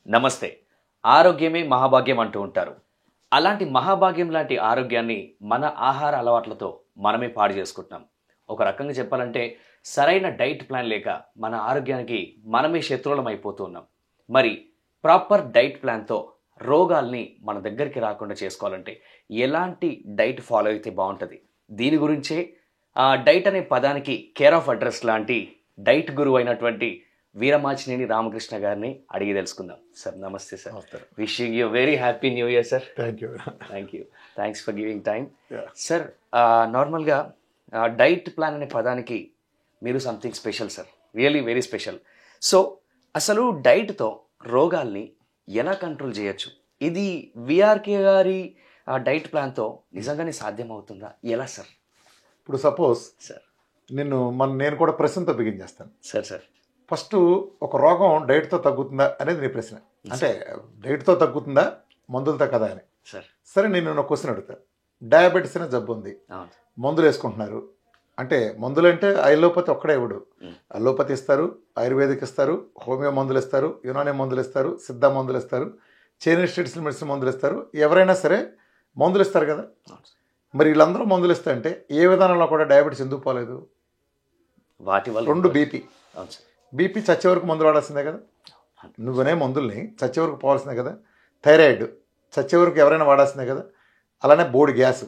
నమస్తే. ఆరోగ్యమే మహాభాగ్యం అంటూ ఉంటారు. అలాంటి మహాభాగ్యం లాంటి ఆరోగ్యాన్ని మన ఆహార అలవాట్లతో మనమే పాడు చేసుకుంటున్నాం. ఒక రకంగా చెప్పాలంటే సరైన డైట్ ప్లాన్ లేక మన ఆరోగ్యానికి మనమే శత్రువులం అయిపోతూ ఉన్నాం. మరి ప్రాపర్ డైట్ ప్లాన్‌తో రోగాల్ని మన దగ్గరికి రాకుండా చేసుకోవాలంటే ఎలాంటి డైట్ ఫాలో అయితే బావుంటది? దీని గురించే డైట్ అనే పదానికి కేర్ ఆఫ్ అడ్రెస్ లాంటి డైట్ గురువు అయినటువంటి వీరమాచినేని రామకృష్ణ గారిని అడిగి తెలుసుకుందాం. సార్ నమస్తే sir. Wishing you very happy new year sir. Thank you. Thanks for giving time. Sir నార్మల్గా డైట్ ప్లాన్ అనే పదానికి మీరు something special sir, really very special. So అసలు డైట్తో రోగాల్ని ఎలా కంట్రోల్ చేయొచ్చు? ఇది విఆర్కే గారి డైట్ ప్లాన్తో నిజంగానే సాధ్యం అవుతుందా? ఎలా సార్? ఇప్పుడు సపోజ్ సార్ నేను కూడా ప్రశ్నతో బిగిన్ చేస్తాను. సార్ ఫస్ట్ ఒక రోగం డైట్తో తగ్గుతుందా అనేది నీ ప్రశ్న. అంటే డైట్తో తగ్గుతుందా మందులతో కదా అని. సరే నేను ఒక క్వశ్చన్ అడుగుతాను. డయాబెటీస్ అనే జబ్బు ఉంది, మందులు వేసుకుంటున్నారు. అంటే మందులు అంటే అలోపతి ఒక్కడే ఇవ్వడు. అలోపతి ఇస్తారు, ఆయుర్వేదిక్ ఇస్తారు, హోమియో మందులు ఇస్తారు, యునానీ మందులు ఇస్తారు, సిద్ధ మందులు ఇస్తారు, చైనీస్ ట్రెడిషనల్ మెడిసిన్ మందులు ఇస్తారు. ఎవరైనా సరే మందులు ఇస్తారు కదా. మరి వీళ్ళందరూ మందులు ఇస్తా అంటే ఏ విధానంలో కూడా డయాబెటీస్ ఎందుకు పోలేదు? వాటి వల్ల రెండు బీపీ చచ్చే వరకు మందులు వాడాల్సిందే కదా. నువ్వునే మందుల్ని చచ్చే వరకు పోవాల్సిందే కదా. థైరాయిడ్ చచ్చే వరకు ఎవరైనా వాడాల్సిందే కదా. అలానే బోడి గ్యాస్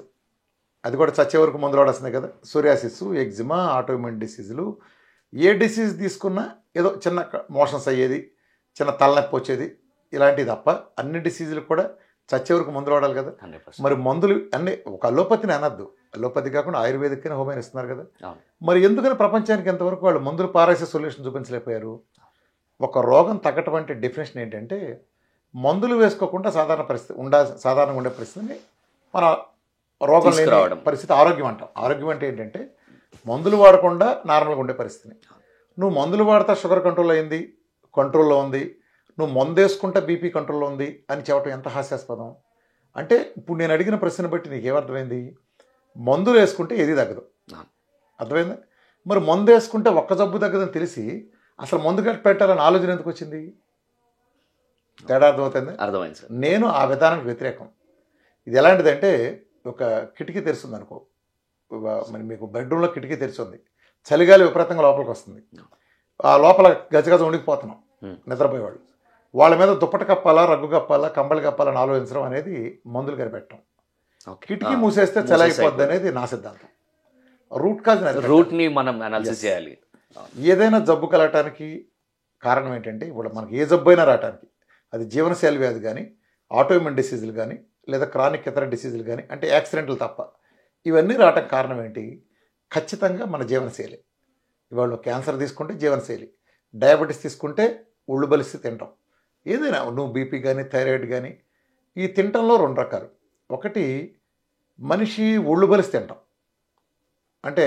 అది కూడా చచ్చే వరకు మందులు వాడాల్సిందే కదా. సోరియాసిస్, ఎగ్జిమా, ఆటోఇమ్యూన్ డిసీజులు, ఏ డిసీజ్ తీసుకున్నా ఏదో చిన్న మోషన్స్ అయ్యేది, చిన్న తలనొప్పి వచ్చేది, ఇలాంటివి తప్ప అన్ని డిసీజులు కూడా చచ్చే వరకు మందులు వాడాలి కదా. మరి మందులు అన్నీ ఒక అలోపతిని అనద్దు, అలోపతి కాకుండా ఆయుర్వేదిక్ అని హోమియోని ఇస్తున్నారు కదా. మరి ఎందుకని ప్రపంచానికి ఎంతవరకు వాళ్ళు మందులు పారేసే సొల్యూషన్ చూపించలేకపోయారు? ఒక రోగం తగ్గటం అంటే డెఫినేషన్ ఏంటంటే మందులు వేసుకోకుండా సాధారణంగా ఉండే పరిస్థితిని మన రోగం లేని పరిస్థితి ఆరోగ్యం అంటాం. ఆరోగ్యం అంటే ఏంటంటే మందులు వాడకుండా నార్మల్గా ఉండే పరిస్థితిని. నువ్వు మందులు వాడతా షుగర్ కంట్రోల్లో ఉంది, నువ్వు మందు వేసుకుంటా బీపీ కంట్రోల్లో ఉంది అని చెప్పడం ఎంత హాస్యాస్పదం. అంటే ఇప్పుడు నేను అడిగిన ప్రశ్న బట్టి నీకేమర్థమైంది? మందులు వేసుకుంటే ఏది తగ్గదు, అర్థమైందా? మరి మందు వేసుకుంటే ఒక్క జబ్బు తగ్గదని తెలిసి అసలు మందు కట్టి పెట్టాలని ఆలోచన ఎందుకు వచ్చింది? తేడా అర్థమవుతుంది? అర్థమైంది సార్. నేను ఆ విధానానికి వ్యతిరేకం. ఇది ఎలాంటిదంటే ఒక కిటికీ తెరుస్తుంది అనుకో, మరి మీకు బెడ్రూమ్లో కిటికీ తెరిచింది, చలిగాలి విపరీతంగా లోపలికి వస్తుంది, ఆ లోపల గజగజ ఉండిపోతున్నాం నిద్రపోయేవాళ్ళు, వాళ్ళ మీద దుప్పటి కప్పాలా, రగ్గు కప్పాలా, కంబళి కప్పాలని ఆలోచించడం అనేది మందులు కనిపెట్టడం. కిటికీ మూసేస్తే చలి అయిపోద్ది అనేది నా సిద్ధాంతం. రూట్ని మనం అనాలిసిస్ చేయాలి. ఏదైనా జబ్బు కలగటానికి కారణం ఏంటంటే ఇప్పుడు మనకి ఏ జబ్బు అయినా రావటానికి అది జీవనశైలి వ్యాధి కానీ, ఆటోఇమ్యూన్ డిసీజులు కానీ, లేదా క్రానిక్ ఇతర డిసీజులు కానీ, అంటే యాక్సిడెంట్లు తప్ప ఇవన్నీ రావటానికి కారణం ఏంటి? ఖచ్చితంగా మన జీవనశైలి. ఇవాళ క్యాన్సర్ తీసుకుంటే జీవనశైలి, డయాబెటీస్ తీసుకుంటే ఒళ్ళు బలిసి తింటాం. ఏదైనా నువ్వు బీపీ కానీ థైరాయిడ్ కానీ, ఈ తింటంలో రెండు రకాలు. ఒకటి మనిషి ఒళ్ళు బలిసి తింటాం, అంటే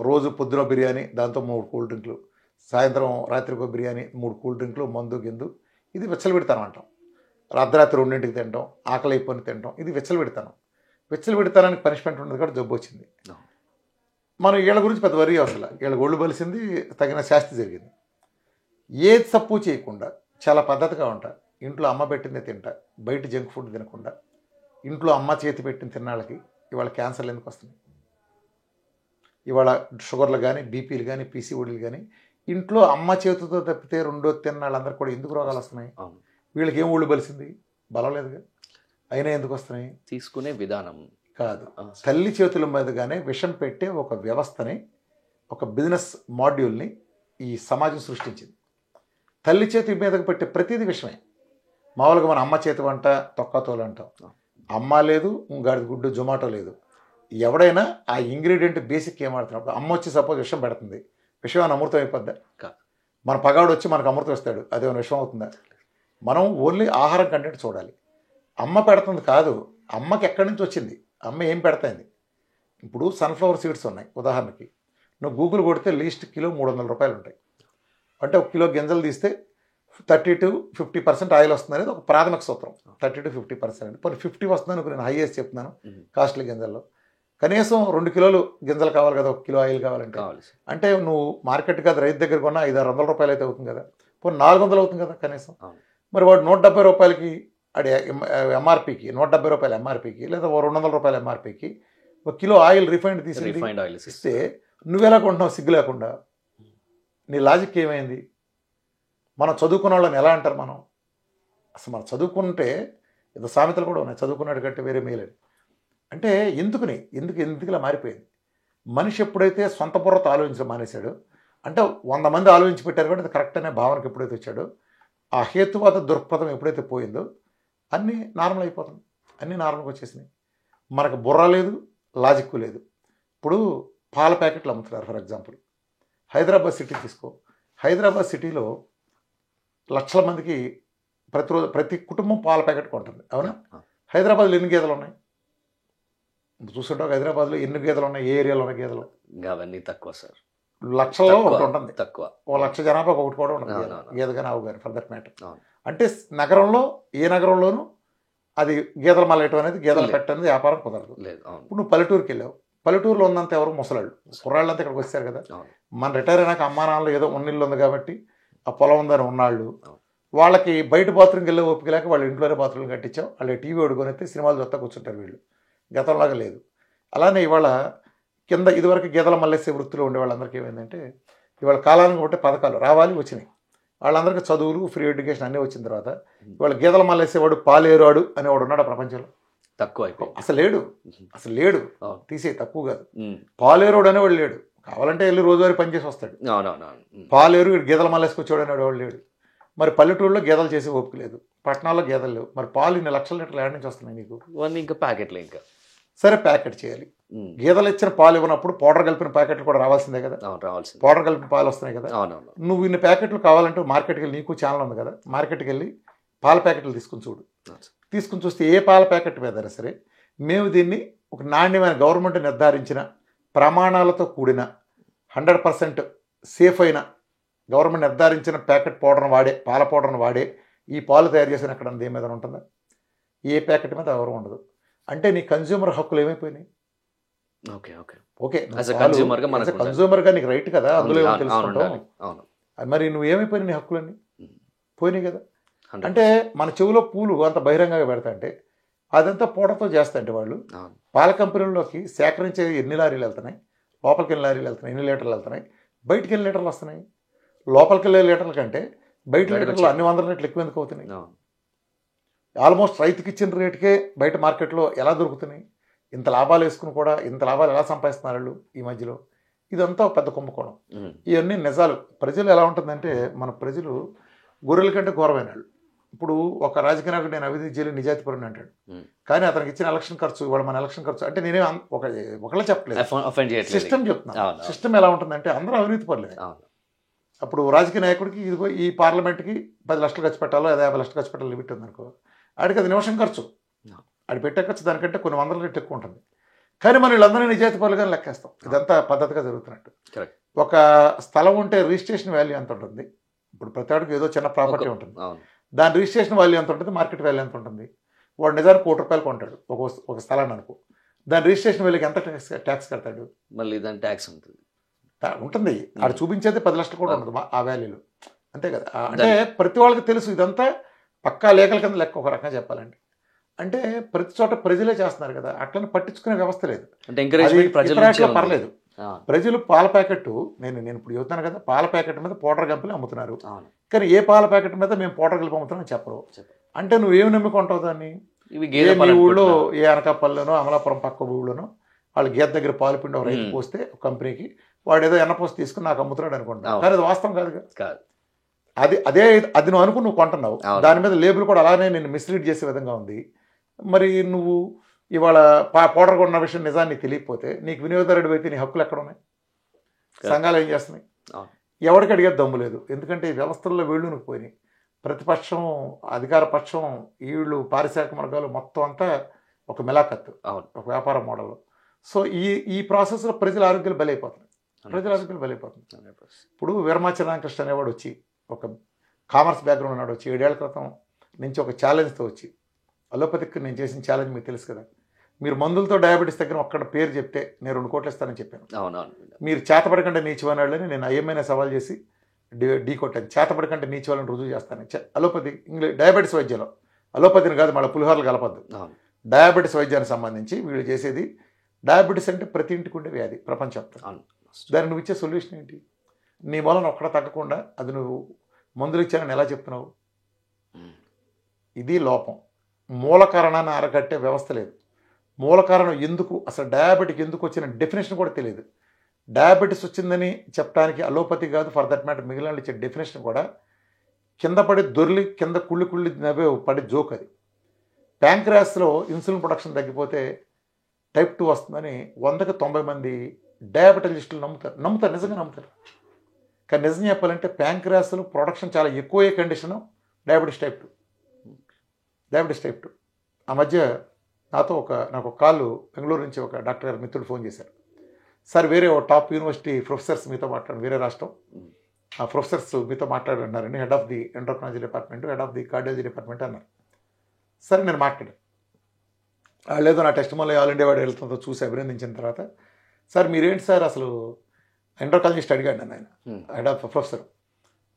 రోజు పొద్దున బిర్యానీ, దాంతో 3 కూల్ డ్రింక్లు, సాయంత్రం రాత్రికి బిర్యానీ, 3 కూల్ డ్రింక్లు, మందు గిందు, ఇది విచ్చలవిడతానం అంటాం. అర్ధరాత్రి 2ంటికి తింటాం, ఆకలి అయిపోయి తింటాం, ఇది విచ్చలవిడతానానికి పనిష్మెంట్ ఉండదు కాబట్టి జబ్బు వచ్చింది. మనం వీళ్ళ గురించి పెద్ద వరి అవసరం, వీళ్ళకి ఒళ్ళు బలిసింది, తగిన శాస్తి జరిగింది. ఏది తప్పు చేయకుండా చాలా పద్ధతిగా ఉంటా, ఇంట్లో అమ్మ పెట్టిందే తింటా, బయట జంక్ ఫుడ్ తినకుండా, ఇంట్లో అమ్మ చేతి పెట్టిన తిన్నాళ్ళకి ఇవాళ క్యాన్సర్లు ఎందుకు వస్తున్నాయి? ఇవాళ షుగర్లు కానీ, బీపీలు కానీ, పీసీఓడీలు కానీ ఇంట్లో అమ్మ చేతితో తప్పితే రెండో తిన్నాళ్ళందరూ కూడా ఎందుకు రోగాలు వస్తున్నాయి? వీళ్ళకి ఏం ఊళ్ళు బలిసింది? బలం లేదుగా, అయినా ఎందుకు వస్తున్నాయి? తీసుకునే విధానం కాదు, తల్లి చేతుల మీదుగానే విషం పెట్టే ఒక వ్యవస్థని, ఒక బిజినెస్ మాడ్యూల్ని ఈ సమాజం సృష్టించింది. తల్లి చేతి మీదకు పెట్టే ప్రతిదీ విషమే. మామూలుగా మన అమ్మ చేతి వంట తొక్కతోలు అంటాం, అమ్మ లేదు, గాడి గుడ్డు జొమాటో లేదు. ఎవడైనా ఆ ఇంగ్రీడియంట్ బేసిక్ ఏమాడుతున్నప్పుడు అమ్మ వచ్చి సపోజ్ విషం పెడుతుంది, విషం అని అమృతం అయిపోద్దా? మన పగాడు వచ్చి మనకు అమృతం ఇస్తాడు, అదేమైనా విషం అవుతుందా? మనం ఓన్లీ ఆహారం కంటెంట్ చూడాలి. అమ్మ పెడుతుంది కాదు, అమ్మకి ఎక్కడి నుంచి వచ్చింది, అమ్మ ఏం పెడతాయింది. ఇప్పుడు సన్ఫ్లవర్ సీడ్స్ ఉన్నాయి ఉదాహరణకి, నువ్వు గూగుల్ కొడితే లీస్ట్ కిలో 300 రూపాయలు ఉంటాయి. అంటే 1 కిలో గింజలు తీస్తే 30 to 50% ఆయిల్ వస్తుంది అనేది ఒక ప్రాథమిక సూత్రం. 30 to 50%. పోనీ 50 వస్తుంది అనుకో, నేను హైయెస్ట్ చెప్తున్నాను కాస్ట్లీ గింజల్లో. కనీసం 2 కిలోలు గింజలు కావాలి కదా, 1 కిలో ఆయిల్ కావాలంటే. అంటే నువ్వు మార్కెట్ కాదు, రైతు దగ్గర కొన్నా 500-600 రూపాయలు అయితే అవుతుంది కదా, పోనీ 400 అవుతుంది కదా కనీసం. మరి వాడు 170 రూపాయలకి అది ఎంఆర్పికి 170 రూపాయల ఎంఆర్పికి లేదా 200 రూపాయల ఎంఆర్పికి 1 కిలో ఆయిల్ రిఫైండ్ తీసి రిఫైండ్ ఆయిల్ ఇస్తే నువ్వెలా కొంటున్నావు సిగ్గు లేకుండా? నీ లాజిక్ ఏమైంది? మనం చదువుకున్న వాళ్ళని ఎలా అంటారు? మనం అసలు మనం చదువుకుంటే ఏదో సామెతలు కూడా ఉన్నాయి, చదువుకున్నాడు కంటే వేరే మేలని. అంటే ఎందుకు ఇలా మారిపోయింది? మనిషి ఎప్పుడైతే సొంత బుర్రతో ఆలోచించడం మానేశాడు, అంటే 100 మంది ఆలోచించి పెట్టారు కాబట్టి అది కరెక్ట్ అనే భావనకు ఎప్పుడైతే వచ్చాడో, ఆ హేతువాద దృక్పథం ఎప్పుడైతే పోయిందో అన్నీ నార్మల్ అయిపోతుంది, అన్నీ నార్మల్గా వచ్చేసినాయి. మనకు బుర్ర లేదు, లాజిక్ లేదు. ఇప్పుడు పాల ప్యాకెట్లు అమ్ముతున్నారు. ఫర్ ఎగ్జాంపుల్ హైదరాబాద్ సిటీ తీసుకో. హైదరాబాద్ సిటీలో లక్షల మందికి ప్రతి కుటుంబం పాల ప్యాకెట్ కొంటుంది, అవునా? హైదరాబాద్లో ఎన్ని గేదెలు ఉన్నాయి చూస్తుంటావు? హైదరాబాద్లో ఎన్ని గేదెలు ఉన్నాయి? ఏ ఏరియాలో ఉన్న గేదెలు? అవన్నీ తక్కువ సార్, లక్షల్లో ఒకటి ఉంటుంది, తక్కువ. 1,00,000 జనాభాకి ఒకటి కూడా ఉండదు గేదె కానీ ఆవు కానీ, ఫర్ దట్ మ్యాటర్. అంటే నగరంలో ఏ నగరంలోనూ అది గేదెల మల్లెటం అనేది, గేదెల పెట్ట అనేది వ్యాపారం కుదరదు. ఇప్పుడు నువ్వు పల్లెటూరుకి వెళ్ళావు, పల్లెటూరులో ఉన్నంత ఎవరు ముసలాళ్ళు, కుర్రాళ్ళంతా ఇక్కడికి వచ్చారు కదా. మన రిటైర్ అయినాక అమ్మా నాన్నలు ఏదో ఉన్నిల్లు ఉంది కాబట్టి ఆ పొలం ఉందని ఉన్నాళ్ళు, వాళ్ళకి బయట బాత్రూమ్కి వెళ్ళే ఓపిక లేక వాళ్ళు ఇంట్లోనే బాత్రూమ్లు కట్టించాం, వాళ్ళు టీవీ ఒడుకొని సినిమాలు చూస్తా కూర్చుంటారు వీళ్ళు. గతంలాగా లేదు. అలానే ఇవాళ కింద ఇదివరకు గేదెల మల్లేసే వృత్తిలో ఉండే వాళ్ళందరికీ ఏమైందంటే ఇవాళ కాలానికి ఒకటే పథకాలు రావాలి వచ్చినాయి, వాళ్ళందరికీ చదువులు ఫ్రీ ఎడ్యుకేషన్ అన్నీ వచ్చిన తర్వాత ఇవాళ గేదెల మల్లేసేవాడు పాలేరువాడు అనేవాడు ఉన్నాడు ప్రపంచంలో? తక్కువ. అసలు లేడు. తీసే తక్కువ కాదు, పాలేరువాడు అనేవాడు లేడు. కావాలంటే వెళ్ళి రోజువారీ పనిచేసి వస్తాడు. పాలేరు గేదెల మల్లేసుకొచ్చాడు అనేవాడు లేడు. మరి పల్లెటూరులో గేదెలు చేసే ఓపిక లేదు, పట్టణాల్లో గేదెలు లేవు. మరి పాలు ఇన్ని లక్షల లీటర్లు ఏడు నుంచి వస్తున్నాయి నీకు? ఇంకా ప్యాకెట్లు. ఇంకా సరే ప్యాకెట్ చేయాలి. గేదెలు ఇచ్చిన పాలు ఇవ్వనప్పుడు పౌడర్ కలిపిన ప్యాకెట్లు కూడా రావాల్సిందే కదా. పౌడర్ కలిపిన పాలు వస్తున్నాయి కదా. నువ్వు ఇన్ని ప్యాకెట్లు కావాలంటే మార్కెట్కి వెళ్ళి, నీకు ఛానల్ ఉంది కదా, మార్కెట్కి వెళ్ళి పాల ప్యాకెట్లు తీసుకుని చూడు. తీసుకుని చూస్తే ఏ పాల ప్యాకెట్ మీద సరే మేము దీన్ని ఒక నాణ్యమైన గవర్నమెంట్ నిర్ధారించిన ప్రమాణాలతో కూడిన 100% సేఫ్ అయిన గవర్నమెంట్ నిర్ధారించిన ప్యాకెట్ పౌడర్ను వాడే, పాల పౌడర్ను వాడే ఈ పాలు తయారు చేసిన ఎక్కడ దేని మీద ఉంటుందా? ఏ ప్యాకెట్ మీద ఎవరు ఉండదు. అంటే నీ కన్జ్యూమర్ హక్కులు ఏమైపోయినాయి? ఓకే కన్జ్యూమర్గా నీకు రైట్ కదా, అందులో ఏమో తెలుసుకుంటాం. మరి నువ్వేమైపోయినాయి? నీ హక్కులన్నీ పోయినాయి కదా. అంటే మన చెవిలో పూలు అంత బహిరంగంగా పెడతా అంటే అదంతా పౌడర్తో చేస్తా అంటే వాళ్ళు పాల కంపెనీల్లోకి సేకరించే ఎన్ని లారీలు వెళ్తున్నాయి, లోపలికి ఎన్ని లారీలు వెళ్తున్నాయి, ఎన్ని లీటర్లు వెళ్తున్నాయి, బయటికి ఎన్ని లీటర్లు వస్తున్నాయి? లోపలికి వెళ్ళే లీటర్ల కంటే బయట లీటర్లు అన్ని 100 లీటర్లు ఎక్కువ ఎందుకు అవుతున్నాయి? ఆల్మోస్ట్ రైతుకి ఇచ్చిన రేటుకే బయట మార్కెట్లో ఎలా దొరుకుతున్నాయి? ఇంత లాభాలు వేసుకుని కూడా ఇంత లాభాలు ఎలా సంపాదిస్తున్నారు వాళ్ళు ఈ మధ్యలో? ఇదంతా పెద్ద కుంభకోణం. ఇవన్నీ నిజాలు. ప్రజలు ఎలా ఉంటుందంటే మన ప్రజలు గొర్రెల కంటే ఘోరమైన వాళ్ళు. ఇప్పుడు ఒక రాజకీయ నాయకుడు నేను అవినీతి చేయలేదు నిజాయితీపరుని అంటాడు, కానీ అతనికి ఇచ్చిన ఎలక్షన్ ఖర్చు ఇవాళ మన ఎలక్షన్ ఖర్చు అంటే నేనే ఒకళ్ళే చెప్పలేదు, సిస్టమ్ చెప్తున్నా. సిస్టమ్ ఎలా ఉంటుందంటే అందరూ అవినీతి పర్లేదు. అప్పుడు రాజకీయ నాయకుడికి ఇదిగో ఈ పార్లమెంట్కి 10 లక్షలు ఖర్చు పెట్టాలో లేదా 50 లక్షలు ఖర్చు పెట్టాలో లిమిట్ ఉందనుకో, ఆడికి అది నిమిషం ఖర్చు, ఆడి పెట్టే ఖర్చు దానికంటే కొన్ని 100 రెట్లు ఎక్కువ ఉంటుంది. కానీ మనం వీళ్ళందరినీ నిజాయితీ పరులుగానే లెక్కేస్తాం. ఇదంతా పద్ధతిగా జరుగుతున్నట్టు. ఒక స్థలం ఉంటే రిజిస్ట్రేషన్ వాల్యూ ఎంత ఉంటుంది? ఇప్పుడు ప్రతి వాడికి ఏదో చిన్న ప్రాపర్టీ ఉంటుంది, దాని రిజిస్ట్రేషన్ వాల్యూ ఎంత ఉంటుంది, మార్కెట్ వాల్యూ ఎంత ఉంటుంది? వాడు నిజానికి ₹1,00,000 కొంటాడు ఒక స్థలాన్ని అనుకో, దాని రిజిస్ట్రేషన్ వాల్యూకి ఎంత ట్యాక్స్ కడతాడు? మళ్ళీ దాని ట్యాక్స్ ఉంటుంది. ఆడు చూపించేది 10 లక్షలు కూడా ఉండదు ఆ వాల్యూలో, అంతే కదా. అంటే ప్రతి వాళ్ళకి తెలుసు ఇదంతా పక్కా లేఖల కింద లెక్క ఒక రకంగా చెప్పాలంటే. అంటే ప్రతి చోట ప్రజలే చేస్తున్నారు కదా, అట్లని పట్టించుకునే వ్యవస్థ లేదు. పర్లేదు, ప్రజలు పాల ప్యాకెట్ నేను ఇప్పుడు చెబుతాను కదా, పాల ప్యాకెట్ మీద పౌడర్ కలిపి అమ్ముతున్నారు, కానీ ఏ పాల ప్యాకెట్ మీద మేము పౌడర్ కలిపి అమ్ముతున్నాం చెప్పరు. అంటే నువ్వేమి నమ్ముకుంటావు దాన్ని? మీ ఊళ్ళో ఏ అనకాపల్లిలోనో అమలాపురం పక్క ఊళ్ళోనో వాళ్ళు గేదె దగ్గర పాలు పిండి ఒక రైతు పోస్తే ఒక కంపెనీకి వాడు ఏదో ఎన్నపోసి తీసుకుని నాకు అమ్ముతున్నాడు అనుకుంటున్నాను, కానీ అది వాస్తవం కాదు. అది నువ్వు అనుకుని నువ్వు కొంటున్నావు, దాని మీద లేబుల్ కూడా అలానే నేను మిస్లీడ్ చేసే విధంగా ఉంది. మరి నువ్వు ఇవాళ పౌడర్ కొన్న విషయం నిజాన్ని తెలియకపోతే నీకు వినియోగదారుడు అయితే నీ హక్కులు ఎక్కడ ఉన్నాయి? సంఘాలు ఏం చేస్తున్నాయి? ఎవరికి అడిగేది దమ్ము లేదు. ఎందుకంటే ఈ వ్యవస్థల్లో వీళ్ళు పోయినాయి. ప్రతిపక్షం, అధికార పక్షం, వీళ్ళు పారిశ్రామిక వర్గాలు మొత్తం అంతా ఒక మిలాఖత్తు, ఒక వ్యాపార మోడల్. సో ఈ ప్రాసెస్లో ప్రజల ఆరోగ్యాలు బలైపోతున్నాయి. ఇప్పుడు వీరమాచరణకృష్ణ అనేవాడు వచ్చి ఒక కామర్స్ బ్యాక్గ్రౌండ్ ఉన్నాడు, వచ్చి 7 ఏళ్ల క్రితం నుంచి ఒక ఛాలెంజ్తో వచ్చి, అలోపతికి నేను చేసిన ఛాలెంజ్ మీకు తెలుసు కదా, మీరు మందులతో డయాబెటీస్ దగ్గర ఒక్కడ పేరు చెప్తే నేను 2 కోట్లు ఇస్తానని చెప్పాను. మీరు చేతపడకుండా నీచివనాళ్ళని నేను ఐఎంఐనే సవాల్ చేసి ఢీ కొట్టాను, చేతపడి కంటే నీచి వాళ్ళని రుజువు చేస్తాను. అలోపతి డయాబెటీస్ వైద్యంలో, అలోపతిని కాదు మళ్ళీ పులిహోరలు కలపద్దు, డయాబెటీస్ వైద్యానికి సంబంధించి వీళ్ళు చేసేది. డయాబెటీస్ అంటే ప్రతి ఇంటికి ఉండే వ్యాధి ప్రపంచం. దానికి నువ్వు ఇచ్చే సొల్యూషన్ ఏంటి? నీ మూలన ఒక్కడ తగ్గకుండా అది నువ్వు మందులు ఇచ్చానని ఎలా చెప్తున్నావు? ఇది లోపం. మూల కారణాన్ని అరగట్టే వ్యవస్థ లేదు. మూల కారణం ఎందుకు, అసలు డయాబెటిక్ ఎందుకు వచ్చిన డెఫినేషన్ కూడా తెలియదు. డయాబెటీస్ వచ్చిందని చెప్పడానికి అలోపతి కాదు, ఫర్ దట్ మ్యాటర్ మిగిలిన ఇచ్చే డెఫినేషన్ కూడా కింద పడి దొర్లి కింద కుళ్ళి నవ్వే పడి జోక్ అది. ప్యాంక్రాస్లో ఇన్సులిన్ ప్రొడక్షన్ తగ్గిపోతే టైప్ 2 వస్తుందని 100కి 90 మంది డయాబెటాలజిస్టులు నమ్ముతారు, నిజంగా నమ్ముతారు. కానీ నిజం చెప్పాలంటే ప్యాంక్రాస్లో ప్రొడక్షన్ చాలా ఎక్కువ కండిషను డయాబెటీస్ టైప్ 2. ఆ మధ్య నాకు ఒక కాల్ బెంగళూరు నుంచి ఒక డాక్టర్ గారు మిత్రుడు ఫోన్ చేశారు. సార్ వేరే ఒక టాప్ యూనివర్సిటీ ప్రొఫెసర్స్ మీతో వేరే రాష్ట్రం ఆ ప్రొఫెసర్స్ మీతో మాట్లాడున్నారని, head of the endocrinology department, head of the cardiology department అన్నారు. సరే నేను మాట్లాడాను. వాళ్ళు ఏదో నా టెస్ట్ మళ్ళీ ఆల్ ఇండియా వాడు వెళ్తుందో చూసి అభినందించిన తర్వాత, సార్ మీరేంటి సార్ అసలు ఎండోక్రైనాలజిస్ట్ అడిగాడు నన్ను ఆయన, హెడ్ ఆఫ్ ప్రొఫెసర్.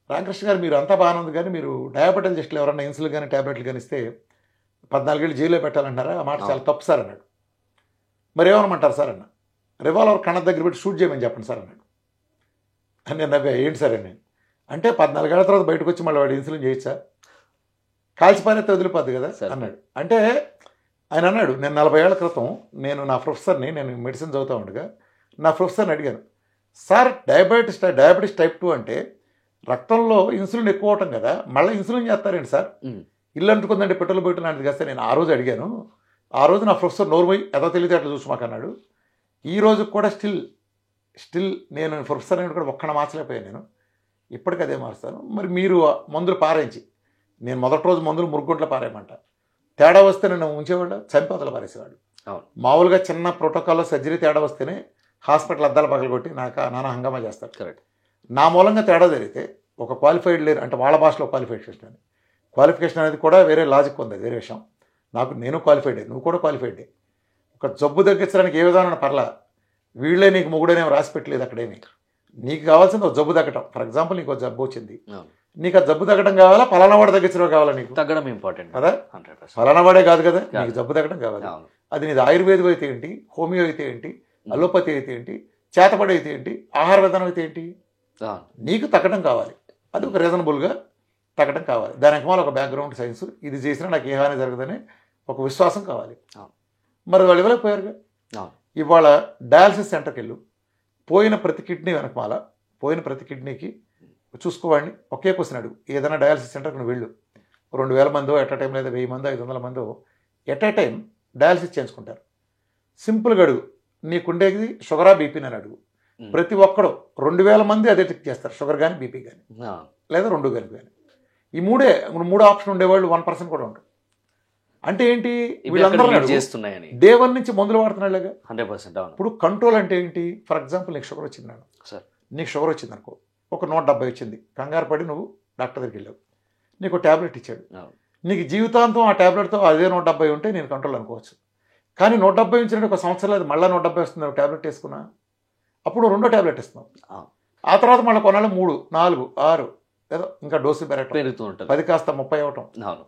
రామకృష్ణ గారు మీరు అంతా బాగానే ఉంది కానీ మీరు డయాబెటాలజిస్టులు ఎవరన్నా ఇన్సులిన్ కానీ ట్యాబ్లెట్లు కానీ ఇస్తే 14 ఏళ్ళు జైల్లో పెట్టాలంటారా? ఆ మాట చాలా తప్పు సార్ అన్నాడు. మరి ఏమనమంటారు సార్ అన్న? రివాల్వర్ కళ్ళ దగ్గర పెట్టి షూట్ చేయమని చెప్పండి సార్ అన్నాడు. నేను నవ్వా, ఏంటి సార్ అని. అంటే 14 ఏళ్ల తర్వాత బయటకు వచ్చి మళ్ళీ వాడు ఇన్సులిన్ చేయొచ్చా? కాల్చిపారైతే వదిలిపోద్ది కదా అన్నాడు. అంటే ఆయన అన్నాడు, నేను 40 ఏళ్ల క్రితం నా ప్రొఫెసర్ని, నేను మెడిసిన్ చదువుతూ ఉండగా నా ప్రొఫెసర్ని అడిగాను, సార్ డయాబెటీస్ టైప్ 2 అంటే రక్తంలో ఇన్సులిన్ ఎక్కువ అవటం కదా, మళ్ళీ ఇన్సులిన్ చేస్తారేంటి సార్? ఇల్లు అంటుకుందంటే పెట్రోల్ బయట లాంటిది కదా. నేను ఆ రోజు అడిగాను. ఆ రోజు నా ప్రొఫెసర్ నోరుమోయి ఎదో తెలియదు అట్లా చూసి మాకు అన్నాడు. ఈ రోజు కూడా స్టిల్ నేను ప్రొఫెసర్ అని కూడా ఒక్కడ మార్చలేకపోయాను. నేను ఇప్పటికీ అదే మారుస్తాను. మరి మీరు మందులు పారేయించి, నేను మొదటి రోజు మందులు మురుగుంట్లో పారేయమంట, తేడా వస్తే నేను ఉంచేవాళ్ళు చంపేతలు పారేసేవాడు. మామూలుగా చిన్న ప్రోటోకాల్లో సర్జరీ తేడా వస్తేనే హాస్పిటల్ అద్దాలు పగలగొట్టి నానా హంగామా చేస్తారు. కరెక్ట్. నా మూలంగా తేడా జరిగితే ఒక క్వాలిఫైడ్ లేరు అంటే వాళ్ళ భాషలో క్వాలిఫికేషన్ అనేది కూడా వేరే లాజిక్ ఉంది, వేరే విషయం. నేను క్వాలిఫైడే, నువ్వు కూడా క్వాలిఫైడే. ఒక జబ్బు తగ్గించడానికి ఏ విధానం పర్లా, వీళ్ళే నీకు మొగుడనేవి రాసి పెట్టలేదు అక్కడేమి. నీకు కావాల్సింది ఒక జబ్బు తగ్గటం. ఫర్ ఎగ్జాంపుల్ నీకు ఒక జబ్బు వచ్చింది, నీకు ఆ జబ్బు తగ్గడం కావాలా, పలానా వాడు తగ్గించడం కావాలా? నీకు తగ్గడం ఇంపార్టెంట్ కదా, పలానా వాడే కాదు కదా, నీకు జబ్బు తగ్గడం కావాలి. అది నీది ఆయుర్వేదం అయితే ఏంటి, హోమియో అయితే ఏంటి, అలోపతి అయితే ఏంటి, చేతపడి అయితే ఏంటి, ఆహార విధానం అయితే ఏంటి, నీకు తగ్గడం కావాలి. అది ఒక రీజనబుల్గా తగ్గడం కావాలి. దానికి ఒక బ్యాక్గ్రౌండ్ సైన్స్, ఇది చేసినా నాకు ఏ హాని జరగదని ఒక విశ్వాసం కావాలి. మరి వాళ్ళు ఇవ్వలేకపోయారుగా. ఇవాళ డయాలసిస్ సెంటర్కి వెళ్ళు, పోయిన ప్రతి కిడ్నీ వెనకమాల, పోయిన ప్రతి కిడ్నీకి చూసుకోవాడిని ఒకే క్వశ్చన్ అడుగు. ఏదైనా డయాలసిస్ సెంటర్కి నువ్వు వెళ్ళు, 2000 మందో ఎట్ టైం, లేదా 1000 మందో 500 మందో ఎట్ టైం డయాలసిస్ చేయించుకుంటారు. సింపుల్గా అడుగు, నీకుండేది షుగరా బీపీని అని అడుగు. ప్రతి ఒక్కడు 2000 మంది అదే చెక్ చేస్తారు, షుగర్ కానీ బీపీ కానీ, లేదా 2 కలిపి కానీ. ఈ మూడు ఆప్షన్ ఉండేవాళ్ళు 1% కూడా ఉంటారు. అంటే ఏంటి, వీళ్ళందరూ చేస్తున్నాయని డే 1 నుంచి మందులు వాడుతున్నాళ్ళగా 100%. ఇప్పుడు కంట్రోల్ అంటే ఏంటి? ఫర్ ఎగ్జాంపుల్ నీకు షుగర్ వచ్చింది నాన్న, నీకు షుగర్ వచ్చింది అనుకో, ఒక 170 వచ్చింది, కంగారు పడి నువ్వు డాక్టర్ దగ్గరికి వెళ్ళావు, నీకు ట్యాబ్లెట్ ఇచ్చాడు, నీకు జీవితాంతం ఆ ట్యాబ్లెట్తో అదే 170 ఉంటే నేను కంట్రోల్ అనుకోవచ్చు. కానీ 170 ఇచ్చినట్టు ఒక సంవత్సరం లేదు, మళ్ళీ 170 వస్తుంది, ట్యాబ్లెట్ వేసుకున్నా, అప్పుడు 2వ ట్యాబ్లెట్ ఇస్తున్నావు. ఆ తర్వాత మళ్ళీ కొన్నాళ్ళు 3, 4, 6 ఏదో ఇంకా డోసు పెరుగుతూ ఉంటుంది, 10 కాస్త 30 అవ్వటం,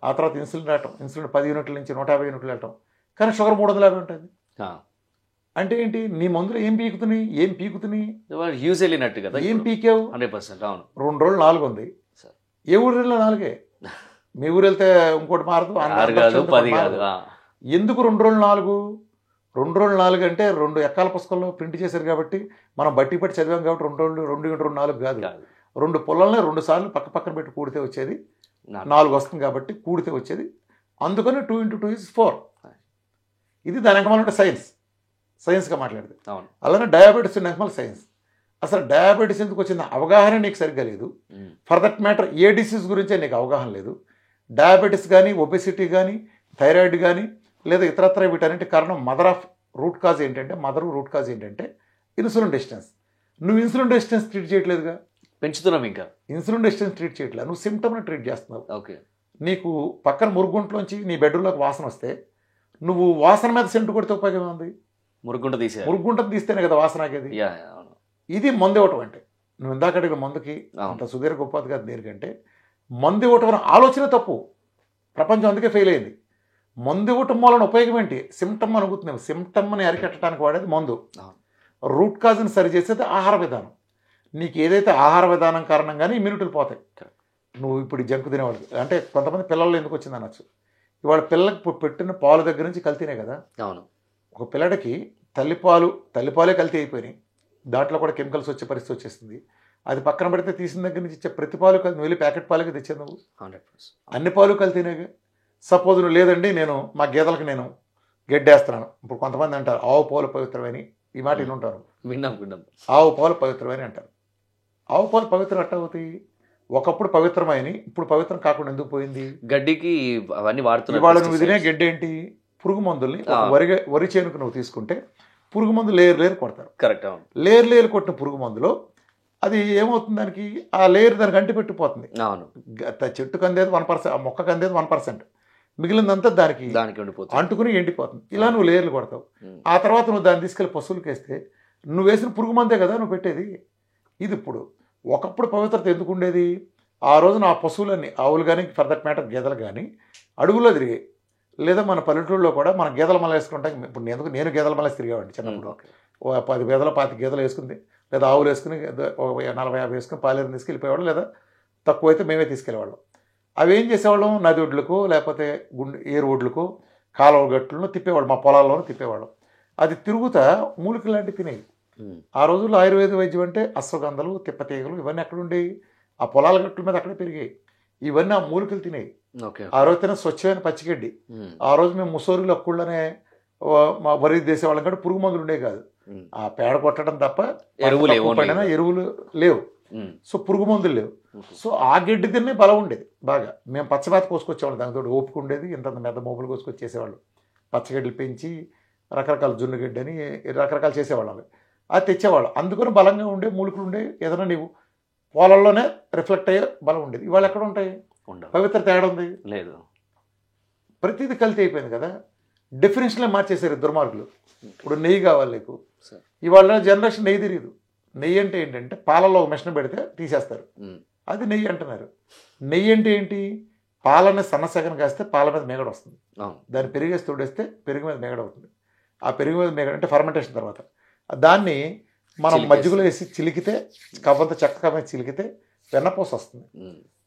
ఆ తర్వాత ఇన్సులిన్ రావటం, ఇన్సులిన్ 10 యూనిట్ల నుంచి 150 యూనిట్లు వెళ్ళటం, కానీ షుగర్ 350 ఉంటుంది. అంటే ఏంటి, నీ మందులు ఏం పీకుతున్నాయి యూజ్ వెళ్ళినట్టు కదా, ఏం పీకావు? 100%. అవును, 2 రోజులు 4 ఉంది, ఏ ఊరు వెళ్ళినా 4. మీ ఊరు వెళ్తే ఇంకోటి మారదు, 10 కాదు. ఎందుకు 2 రోజులు 4? 2 రోజులు 4 అంటే 2 ఎక్కాల పుస్తకంలో ప్రింట్ చేశారు కాబట్టి మనం బట్టి చదివాం కాబట్టి 2 రోజులు 2 × 4 కాదు. 2 పుల్లల్ని 2 సార్లు పక్కన పెట్టి కూడితే వచ్చేది 4 వస్తుంది కాబట్టి కూడితే వచ్చేది, అందుకని 2 × 2 = 4. ఇది దాని వెనకమాల సైన్స్గా మాట్లాడితే. అలానే డయాబెటీస్ వెనకమాల సైన్స్. అసలు డయాబెటీస్ ఎందుకు వచ్చింది అవగాహన నీకు సరిగ్గా లేదు. For that matter A disease గురించే నీకు అవగాహన లేదు. డయాబెటీస్ కానీ, ఒబెసిటీ కానీ, థైరాయిడ్ కానీ, లేదా ఇతరత్ర వీటన్నిటి కారణం రూట్ కాజ్ ఏంటంటే ఇన్సులిన్ రెసిస్టెన్స్. నువ్వు ఇన్సులిన్ రెసిస్టెన్స్ ట్రీట్ చేయట్లేదుగా, పెంచుతున్నావు. ఇంకా ఇన్సులిన్ రెసిస్టెన్స్ ట్రీట్ చేయట్లేదు, నువ్వు సిమ్టమ్ని ట్రీట్ చేస్తున్నావు. ఓకే, నీకు పక్కన మురుగుంట్లోంచి నీ బెడ్రూమ్లోకి వాసన వస్తే నువ్వు వాసన మీద సెంటు కొడితే ఉపయోగం ఉంది? మురుగుంట తీస్తేనే కదా వాసన ఆగేది. ఇది మందు ఇవ్వటం అంటే. నువ్వు ఇందాక అడిగిన మందుకి అవును. అంత సుదీర్ఘ ఉపాధి కాదు దేనికంటే మందు ఇవ్వటం అనే ఆలోచన తప్పు. ప్రపంచం అందుకే ఫెయిల్ అయింది. మందు ఇవ్వటం వలన ఉపయోగం ఏంటి? సిమ్టమ్ అనుకుంటున్నావు. సిమ్టమ్ని అరికట్టడానికి వాడేది మందు. అవును. రూట్ కాజ్ని సరిచేసేది ఆహార విధానం. నీకు ఏదైతే ఆహార విధానం కారణంగానే ఇమ్యూనిటీలు పోతాయి. నువ్వు ఇప్పుడు ఈ జంకు తినేవాళ్ళు అంటే కొంతమంది పిల్లల్లో ఎందుకు వచ్చింది అనొచ్చు. ఇవాళ పిల్లలకు పెట్టిన పాలు దగ్గర నుంచి కల్తీనే కదా. అవును. ఒక పిల్లడికి తల్లిపాలే కల్తీ అయిపోయినాయి. దాంట్లో కూడా కెమికల్స్ వచ్చే పరిస్థితి వచ్చేసింది. అది పక్కన పెడితే తీసిన దగ్గర నుంచి ఇచ్చే ప్రతి పాలు కలిసి వెళ్ళి ప్యాకెట్ పాలకి తెచ్చావు నువ్వు. 100%. అన్ని పాలు కల్తీనేగా. సపోజ్ నువ్వు లేదండి నేను మా గేదెలకు నేను గెడ్డేస్తున్నాను. ఇప్పుడు కొంతమంది అంటారు ఆవు పాలు పవిత్రమని. ఈ మాట వినుంటారు. విన్నాం. ఆవు పాలు పవిత్రమని అంటారు. ఆవు పాలు పవిత్రం ఎట్ట అవుతాయి? ఒకప్పుడు పవిత్రమైనవి ఇప్పుడు పవిత్రం కాకుండా ఎందుకు పోయింది? గడ్డికి అవన్నీ వాడుతున్నారు. ఇవాళ నువ్వు తినే గడ్డి ఏంటి? పురుగు మందుల్ని వరి చేనుకు నువ్వు తీసుకుంటే పురుగు మందు లేరు కొడతారు. కరెక్ట్. లేరు కొట్టిన పురుగు మందులో అది ఏమవుతుంది? దానికి ఆ లేయర్ దానికి అంటిపెట్టిపోతుంది. అవును. చెట్టుకు అందేది 1%, ఆ మొక్కకు అందేది 1%, మిగిలిందంతా దానికి అంటుకుని ఎండిపోతుంది. ఇలా నువ్వు లేయర్లు కొడతావు. ఆ తర్వాత నువ్వు దాన్ని తీసుకెళ్ళి పశువులకు వేస్తే నువ్వు వేసిన పురుగు మందే కదా నువ్వు పెట్టేది. ఇది ఇప్పుడు ఒకప్పుడు పవిత్రత ఎందుకు ఉండేది? ఆ రోజున ఆ పశువులన్నీ ఆవులు కానీ ఫర్ దట్ మ్యాటర్ గేదెలు కానీ అడుగులో తిరిగాయి. లేదా మన పల్లెటూరులో కూడా మన గేదెల మల వేసుకుంటాం. ఇప్పుడు నేను గేదెల మల తిరిగేవాడిని చిన్నప్పుడు. 10 గేదెలు 25 గేదెలు వేసుకుంది, లేదా ఆవులు వేసుకుని 40-50 వేసుకుని పాలేరు తీసుకెళ్ళిపోయేవాళ్ళు, లేదా తక్కువ అయితే మేమే తీసుకెళ్ళేవాళ్ళం. అవి ఏం చేసేవాళ్ళం? నది ఒడ్లకు లేకపోతే ఏరు ఒడ్లకు కాలువ గట్లను తిప్పేవాళ్ళం, మా పొలాల్లోనూ తిప్పేవాళ్ళం. అది తిరుగుతా మూలికలు లాంటివి తినేవి. ఆ రోజుల్లో ఆయుర్వేద వైద్యం అంటే అశ్వగంధలు, తిప్పతీగలు ఇవన్నీ ఎక్కడ ఉండేవి? ఆ పొలాల గట్ల మీద అక్కడే పెరిగాయి. ఇవన్నీ ఆ మూలికలు తినేవి. ఆ రోజు తిన స్వచ్ఛమైన పచ్చిగడ్డి. ఆ రోజు మేము ముసోరులు అక్కుళ్ళనే మా వరి దేశేవాళ్ళం కంటే పురుగు మందులు ఉండేవి కాదు. ఆ పేడ కొట్టడం తప్ప ఎరువులు లేవు. సో పురుగు మందులు లేవు. సో ఆ గడ్డి తిన్నే బలం ఉండేది బాగా. మేము పచ్చబాత కోసుకొచ్చేవాళ్ళం. దానితో ఓపిక ఉండేది. ఇంత మెద్ద మోపులు కోసుకొచ్చేసేవాళ్ళు. పచ్చగడ్డలు పెంచి రకరకాల జున్ను గడ్డి అని రకరకాలు చేసేవాళ్ళం. అది తెచ్చేవాళ్ళు. అందుకని బలంగా ఉండే మూలికలు ఉండేవి. ఏదైనా నీవు పొలంలోనే రిఫ్లెక్ట్ అయ్యే బలం ఉండేది. ఇవాళ ఎక్కడ ఉంటాయి? పవిత్ర తేడా ఉంది లేదు. ప్రతిదీ కల్తీ అయిపోయింది కదా. డెఫినేషన్లే మార్చేశారు దుర్మార్గులు. ఇప్పుడు నెయ్యి కావాలి నీకు. ఇవాళ జనరేషన్ నెయ్యి తెలియదు. నెయ్యి అంటే ఏంటంటే పాలలో ఒక మిషన్ పెడితే తీసేస్తారు, అది నెయ్యి అంటున్నారు. నెయ్యి అంటే ఏంటి? పాలని సన్నసగన కాస్తే పాల మీద మేగడ వస్తుంది. దాన్ని పెరిగేసి తోడేస్తే పెరుగు మీద మేగడ అవుతుంది. ఆ పెరుగు మీద మేగడ అంటే ఫర్మెంటేషన్ తర్వాత దాన్ని మనం మజ్జిగలో వేసి చిలికితే కవ్వంత చక్కగా మీద చిలికితే వెన్నపూస వస్తుంది.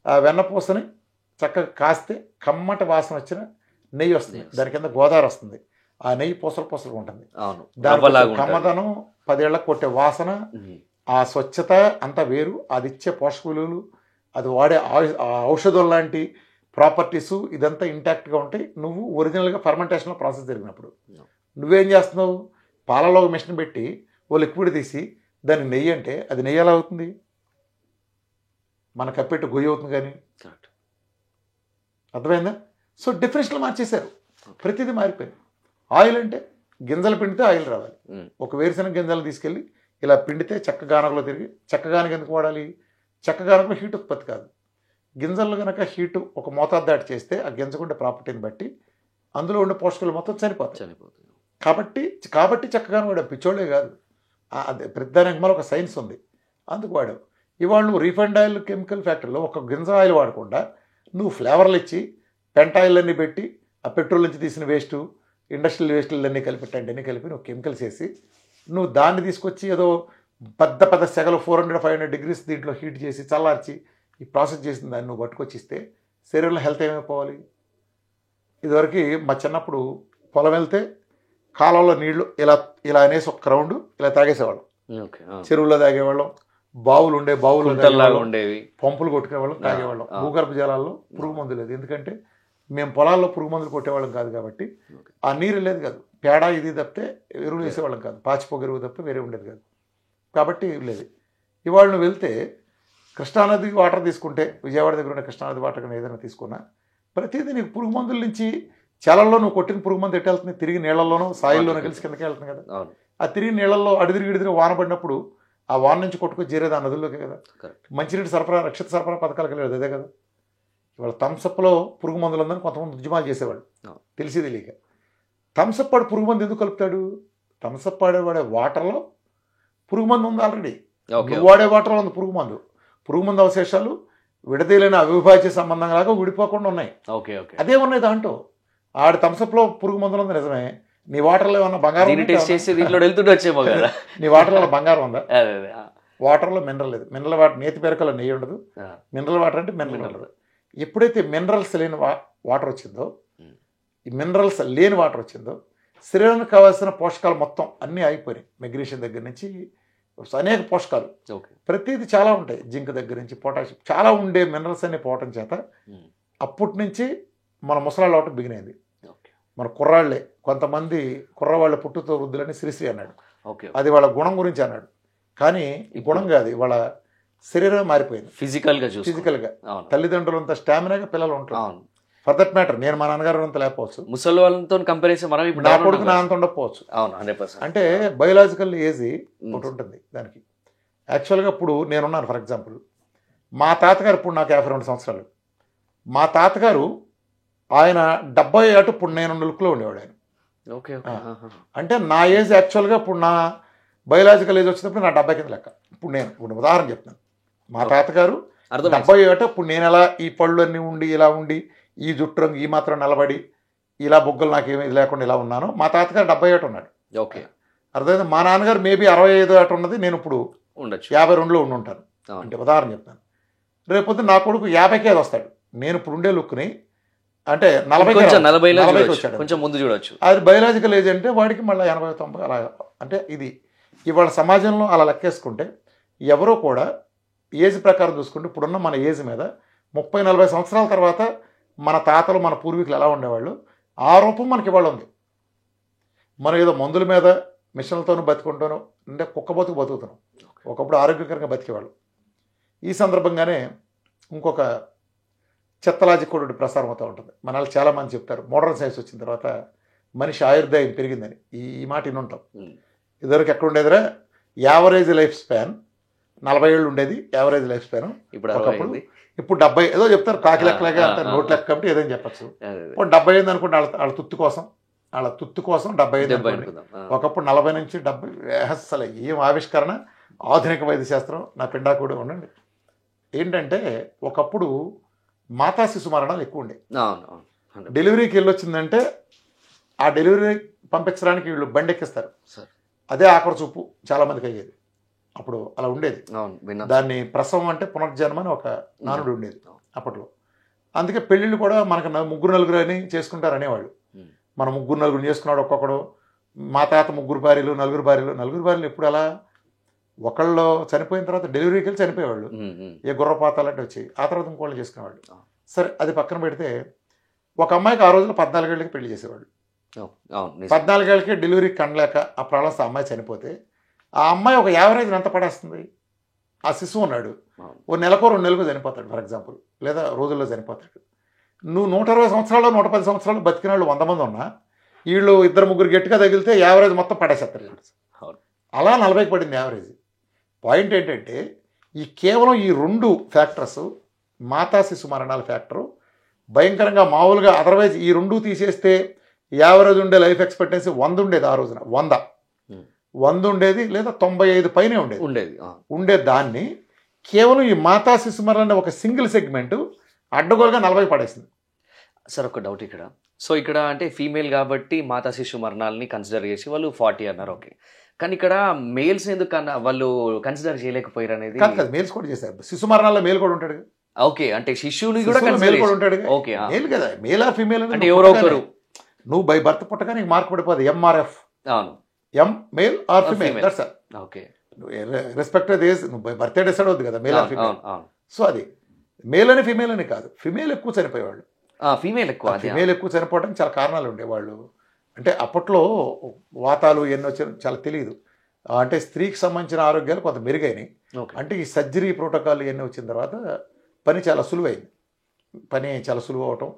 ఆ వెన్నపూసని చక్కగా కాస్తే కమ్మటి వాసన వచ్చిన నెయ్యి వస్తుంది. దాని కింద గోదావరి వస్తుంది. ఆ నెయ్యి పూసలు ఉంటుంది. దాని కమ్మదనం 10 ఏళ్ళకు కొట్టే వాసన, ఆ స్వచ్ఛత అంతా వేరు. అది ఇచ్చే పోషక విలువలు, అది వాడే ఔషధం లాంటి ప్రాపర్టీసు ఇదంతా ఇంటాక్ట్గా ఉంటాయి. నువ్వు ఒరిజినల్గా ఫర్మెంటేషన్లో ప్రాసెస్ జరిగినప్పుడు నువ్వేం చేస్తున్నావు? పాలలో మిషన్ పెట్టి ఓ లిక్విడ్ తీసి దాన్ని నెయ్యి అంటే అది నెయ్యి ఎలా అవుతుంది? మన కప్పెట్టు గొయ్యి అవుతుంది. కానీ అర్థమైందా? సో డిఫరెన్షియల్ మార్చేశారు. ప్రతిదీ మారిపోయింది. ఆయిల్ అంటే గింజలు పిండితే ఆయిల్ రావాలి. ఒక వేరుశనగ గింజలు తీసుకెళ్ళి ఇలా పిండితే చెక్కగానకలో తిరిగి, చెక్కగానక ఎందుకు వాడాలి? చెక్కగానకలో హీట్ ఉత్పత్తి కాదు. గింజల్లో కనుక హీటు ఒక మోతాదు దాటి చేస్తే ఆ గింజకుండే ప్రాపర్టీని బట్టి అందులో ఉండే పోషకాలు మొత్తం చనిపోతుంది. కాబట్టి చెక్కగానే వాడాం. పిచ్చోళ్ళే కాదు. అదే ప్రతిదానికి మళ్ళీ ఒక సైన్స్ ఉంది, అందుకు వాడాం. ఇవాళ నువ్వు రీఫైండ్ ఆయిల్ కెమికల్ ఫ్యాక్టరీలో ఒక గింజ ఆయిల్ వాడకుండా నువ్వు ఫ్లేవర్లు ఇచ్చి పెంటాయిలన్నీ పెట్టి ఆ పెట్రోల్ నుంచి తీసిన వేస్టు, ఇండస్ట్రియల్ వేస్టులన్నీ అన్నీ కలిపి నువ్వు కెమికల్స్ వేసి నువ్వు దాన్ని తీసుకొచ్చి ఏదో పెద్ద సెగలు 400-500 degrees దీంట్లో హీట్ చేసి చల్లార్చి ఈ ప్రాసెస్ చేసిన దాన్ని నువ్వు పట్టుకొచ్చిస్తే శరీరంలో హెల్త్ ఏమైపోవాలి? ఇదివరకు మా చిన్నప్పుడు పొలం వెళ్తే కాలంలో నీళ్లు ఇలా అనేసి ఒక రౌండ్ ఇలా తాగేసేవాళ్ళం. చెరువుల్లో తాగేవాళ్ళం. బావులు ఉండేవి, పంపులు కొట్టుకునేవాళ్ళం, తాగేవాళ్ళం. భూగర్భ జలాల్లో పురుగు మందు లేదు. ఎందుకంటే మేము పొలాల్లో పురుగు మందులు కొట్టేవాళ్ళం కాదు కాబట్టి ఆ నీరు వెళ్ళేది కాదు. పేడ ఇది తప్పితే ఎరువులు వేసేవాళ్ళం కాదు. పాచిపోక ఎరువు తప్పితే వేరే ఉండేది కాదు. కాబట్టి లేదు. ఇవాళ నువ్వు వెళ్తే కృష్ణానది వాటర్ తీసుకుంటే, విజయవాడ దగ్గర ఉన్న కృష్ణానది వాటర్ కానీ ఏదైనా తీసుకున్నా ప్రతిదీ నీకు పురుగు మందుల నుంచి చలంలో నువ్వు కొట్టిన పురుగు మందు ఎట్టు వెళ్తుంది? తిరిగి నీళ్లలోనూ సాయిల్లోనూ కలిసి కిందకి వెళ్తుంది కదా. ఆ తిరిగి నీళ్లలో అడిదిరిగి వాన పడినప్పుడు ఆ వాన నుంచి కొట్టుకొని చేరేది ఆ నదుల్లోకే కదా. మంచినీటి సరఫరా, రక్షిత సరఫరా పథకాలకు వెళ్ళేది అదే కదా. ఇవాళ థమ్సప్లో పురుగు మందులు ఉందని కొంతమంది ఉద్యమాలు చేసేవాళ్ళు తెలిసి తెలియక. థమ్సప్ వాడు పురుగు మందు ఎందుకు కలుపుతాడు? థమ్సప్ వాడే వాటర్లో పురుగు మందు ఉంది ఆల్రెడీ. ఓకే నువ్వు వాడే వాటర్లో ఉంది పురుగు మందు అవశేషాలు విడదీయలేని అవిభాజ్య సంబంధం లాగా విడిపోకుండా ఉన్నాయి. ఓకే ఓకే అదే ఉన్నాయి దాంట్లో. ఆడి థమ్సప్లో పురుగు మందులు ఉంది నిజమే, నీ వాటర్లో ఏమన్నా బంగారం దీన్ని టెస్ట్ చేసి దీంట్లో వెళ్తుంటే వచ్చేమో కదా. నీ వాటర్లో బంగారం ఉందా? అదే అదే వాటర్లో మినరల్ లేదు. మినరల్ వాటర్ నేతి పేరకలో నెయ్యి ఉండదు. మినరల్ వాటర్ అంటే మినరల్ ఉండదు. ఎప్పుడైతే మినరల్స్ లేని వాటర్ వచ్చిందో, ఈ మినరల్స్ లేని వాటర్ వచ్చిందో, శరీరానికి కావాల్సిన పోషకాలు మొత్తం అన్నీ ఆగిపోయినాయి. మెగ్నీషియం దగ్గర నుంచి అనేక పోషకాలు, ఓకే ప్రతిదీ చాలా ఉంటాయి. జింక్ దగ్గర నుంచి పొటాషియం చాలా ఉండే మినరల్స్ అన్ని పోవటం చేత అప్పటి నుంచి మన ముసలాళ్ళు అవటం బిగినైంది. ఓకే మన కుర్రాళ్ళే కొంతమంది కుర్రవాళ్ళ పుట్టుతో వృద్ధులని శ్రీశ్రీ అన్నాడు. ఓకే అది వాళ్ళ గుణం గురించి అన్నాడు. కానీ ఈ గుణం కాదు, వాళ్ళ శరీరం మారిపోయింది. ఫిజికల్గా చూసి ఫిజికల్గా అవును తల్లిదండ్రులంత స్టామినాగా పిల్లలు ఉంటారు. అవును ఫర్ దట్ మ్యాటర్ నేను మా నాన్నగారు అంత లేకపోవచ్చు, ముసలి వాళ్ళతో కంపేర్ చేసి మనం ఇప్పుడు నా down కొడుకు ఉన్నాం నా కదా. అంత ఉండకపోవచ్చు. అవును 100%. అంటే బయోలాజికల్ ఏజ్ ఒకటి ఉంటుంది దానికి. యాక్చువల్గా ఇప్పుడు నేనున్నాను. ఫర్ ఎగ్జాంపుల్ మా తాతగారు ఇప్పుడు నాకు 52 సంవత్సరాలు. మా తాతగారు ఆయన 70 ఏట ఇప్పుడు నేను లుక్లో ఉండేవాడు ఆయన. ఓకే ఓకే అంటే నా ఏజ్ యాక్చువల్గా ఇప్పుడు నా బయోలాజికల్ ఏజ్ వచ్చినప్పుడు నా 70 కింద లెక్క. ఇప్పుడు ఉదాహరణ చెప్తాను. మా తాతగారు అర్థం 70 ఏట ఇప్పుడు నేను ఎలా ఈ పళ్ళు అన్నీ ఉండి ఇలా ఉండి ఈ జుట్టు రంగు ఈ మాత్రం నిలబడి ఇలా బొగ్గలు నాకేమీ లేకుండా ఇలా ఉన్నాను. మా తాతగారు 70 ఏట ఉన్నాడు. ఓకే అర్థమైంది. మా నాన్నగారు మేబీ 65 ఏట ఉన్నది, నేను ఇప్పుడు ఉండొచ్చు 52లో ఉండి ఉంటాను. అంటే ఉదాహరణ చెప్తాను. రేపొద్దు నా కొడుకు 50కి అది వస్తాడు. నేను ఇప్పుడు ఉండే లుక్ని అంటే 40కి వచ్చాడు. కొంచెం ముందు చూడొచ్చు. అది బయోలాజికల్ ఏజ్ అంటే వాడికి మళ్ళీ 80 90 అలా. అంటే ఇది ఇవాళ సమాజంలో అలా లెక్కేసుకుంటే ఎవరో కూడా ఏజ్ ప్రకారం చూసుకుంటే ఇప్పుడున్న మన ఏజ్ మీద 30-40 సంవత్సరాల తర్వాత మన తాతలు మన పూర్వీకులు ఎలా ఉండేవాళ్ళు ఆ రూపం మనకి ఇవాళ ఉంది. మనం ఏదో మందుల మీద మిషన్లతోనూ బతుకుంటాను అంటే కుక్క బతుకుతున్నాం. ఒకప్పుడు ఆరోగ్యకరంగా బతికేవాళ్ళు. ఈ సందర్భంగానే ఇంకొక చెత్త లాజిక్ కూడా ప్రసారం అవుతూ ఉంటుంది. మన వాళ్ళు చాలామంది చెప్తారు మోడర్న్ సైన్స్ వచ్చిన తర్వాత మనిషి ఆయుర్దాయం పెరిగిందని. ఈ మాట వినుంటాం. ఇదివరకు ఎక్కడ ఉండేదిరా, యావరేజ్ లైఫ్ స్పాన్ 40 ఏళ్ళు ఉండేది. యావరేజ్ లైఫ్ స్పాన్ ఒకప్పుడు. ఇప్పుడు 70 ఏదో చెప్తారు కాకి లెక్కలాగా అంత నోట్ లెక్క కాబట్టి ఏదైనా చెప్పచ్చు. ఇప్పుడు 70 అయింది అనుకోండి, వాళ్ళ తుత్తు కోసం 70 అయింది అనుకోండి. ఒకప్పుడు 40 నుంచి 70 అసలు ఏం ఆవిష్కరణ, ఆధునిక వైద్య శాస్త్రం నా పిండా కూడా ఉండండి. ఏంటంటే ఒకప్పుడు మాతా శిశు మరణాలు ఎక్కువ ఉండే. డెలివరీకి వెళ్ళొచ్చిందంటే ఆ డెలివరీ పంపించడానికి వీళ్ళు బండి ఎక్కిస్తారు. అదే ఆఖరి చూపు చాలామందికి అయ్యేది. అప్పుడు అలా ఉండేది. దాన్ని ప్రసవం అంటే పునర్జన్మ అని ఒక నానుడు ఉండేది అప్పట్లో. అందుకే పెళ్ళిళ్ళు కూడా మనకు 3-4 అని చేసుకుంటారు అనేవాళ్ళు. మనం 3-4 చేసుకున్నాడు ఒక్కొక్కడు. మా తాత 3 భార్యలు 4 భార్యలు ఎప్పుడు అలా ఒకళ్ళు చనిపోయిన తర్వాత డెలివరీకి వెళ్ళి చనిపోయేవాళ్ళు. ఏ గుర్రపాతాలంటే వచ్చి ఆ తర్వాత ఇంకోళ్ళు చేసుకునేవాళ్ళు. సరే అది పక్కన పెడితే ఒక అమ్మాయికి ఆ రోజుల్లో 14 ఏళ్ళకి పెళ్లి చేసేవాళ్ళు. 14 ఏళ్ళకి డెలివరీకి కనలేక ఆ ప్రాబ్లమ్స్ ఆ అమ్మాయి చనిపోతే ఆ అమ్మాయి ఒక యావరేజ్ ఎంత పడేస్తుంది. ఆ శిశువు ఉన్నాడు ఓ నెలకో 2 నెలలకు చనిపోతాడు ఫర్ ఎగ్జాంపుల్, లేదా రోజుల్లో చనిపోతాడు. నువ్వు 120 సంవత్సరాలు 110 సంవత్సరాలు బతికిన వాళ్ళు 100 మంది ఉన్నా వీళ్ళు 2-3 గట్టిగా తగిలితే యావరేజ్ మొత్తం పడేసేస్తారు. అలా 40కి పడింది యావరేజ్. పాయింట్ ఏంటంటే ఈ కేవలం ఈ 2 ఫ్యాక్టర్స్, మాతా శిశు మరణాల ఫ్యాక్టరు భయంకరంగా మామూలుగా అదర్వైజ్ ఈ 2 తీసేస్తే యావరేజ్ ఉండే లైఫ్ ఎక్స్పెక్టెన్సీ 100 ఉండేది. ఆ రోజున 100 ఉండేది, లేదా 95 పైనే ఉండే దాన్ని కేవలం ఈ మాతా శిశు మరణం ఒక సింగిల్ సెగ్మెంట్ అడ్డగోలుగా 40 పడేసింది. సార్ ఒక డౌట్ ఇక్కడ. సో ఇక్కడ అంటే ఫీమేల్ కాబట్టి మాతా శిశు మరణాలని కన్సిడర్ చేసి వాళ్ళు 40 అన్నారు. ఓకే, కానీ ఇక్కడ మేల్స్ ఎందుకు వాళ్ళు కన్సిడర్ చేయలేకపోయారు అనేది? కాదు, మేల్స్ కూడా చేశారు. శిశు మరణాల్లో మేల్ కూడా ఉంటాడు. ఓకే, అంటే శిశువుని కూడా మేల్ కూడా ఉంటాడు. ఓకే, మేల్ కదా, మేల్ ఆర్ ఫీమేల్ అంటే ఎవరో ఒకరు. నువ్వు బై బర్త్ పుట్టగా నీకు మార్క్ పడిపోదు. MRF, M male or female. That's all. Okay, respect age నువ్వు బై బర్త్ డిసైడ్ అవుతుంది కదా మేల్ ఆర్ ఫీమేల్. సో అది మేల్ అని ఫీమేల్ అని కాదు. ఫీమేల్ ఎక్కువ చనిపోయేవాళ్ళు. ఫీమేల్ ఎక్కువ చనిపోవడానికి చాలా కారణాలు ఉండేవాళ్ళు. అంటే అప్పట్లో వాతాలు ఎన్ని వచ్చాయో చాలా తెలియదు. అంటే స్త్రీకి సంబంధించిన ఆరోగ్యాలు కొంత మెరుగైనాయి. అంటే ఈ సర్జరీ ప్రోటోకాల్ ఇవన్నీ వచ్చిన తర్వాత పని చాలా సులువైంది. సులువు అవటం,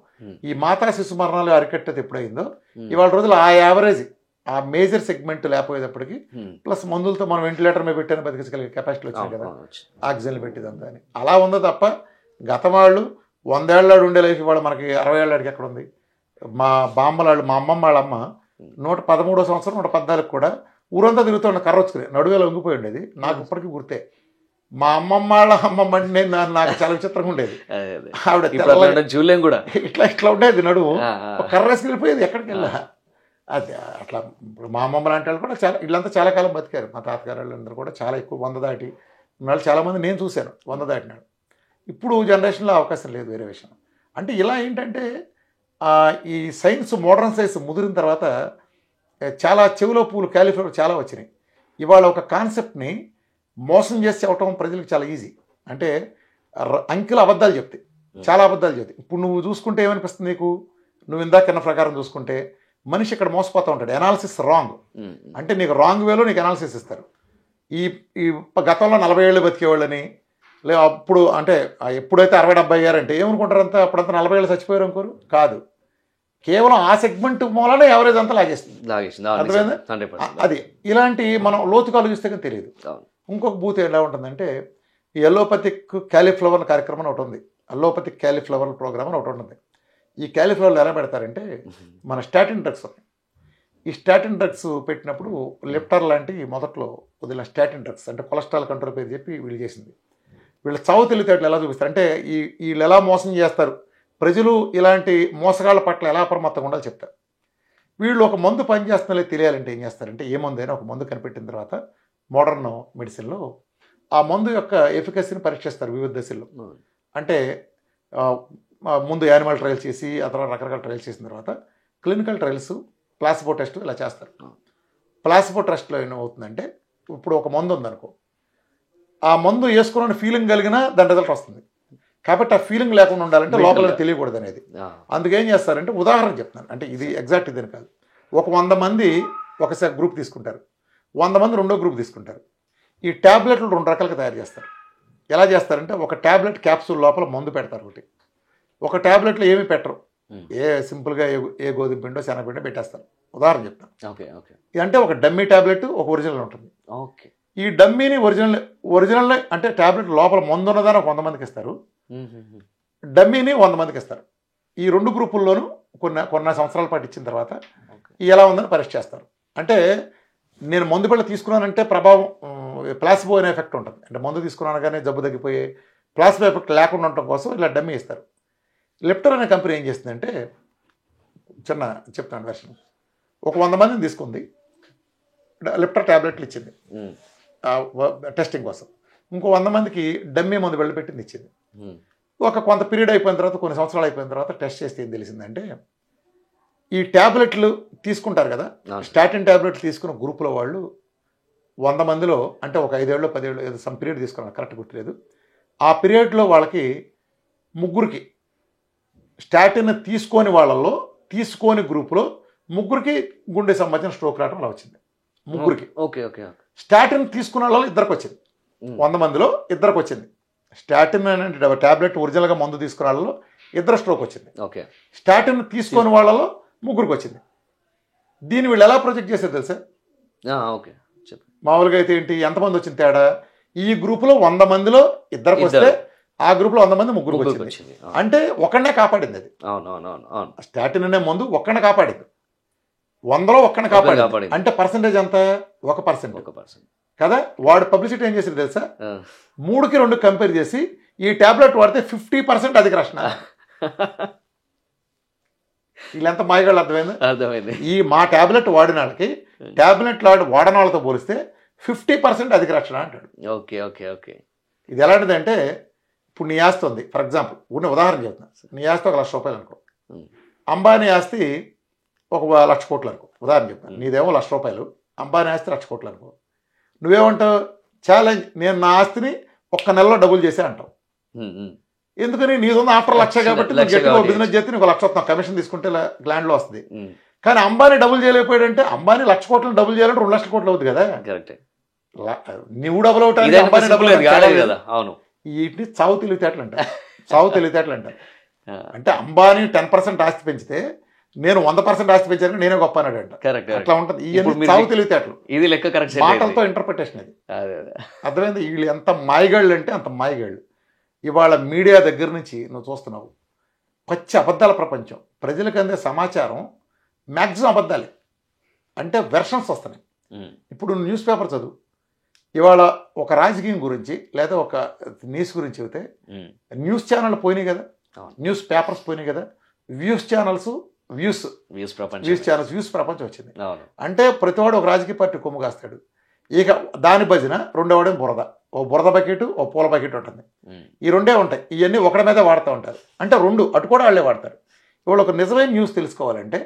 ఈ మాతా శిశు మరణాలు అరికట్టేది ఎప్పుడైందో ఇవాళ రోజులు ఆ యావరేజ్ ఆ మేజర్ సెగ్మెంట్ లేకపోయేటప్పటికి ప్లస్ మందులతో మనం వెంటిలేటర్ మీద పెట్టాను బతికించగలిగే కెపాసిటీ వచ్చింది కదా, ఆక్సిజన్లు పెట్టేదంతా అని. అలా ఉందో తప్ప గత వాళ్ళు 100 ఏళ్ళాడు ఉండే లైఫ్ ఇవాళ మనకి 60 ఏళ్ళాడికి ఎక్కడ ఉంది. మా బామ్మలాళ్ళు, మా అమ్మమ్మ వాళ్ళ అమ్మ 113వ సంవత్సరం 114 కూడా ఊరంతా తిరుగుతున్న కర్ర వచ్చుకుని నడువేలా వంగిపోయి ఉండేది. నాకు ఇప్పటికీ గుర్తే. మా అమ్మమ్మ వాళ్ళ అమ్మమ్మ అంటే నాకు చాలా విచిత్రంగా ఉండేది. ఆవిడ చూడలేం కూడా, ఇట్లా ఉండేది నడుము, కర్రేసి వెళ్ళిపోయేది ఎక్కడికి వెళ్ళా. అది అట్లా ఇప్పుడు మా అమ్మమ్మ లాంటి వాళ్ళు కూడా చాలా, వీళ్ళంతా చాలా కాలం బతికారు. మా తాతగారు వాళ్ళందరూ కూడా చాలా ఎక్కువ 100 దాటి వాళ్ళు చాలామంది నేను చూశాను 100 దాటినాడు. ఇప్పుడు జనరేషన్లో అవకాశం లేదు, వేరే విషయం. అంటే ఇలా ఏంటంటే ఈ సైన్స్, మోడర్న్ సైన్స్ ముదిరిన తర్వాత చాలా చెవిలో పూలు క్యాలిఫ్లవర్ చాలా వచ్చినాయి. ఇవాళ ఒక కాన్సెప్ట్ని మోసం చేసి చెప్పడం ప్రజలకు చాలా ఈజీ. అంటే అంకెల అబద్ధాలు చెప్తాయి, చాలా అబద్ధాలు చెప్తాయి. ఇప్పుడు నువ్వు చూసుకుంటే ఏమనిపిస్తుంది నీకు, నువ్వు ఇందాకన్న ప్రకారం చూసుకుంటే మనిషి ఇక్కడ మోసపోతూ ఉంటాడు. ఎనాలిసిస్ రాంగ్ అంటే నీకు రాంగ్ వేలో నీకు ఎనాలిసిస్ ఇస్తారు. ఈ గతంలో 40 ఏళ్ళు బతికేవాళ్ళని, లే అప్పుడు అంటే ఎప్పుడైతే 60-70 అయ్యారంటే ఏమనుకుంటారు, అంతా అప్పుడంతా 40 ఏళ్ళు చచ్చిపోయారు అనుకోరు. కాదు, కేవలం ఆ సెగ్మెంట్ మూలనే ఎవరేజ్ అంతా లాగేస్తుంది. అర్థమైందా? అది ఇలాంటి మనం లోతుగా ఆలోచిస్తే కానీ తెలియదు. ఇంకొక బూత్ ఎలా ఉంటుందంటే ఈ అలోపతిక్ క్యాలీఫ్లవర్ కార్యక్రమం ఒకటి ఉంది. అలోపతిక్ క్యాలీఫ్లవర్ ప్రోగ్రామ్ అని ఒకటి ఉంటుంది. ఈ క్యాలీఫ్లవర్లు ఎలా పెడతారంటే మన స్టాటిన్ డ్రగ్స్ ఉన్నాయి. ఈ స్టాటిన్ డ్రగ్స్ పెట్టినప్పుడు లెప్టర్ లాంటి మొదట్లో వదిలిన స్టాటిన్ డ్రగ్స్ అంటే కొలెస్ట్రాల్ కంట్రోల్ పేరు చెప్పి వీళ్ళు చేసింది. వీళ్ళు చావు తెలివితేటలు ఎలా చూపిస్తారు అంటే వీళ్ళు ఎలా మోసం చేస్తారు, ప్రజలు ఇలాంటి మోసగాళ్ళ పట్ల ఎలా అప్రమత్తంగా ఉండాలో చెప్తారు. వీళ్ళు ఒక మందు పనిచేస్తుందో తెలియాలంటే ఏం చేస్తారంటే, ఏ మందు అయినా ఒక మందు కనిపెట్టిన తర్వాత మోడర్న్ మెడిసిన్లో ఆ మందు యొక్క ఎఫికసీని పరీక్షిస్తారు వివిధ దశల్లో. అంటే ముందు యానిమల్ ట్రయల్స్ చేసి ఆ తర్వాత రకరకాల ట్రయల్స్ చేసిన తర్వాత క్లినికల్ ట్రయల్స్, ప్లాసిబో టెస్ట్ ఇలా చేస్తారు. ప్లాసిబో టెస్ట్లో ఏమవుతుందంటే, ఇప్పుడు ఒక మందు ఉందనుకో, ఆ మందు వేసుకున్న ఫీలింగ్ కలిగినా దాని రిజల్ట్ వస్తుంది. కాబట్టి ఆ ఫీలింగ్ లేకుండా ఉండాలంటే లోపల తెలియకూడదు అనేది. అందుకేం చేస్తారంటే, ఉదాహరణ చెప్తున్నాను, అంటే ఇది ఎగ్జాక్ట్ ఇదని కాదు. ఒక 100 మంది ఒకసారి గ్రూప్ తీసుకుంటారు, 100 మంది రెండో గ్రూప్ తీసుకుంటారు. ఈ ట్యాబ్లెట్లు 2 రకాలుగా తయారు చేస్తారు. ఎలా చేస్తారంటే, ఒక ట్యాబ్లెట్ క్యాప్సూల్ లోపల మందు పెడతారు ఒకటి, ఒక ట్యాబ్లెట్లో ఏమీ పెట్టరు, సింపుల్గా ఏ గోధుమ పిండో శనగపిండో పెట్టేస్తారు. ఉదాహరణ చెప్తాను. ఇదంటే ఒక డమ్మీ ట్యాబ్లెట్, ఒక ఒరిజినల్ ఉంటుంది. ఈ డమ్మీని ఒరిజినల్ అంటే ట్యాబ్లెట్ లోపల మందు ఉన్నదాన్ని 100 మందికి ఇస్తారు, డమ్మీని 100 మందికి ఇస్తారు. ఈ 2 గ్రూపుల్లోనూ కొన్ని సంవత్సరాల పాటు ఇచ్చిన తర్వాత ఎలా ఉందని పరీక్ష చేస్తారు. అంటే నేను మందు బిళ్ళ తీసుకున్నానంటే ప్రభావం ప్లాసిబో అనే ఎఫెక్ట్ ఉంటుంది. అంటే మందు తీసుకున్నాను కానీ జబ్బు తగ్గిపోయే ప్లాసిబో ఎఫెక్ట్ లేకుండా ఉండటం కోసం ఇలా డమ్మీ ఇస్తారు. లెప్టర్ అనే కంపెనీ ఏం చేస్తుందంటే, చిన్న చెప్తాను వెర్షన్, ఒక 100 మందిని తీసుకుంది, లెప్టర్ ట్యాబ్లెట్లు ఇచ్చింది టెస్టింగ్ కోసం. ఇంకో 100 మందికి డమ్మీ మందు వెళ్ళిపెట్టింది ఇచ్చింది. కొంత పీరియడ్ అయిపోయిన తర్వాత, కొన్ని సంవత్సరాలు అయిపోయిన తర్వాత టెస్ట్ చేస్తే ఏం తెలిసిందంటే, ఈ ట్యాబ్లెట్లు తీసుకుంటారు కదా, స్టాటిన్ ట్యాబ్లెట్లు తీసుకున్న గ్రూపులో వాళ్ళు 100 మందిలో, అంటే ఒక 5 ఏళ్ళు 10 ఏళ్ళు ఏదో సమ్ పీరియడ్ తీసుకున్నారు, కరెక్ట్ గుర్తులేదు. ఆ పీరియడ్లో వాళ్ళకి 3 స్టాటిన్ తీసుకోని గ్రూపులో 3 గుండె సంబంధించిన స్ట్రోక్ రావడం అలా వచ్చింది. 3 స్టాటిన్ తీసుకున్న వాళ్ళు 2 వచ్చింది. 100 మందిలో 2 వచ్చింది. స్టాటిన్ అనే ట్యాబ్లెట్ ఒరిజినల్గా మందు తీసుకున్న వాళ్ళలో 2 స్ట్రోక్ వచ్చింది. స్టాటిన్ తీసుకొని వాళ్ళలో 3 వచ్చింది. దీన్ని వీళ్ళు ఎలా ప్రొజెక్ట్ చేశారు తెలుసా? మామూలుగా అయితే ఏంటి, ఎంతమంది వచ్చింది తేడా, ఈ గ్రూపులో 100 మందిలో 2 వస్తే ఆ గ్రూప్లో 100 మంది 3 వచ్చింది. అంటే ఒకనే కాపాడింది అది. స్టాటిన్ అనే మందు ఒక్కనే కాపాడింది, 100లో ఒక్కనే కాపాడింది. అంటే పర్సంటేజ్ ఎంత, 1% కదా. వాడు పబ్లిసిటీ ఏం చేసింది తెలుసా, 3కి 2 కంపేర్ చేసి ఈ ట్యాబ్లెట్ వాడితే 50% అధిక రక్షణ. వీళ్ళెంత మాయగాళ్ళు అర్థమైంది. ఈ మా ట్యాబ్లెట్ వాడిన వాళ్ళకి ట్యాబ్లెట్ వాడని వాళ్ళతో పోలిస్తే 50% అధిక రక్షణ అంటాడు. ఇది ఎలాంటిది అంటే, ఇప్పుడు నీ ఆస్తి ఉంది, ఫర్ ఎగ్జాంపుల్ ఉదాహరణ చెప్తున్నా, నీ ఆస్తి 1 లక్ష రూపాయలు అనుకో, అంబానీ ఆస్తి 1 లక్ష కోట్లు అనుకో, ఉదాహరణ చెప్తాను. నీదేమో 1 లక్ష రూపాయలు, అంబానీ ఆస్తి 1 లక్ష కోట్లు అనుకో. నువ్వేమంటావు, ఛాలెంజ్, నేను నా ఆస్తిని 1 నెలలో డబుల్ చేసే అంటావు. ఎందుకని, నీదుంది ఆఫ్టర్ 1 లక్ష కాబట్టి నువ్వు బిజినెస్ చేస్తే నీకు 1 లక్ష వస్తున్నావు, కమిషన్ తీసుకుంటే గ్లాండ్లో వస్తుంది. కానీ అంబానీ డబుల్ చేయలేకపోయాడంటే, అంబానీ 1 లక్ష కోట్లను డబుల్ చేయాలంటే 2 లక్షల కోట్లు అవుతుంది కదా. నువ్వు డబుల్ అవుతావు, అంబానీ డబుల్ కదా. వీటిని చావు తెలివితేటలు అంటారు. అంటే అంబానీ 10% ఆస్తి పెంచితే నేను 100% ఆస్తి పెంచాను, నేనే గొప్ప అన్నాడు అంట. అట్లా ఉంటుంది. ఇవన్నీ చావు తెలివితేటలు, ఇది లెక్క కరెక్ట్, మాటలతో ఇంటర్ప్రిటేషన్. అది అర్థమైంది. వీళ్ళు ఎంత మాయగాళ్ళు అంటే అంత మాయగాళ్ళు. ఇవాళ మీడియా దగ్గర నుంచి నువ్వు చూస్తున్నావు, పచ్చి అబద్ధాల ప్రపంచం. ప్రజలకు అందే సమాచారం మ్యాక్సిమం అబద్ధాలే, అంటే వెర్షన్స్ వస్తున్నాయి. ఇప్పుడు న్యూస్ పేపర్ చదువు, ఇవాళ ఒక రాజకీయం గురించి లేదా ఒక న్యూస్ గురించి చెబితే న్యూస్ ఛానల్ పోయినాయి కదా, న్యూస్ పేపర్స్ పోయినాయి కదా, వ్యూస్ ఛానల్స్ వ్యూస్ ప్రపంచం వచ్చింది. అంటే ప్రతివాడు ఒక రాజకీయ పార్టీ కొమ్ము కాస్తాడు. ఇక దాని భజన రెండోవాడేం ఓ బురద బకెట్, ఓ పూల బకెట్ ఉంటుంది. ఈ రెండే ఉంటాయి. ఇవన్నీ ఒకటి మీద వాడుతూ ఉంటారు. అంటే రెండు అటు కూడా వాళ్ళే వాడతారు. ఇవాళ ఒక నిజమైన న్యూస్ తెలుసుకోవాలంటే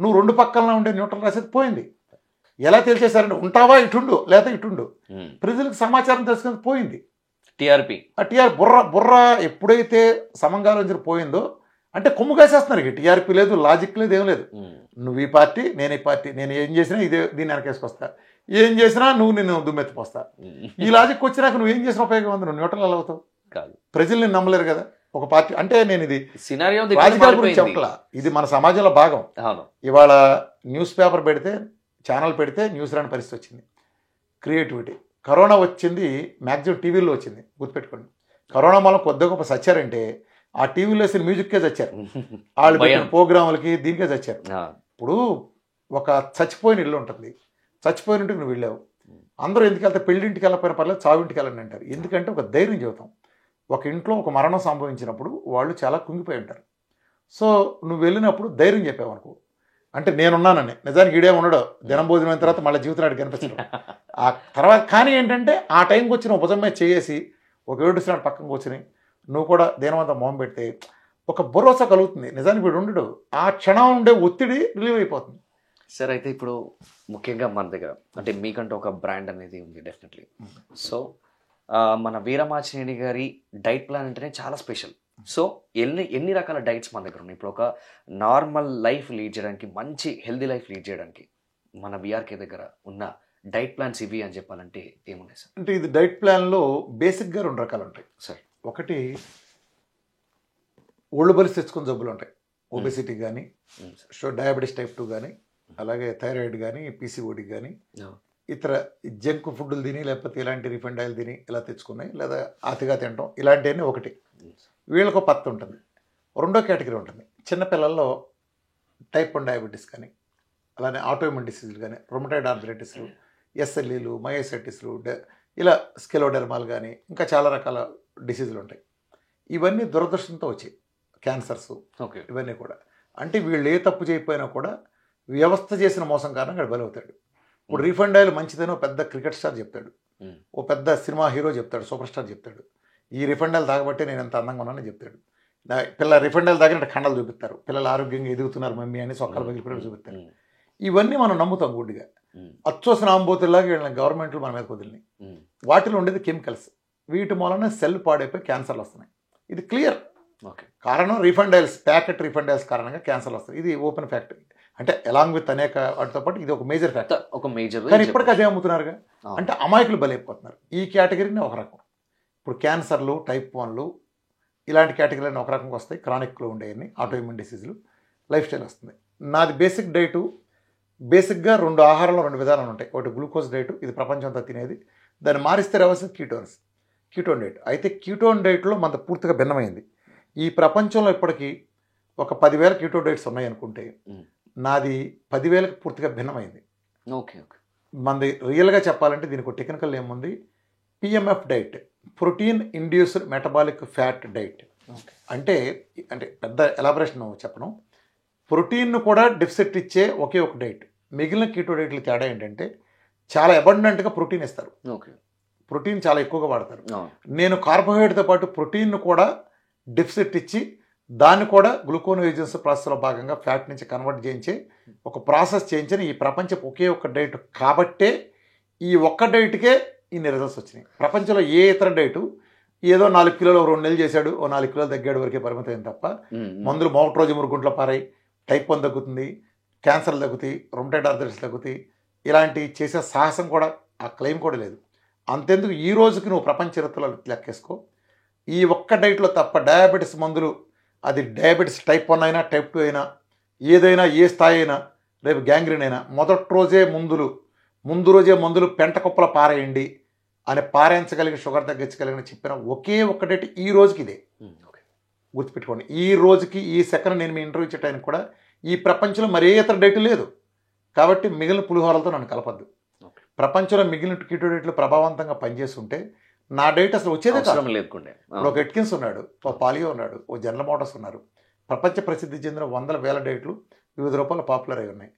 నువ్వు రెండు పక్కన ఉండే న్యూట్రల్ రాసేది పోయింది. ఎలా తెలిసేసారంటే ఉంటావా ఇటుండు లేదా ఇటుండు, ప్రజలకు సమాచారం తెలుసుకుని పోయింది. టీఆర్ బుర్ర ఎప్పుడైతే సమంగాలోంచి పోయిందో అంటే కొమ్ము కాసేస్తున్నారు. ఇక టీఆర్పీ లేదు, లాజిక్ లేదు, ఏం లేదు. నువ్వు ఈ పార్టీ, నేను ఈ పార్టీ, నేను ఏం చేసినా ఇదే దీన్ని వెనకేసుకొస్తా, ఏం చేసినా నువ్వు నిన్ను దుమ్మెత్తిపోస్తా. ఈ లాజిక్ వచ్చినాక నువ్వు ఏం చేసిన ఉపయోగం ఉంది? నువ్వు న్యూట్రల్ ఎలా అవుతావు? ప్రజలు నేను నమ్మలేరు కదా. ఒక పార్టీ అంటే నేను ఇది రాజకీయాల గురించి చెప్పట్లా, ఇది మన సమాజంలో భాగం. ఇవాళ న్యూస్ పేపర్ పెడితే, ఛానల్ పెడితే న్యూస్ రాని పరిస్థితి వచ్చింది. క్రియేటివిటీ. కరోనా వచ్చింది మ్యాక్సిమం టీవీలో వచ్చింది, గుర్తుపెట్టుకోండి. కరోనా మూలం కొద్దిగా గొప్ప చచ్చారంటే ఆ టీవీలో వేసిన మ్యూజిక్కే చచ్చారు, వాళ్ళు పెట్టిన ప్రోగ్రాములకి దీనికే చచ్చారు. ఇప్పుడు ఒక చచ్చిపోయిన ఇల్లు ఉంటుంది, చచ్చిపోయిన ఇంటికి నువ్వు వెళ్ళావు. అందరూ ఎందుకు వెళ్తే పెళ్ళింటికి వెళ్ళకపోయినా పర్లేదు, చావింటికి వెళ్ళండి అంటారు. ఎందుకంటే ఒక ధైర్యం చెబుతాం. ఒక ఇంట్లో ఒక మరణం సంభవించినప్పుడు వాళ్ళు చాలా కుంగిపోయి ఉంటారు. సో నువ్వు వెళ్ళినప్పుడు ధైర్యం చెప్పావు అనుకో, అంటే నేనున్నానని. నిజానికి ఈడే ఉండడు, దినం భోజనం అయిన తర్వాత మళ్ళీ జీవితం కనిపిస్తాడు. ఆ తర్వాత కానీ ఏంటంటే ఆ టైంకి వచ్చిన భుజం మీద చేసి ఒక ఏడుస్తున్నాడు పక్కన కూర్చొని నువ్వు కూడా దేనవంతా మొహం పెడితే ఒక భరోసా కలుగుతుంది. నిజానికి వీడు ఉండడు, ఆ క్షణం ఉండే ఒత్తిడి రిలీవ్ అయిపోతుంది. సార్ అయితే ఇప్పుడు ముఖ్యంగా మన దగ్గర అంటే మీకంటూ ఒక బ్రాండ్ అనేది ఉంది డెఫినెట్లీ. సో మన వీరమాచినేని గారి డైట్ ప్లాన్ అంటేనే చాలా స్పెషల్. సో ఎన్ని రకాల డైట్స్ మన దగ్గర ఉన్నాయి? ఇప్పుడు ఒక నార్మల్ లైఫ్ లీడ్ చేయడానికి, మంచి హెల్దీ లైఫ్ లీడ్ చేయడానికి మన విఆర్కే దగ్గర ఉన్న డైట్ ప్లాన్స్ ఇవి అని చెప్పాలంటే ఏమున్నాయి సార్? అంటే ఇది డైట్ ప్లాన్లో బేసిక్గా రెండు రకాలు ఉంటాయి సార్. ఒకటి ఒళ్ళు బలిసి తెచ్చుకుని జబ్బులు ఉంటాయి, ఒబెసిటీ కానీ, డయాబెటీస్ టైప్ 2 కానీ, అలాగే థైరాయిడ్ కానీ, పీసీఓడి కానీ, ఇతర జంక్ ఫుడ్లు తిని లేకపోతే ఇలాంటి రిఫైండ్ ఆయిల్ తిని ఇలా తెచ్చుకున్నాయి, లేదా అతిగా తినడం ఇలాంటివన్నీ ఒకటి. వీళ్ళకు పత్తు ఉంటుంది. రెండో కేటగిరీ ఉంటుంది, చిన్నపిల్లల్లో టైప్ 1 డయాబెటీస్ కానీ, అలానే ఆటోఇమ్యూన్ డిసీజులు కానీ, రొమటైడ్ ఆర్థరైటిస్లు, ఎస్ఎల్ఈలు, మయోసైటిస్లు, ఇలా స్కెలోడెర్మాలు కానీ, ఇంకా చాలా రకాల డిసీజులు ఉంటాయి. ఇవన్నీ దురదృష్టంతో వచ్చాయి, క్యాన్సర్స్. ఇవన్నీ కూడా అంటే వీళ్ళు ఏ తప్పు చేయకపోయినా కూడా వ్యవస్థ చేసిన మోసం కారణంగా బలవుతాడు. ఇప్పుడు రీఫండ్ ఆయిల్ మంచిదని పెద్ద క్రికెట్ స్టార్ చెప్తాడు, ఓ పెద్ద సినిమా హీరో చెప్తాడు, సూపర్ స్టార్ చెప్తాడు, ఈ రిఫండ్ ఆయిల్ తాగబట్టే నేను ఎంత అందంగా ఉన్నానని చెప్తాడు. పిల్లల రిఫండ్ ఆయిల్ తాగినట్టు ఖండాలు చూపిస్తారు, పిల్లలు ఆరోగ్యంగా ఎదుగుతున్నారు మమ్మీ అని సొక్కలు పగిలిపోయి చూపిస్తారు. ఇవన్నీ మనం నమ్ముతాం గుడ్డిగా. అచ్చోసిన ఆంబోతుల్లాగా వీళ్ళని గవర్నమెంట్లు మన మీద వదిలినాయి. వాటిలో ఉండేది కెమికల్స్, వీటి మూలన సెల్ పాడైపోయి క్యాన్సర్లు వస్తున్నాయి. ఇది క్లియర్. కారణం refund oils, packet refund oils కారణంగా క్యాన్సర్లు వస్తాయి. ఇది ఓపెన్ ఫ్యాక్ట్. అంటే అలాంగ్ విత్ అనేక వాటితో పాటు ఇది ఒక మేజర్ ఫ్యాక్టర్, కానీ ఇప్పటికీ అదే అమ్ముతున్నారుగా. అంటే అమాయకులు బలైపోతున్నారు. ఈ కేటగిరీని ఒక రకం. ఇప్పుడు క్యాన్సర్లు, టైప్ 1లు ఇలాంటి కేటగిరీని ఒక రకంగా వస్తాయి. క్రానిక్లో ఉండేవన్నీ ఆటోఇమ్యూన్ డిసీజులు, లైఫ్ స్టైల్ వస్తుంది. నాది బేసిక్ డైటు. బేసిక్గా 2 ఆహారంలో 2 విధానాలు ఉంటాయి. ఒకటి గ్లూకోజ్ డైటు, ఇది ప్రపంచం అంతా తినేది. దాన్ని మారిస్తే రావాల్సింది కీటోన్ డైట్. అయితే కీటోన్ డైట్లో మన పూర్తిగా భిన్నమైంది. ఈ ప్రపంచంలో ఇప్పటికీ ఒక 10,000 కీటో డైట్స్ ఉన్నాయి అనుకుంటే, నాది 10,000కి పూర్తిగా భిన్నమైంది. మనది రియల్గా చెప్పాలంటే దీనికి టెక్నికల్ ఏముంది, PMF diet, protein induced metabolic fat diet. అంటే పెద్ద ఎలాబరేషన్ చెప్పను. ప్రోటీన్ను కూడా డెఫిసిట్ ఇచ్చే ఒకే ఒక డైట్. మిగిలిన కీటో డైట్లు తేడా ఏంటంటే చాలా అబండెంట్గా ప్రోటీన్ ఇస్తారు, ప్రోటీన్ చాలా ఎక్కువగా వాడతారు. నేను కార్బోహైడ్రేట్తో పాటు ప్రోటీన్ను కూడా డెఫిసిట్ ఇచ్చి దాన్ని కూడా గ్లూకోనోజెన్స్ ప్రాసెస్లో భాగంగా ఫ్యాట్ నుంచి కన్వర్ట్ చేయించి ఒక ప్రాసెస్ చేయించని ఈ ప్రపంచపు ఒకే ఒక్క డైట్ కాబట్టే ఈ ఒక్క డైట్కే ఇన్ని రిజల్ట్స్ వచ్చినాయి. ప్రపంచంలో ఏ ఇతర డైటు ఏదో 4 కిలోలు 2 నెలలు చేశాడు, ఓ 4 కిలోలు తగ్గాడు వరకే పరిమితం తప్ప, మందులు మొదటి రోజు మురుగుంట్లో పారాయి, టైప్ 1 తగ్గుతుంది, క్యాన్సర్లు తగ్గుతాయి, రొమటైడ్ ఆర్థరైటిస్ తగ్గుతాయి, ఇలాంటివి చేసే సాహసం కూడా ఆ క్లెయిమ్ కూడా లేదు. అంతెందుకు ఈ రోజుకి నువ్వు ప్రపంచ చరిత్రలో లెక్కేసుకో, ఈ ఒక్క డైట్లో తప్ప డయాబెటీస్ మందులు, అది డయాబెటీస్ టైప్ 1 అయినా టైప్ 2 అయినా ఏదైనా ఏ స్థాయి అయినా, రేపు గ్యాంగ్రీన్ అయినా ముందు రోజే మందులు పెంట కుప్పల పారేయండి అని పారేయించగలిగిన, షుగర్ తగ్గించగలిగిన చెప్పిన ఒకే ఒక్క డైట్ ఈ రోజుకి ఇదే. గుర్తుపెట్టుకోండి, ఈ రోజుకి ఈ సెకండ్ నేను మీ ఇంటర్వ్యూ ఇచ్చటానికి కూడా ఈ ప్రపంచంలో మరే ఇతర డైట్ లేదు. కాబట్టి మిగిలిన పులిహోరలతో నన్ను కలపద్దు. ప్రపంచంలో మిగిలిన కీటోడైట్లు ప్రభావవంతంగా పనిచేస్తుంటే నా డైట్ అసలు వచ్చేదే కాదు. అవసరం లేకుండే. ఇప్పుడు ఒక ఎట్కిన్స్ ఉన్నాడు, ఒక పాలియో ఉన్నాడు, ఓ జనరల్ మోటార్స్ ఉన్నారు. ప్రపంచ ప్రసిద్ధి చెందిన వందల వేల డైట్లు వివిధ రూపాయలు పాపులర్ అయి ఉన్నాయి.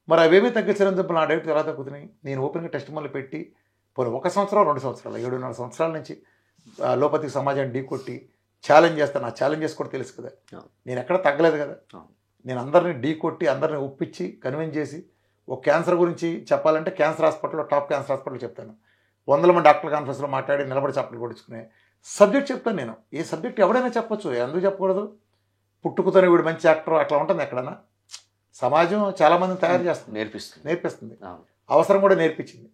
మరి అవేమీ తగ్గించడం చెప్పి నా డైట్ ఎలా తగ్గుతున్నాయి? నేను ఓపెన్గా టెస్ట్ మళ్ళీ పెట్టి పోనీ 1 సంవత్సరం 2 సంవత్సరాలు 7.5 సంవత్సరాల నుంచి లోపతికి సమాజాన్ని ఢీ కొట్టి ఛాలెంజ్ చేస్తాను. ఆ ఛాలెంజెస్ కూడా తెలుసు కదా, నేను ఎక్కడ తగ్గలేదు కదా. నేను అందరినీ ఢీ కొట్టి అందరినీ ఒప్పించి కన్విన్స్ చేసి ఒక క్యాన్సర్ గురించి చెప్పాలంటే క్యాన్సర్ హాస్పిటల్లో టాప్ క్యాన్సర్ హాస్పిటల్ చెప్తాను. 100 మంది డాక్టర్ కాన్ఫరెన్స్లో మాట్లాడి నిలబడి చప్పట్లు కొడుచుకునే సబ్జెక్ట్ చెప్తాను నేను. ఏ సబ్జెక్ట్ ఎవడైనా చెప్పొచ్చు, ఎందుకు చెప్పకూడదు? పుట్టుకుతోనే వీడు మంచి యాక్టర్ అట్లా ఉంటుంది ఎక్కడన్నా. సమాజం చాలామందిని తయారు చేస్తుంది, నేర్పిస్తుంది, అవసరం కూడా నేర్పించింది.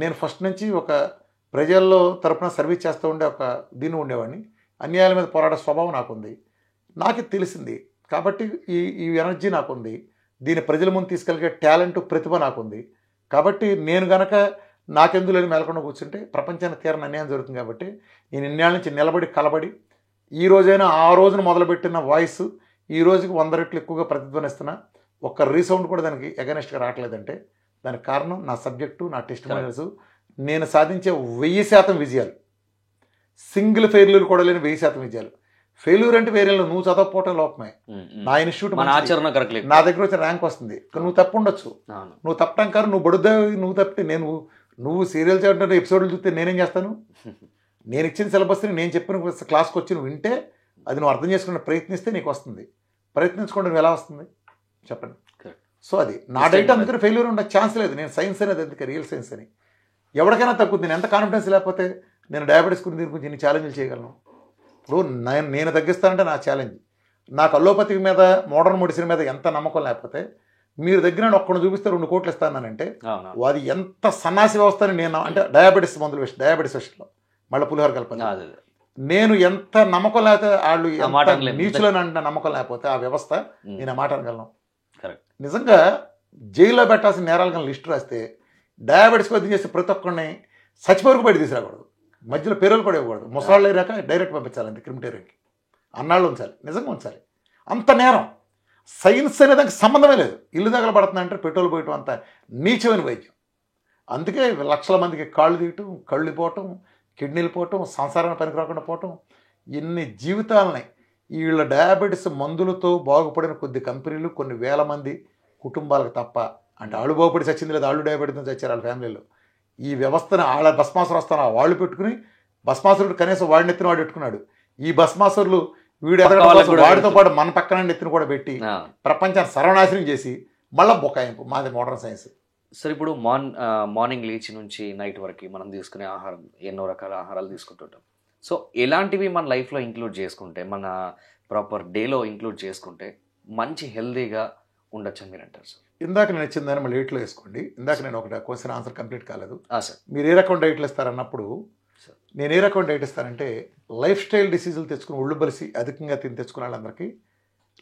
నేను ఫస్ట్ నుంచి ఒక ప్రజల్లో తరపున సర్వీస్ చేస్తూ ఉండే ఒక దీన్ని ఉండేవాడిని. అన్యాయాల మీద పోరాడే స్వభావం నాకుంది, నాకు తెలిసింది. కాబట్టి ఈ ఎనర్జీ నాకుంది, దీన్ని ప్రజల ముందు తీసుకెళ్ళే టాలెంట్ ప్రతిభ నాకుంది. కాబట్టి నేను గనక నాకెందుకు లేని మేలకుండా కూర్చుంటే ప్రపంచానికి తీరని అన్యాయం జరుగుతుంది. కాబట్టి నేను ఇన్నేళ్ళ నుంచి నిలబడి కలబడి ఈ రోజైనా ఆ రోజున మొదలుపెట్టిన వాయిస్ ఈ రోజుకి 100 రెట్లు ఎక్కువగా ప్రతిధ్వనిస్తున్నా. ఒక్క రీసౌండ్ కూడా దానికి ఎగనెస్ట్గా రావట్లేదంటే దానికి కారణం నా సబ్జెక్టు, నా టెస్టిమోనియల్స్. నేను సాధించే 1000% విజయాలు, సింగిల్ ఫెయిల్యూర్ కూడా లేని 1000% విజయాలు. ఫెయిల్యూర్ అంటే వేరే నువ్వు చదవకపోవటం లోపమే. నా ఇన్స్టిట్యూట్ నా దగ్గర వచ్చిన ర్యాంక్ వస్తుంది, నువ్వు తప్పు ఉండొచ్చు. నువ్వు తప్పడం కాదు, నువ్వు బడుద్దావి, నువ్వు తప్పితే నువ్వు సీరియల్ చేయడం ఎపిసోడ్లు చూస్తే నేనేం చేస్తాను? నేను ఇచ్చిన సిలబస్ని నేను చెప్పిన క్లాస్కి వచ్చి నువ్వు వింటే అది నువ్వు అర్థం చేసుకునే ప్రయత్నిస్తే నీకు వస్తుంది. ప్రయత్నించుకుంటే నువ్వు ఎలా వస్తుంది చెప్పండి. సో అది నా డైట్. అందుకని ఫెయిల్యూర్ ఉండే ఛాన్స్ లేదు. నేను సైన్స్ అనేది అందుకే రియల్ సైన్స్ అని ఎవరికైనా తగ్గుతుంది. నేను ఎంత కాన్ఫిడెన్స్ లేకపోతే నేను డయాబెటీస్ గురించి దీని గురించి ఇన్ని ఛాలెంజ్లు చేయగలను. ఇప్పుడు నేను తగ్గిస్తానంటే నా ఛాలెంజ్. నాకు అల్లోపతి మీద మోడర్న్ మెడిసిన్ మీద ఎంత నమ్మకం లేకపోతే మీరు దగ్గర ఒక్కడిని చూపిస్తే 2 కోట్లు ఇస్తానంటే అది ఎంత సన్నాసి వ్యవస్థ అని నేను అంటే డయాబెటీస్ మందులు డయాబెటీస్ విషయంలో మళ్ళీ పులిహోర కలపాలి. నేను ఎంత నమ్మకం లేకపోతే వాళ్ళు నీచులని అంటే నమ్మకం లేకపోతే ఆ వ్యవస్థ నేను ఆ మాట అనగలను. నిజంగా జైల్లో పెట్టాల్సిన నేరాలు కానీ లిస్టు రాస్తే డయాబెటీస్ వద్ద చేస్తే ప్రతి ఒక్కరిని చచ్చిపోరుకు బయట తీసుకురాకూడదు, మధ్యలో పేరులు కూడా ఇవ్వకూడదు. ముసలాళ్ళు అయ్యాక డైరెక్ట్ పంపించాలి, అంతే క్రిమిటేరియన్కి. అన్నాళ్ళు ఉంచాలి, నిజంగా ఉంచాలి. అంత నేరం. సైన్స్ అనే దానికి సంబంధమే లేదు. ఇల్లు తగలబడుతుందంటే పెట్రోల్ పోయటం అంత నీచమైన వైద్యం. అందుకే లక్షల మందికి కాళ్ళు తీయటం, కళ్ళు పోవటం, కిడ్నీలు పోవటం, సంసారాన్ని పనికి రాకుండా పోవటం, ఇన్ని జీవితాలని వీళ్ళ డయాబెటీస్ మందులతో బాగుపడిన కొద్ది కంపెనీలు, కొన్ని వేల మంది కుటుంబాలకు తప్ప. అంటే ఆళ్ళు బాగుపడి చచ్చింది లేదు, ఆళ్ళు డయాబెటీస్తో చచ్చారు వాళ్ళ ఫ్యామిలీలో. ఈ వ్యవస్థను వాళ్ళ భస్మాసురు వస్తాను వాళ్ళు పెట్టుకుని, భస్మాసురుడు కనీసం వాడిని ఎత్తిన వాడు పెట్టుకున్నాడు. ఈ భస్మాసురులు వీడు ఎదగడం వాడితో పాటు మన పక్కన ఎత్తిన కూడా పెట్టి ప్రపంచాన్ని సర్వనాశనం చేసి మళ్ళీ బొకాయింపు. మాది మోడర్న్ సైన్స్. సార్ ఇప్పుడు మార్నింగ్ లేచి నుంచి నైట్ వరకు మనం తీసుకునే ఆహారం ఎన్నో రకాల ఆహారాలు తీసుకుంటుంటాం. సో ఎలాంటివి మన లైఫ్లో ఇంక్లూడ్ చేసుకుంటే, మన ప్రాపర్ డేలో ఇంక్లూడ్ చేసుకుంటే మంచి హెల్దీగా ఉండొచ్చు మీరు అంటారు సార్? ఇందాక నేను ఇచ్చిందని మళ్ళీ ఎయిట్లో వేసుకోండి. ఇందాక నేను ఒక క్వశ్చన్ ఆన్సర్ కంప్లీట్ కాలేదు. సార్ మీరు ఏ రకం డైట్లు ఇస్తారన్నప్పుడు నేను ఏ రకం డైట్ ఇస్తానంటే లైఫ్ స్టైల్ డిసీజులు తెచ్చుకుని ఒళ్ళు బలిసి అధికంగా తెచ్చుకునే వాళ్ళందరికీ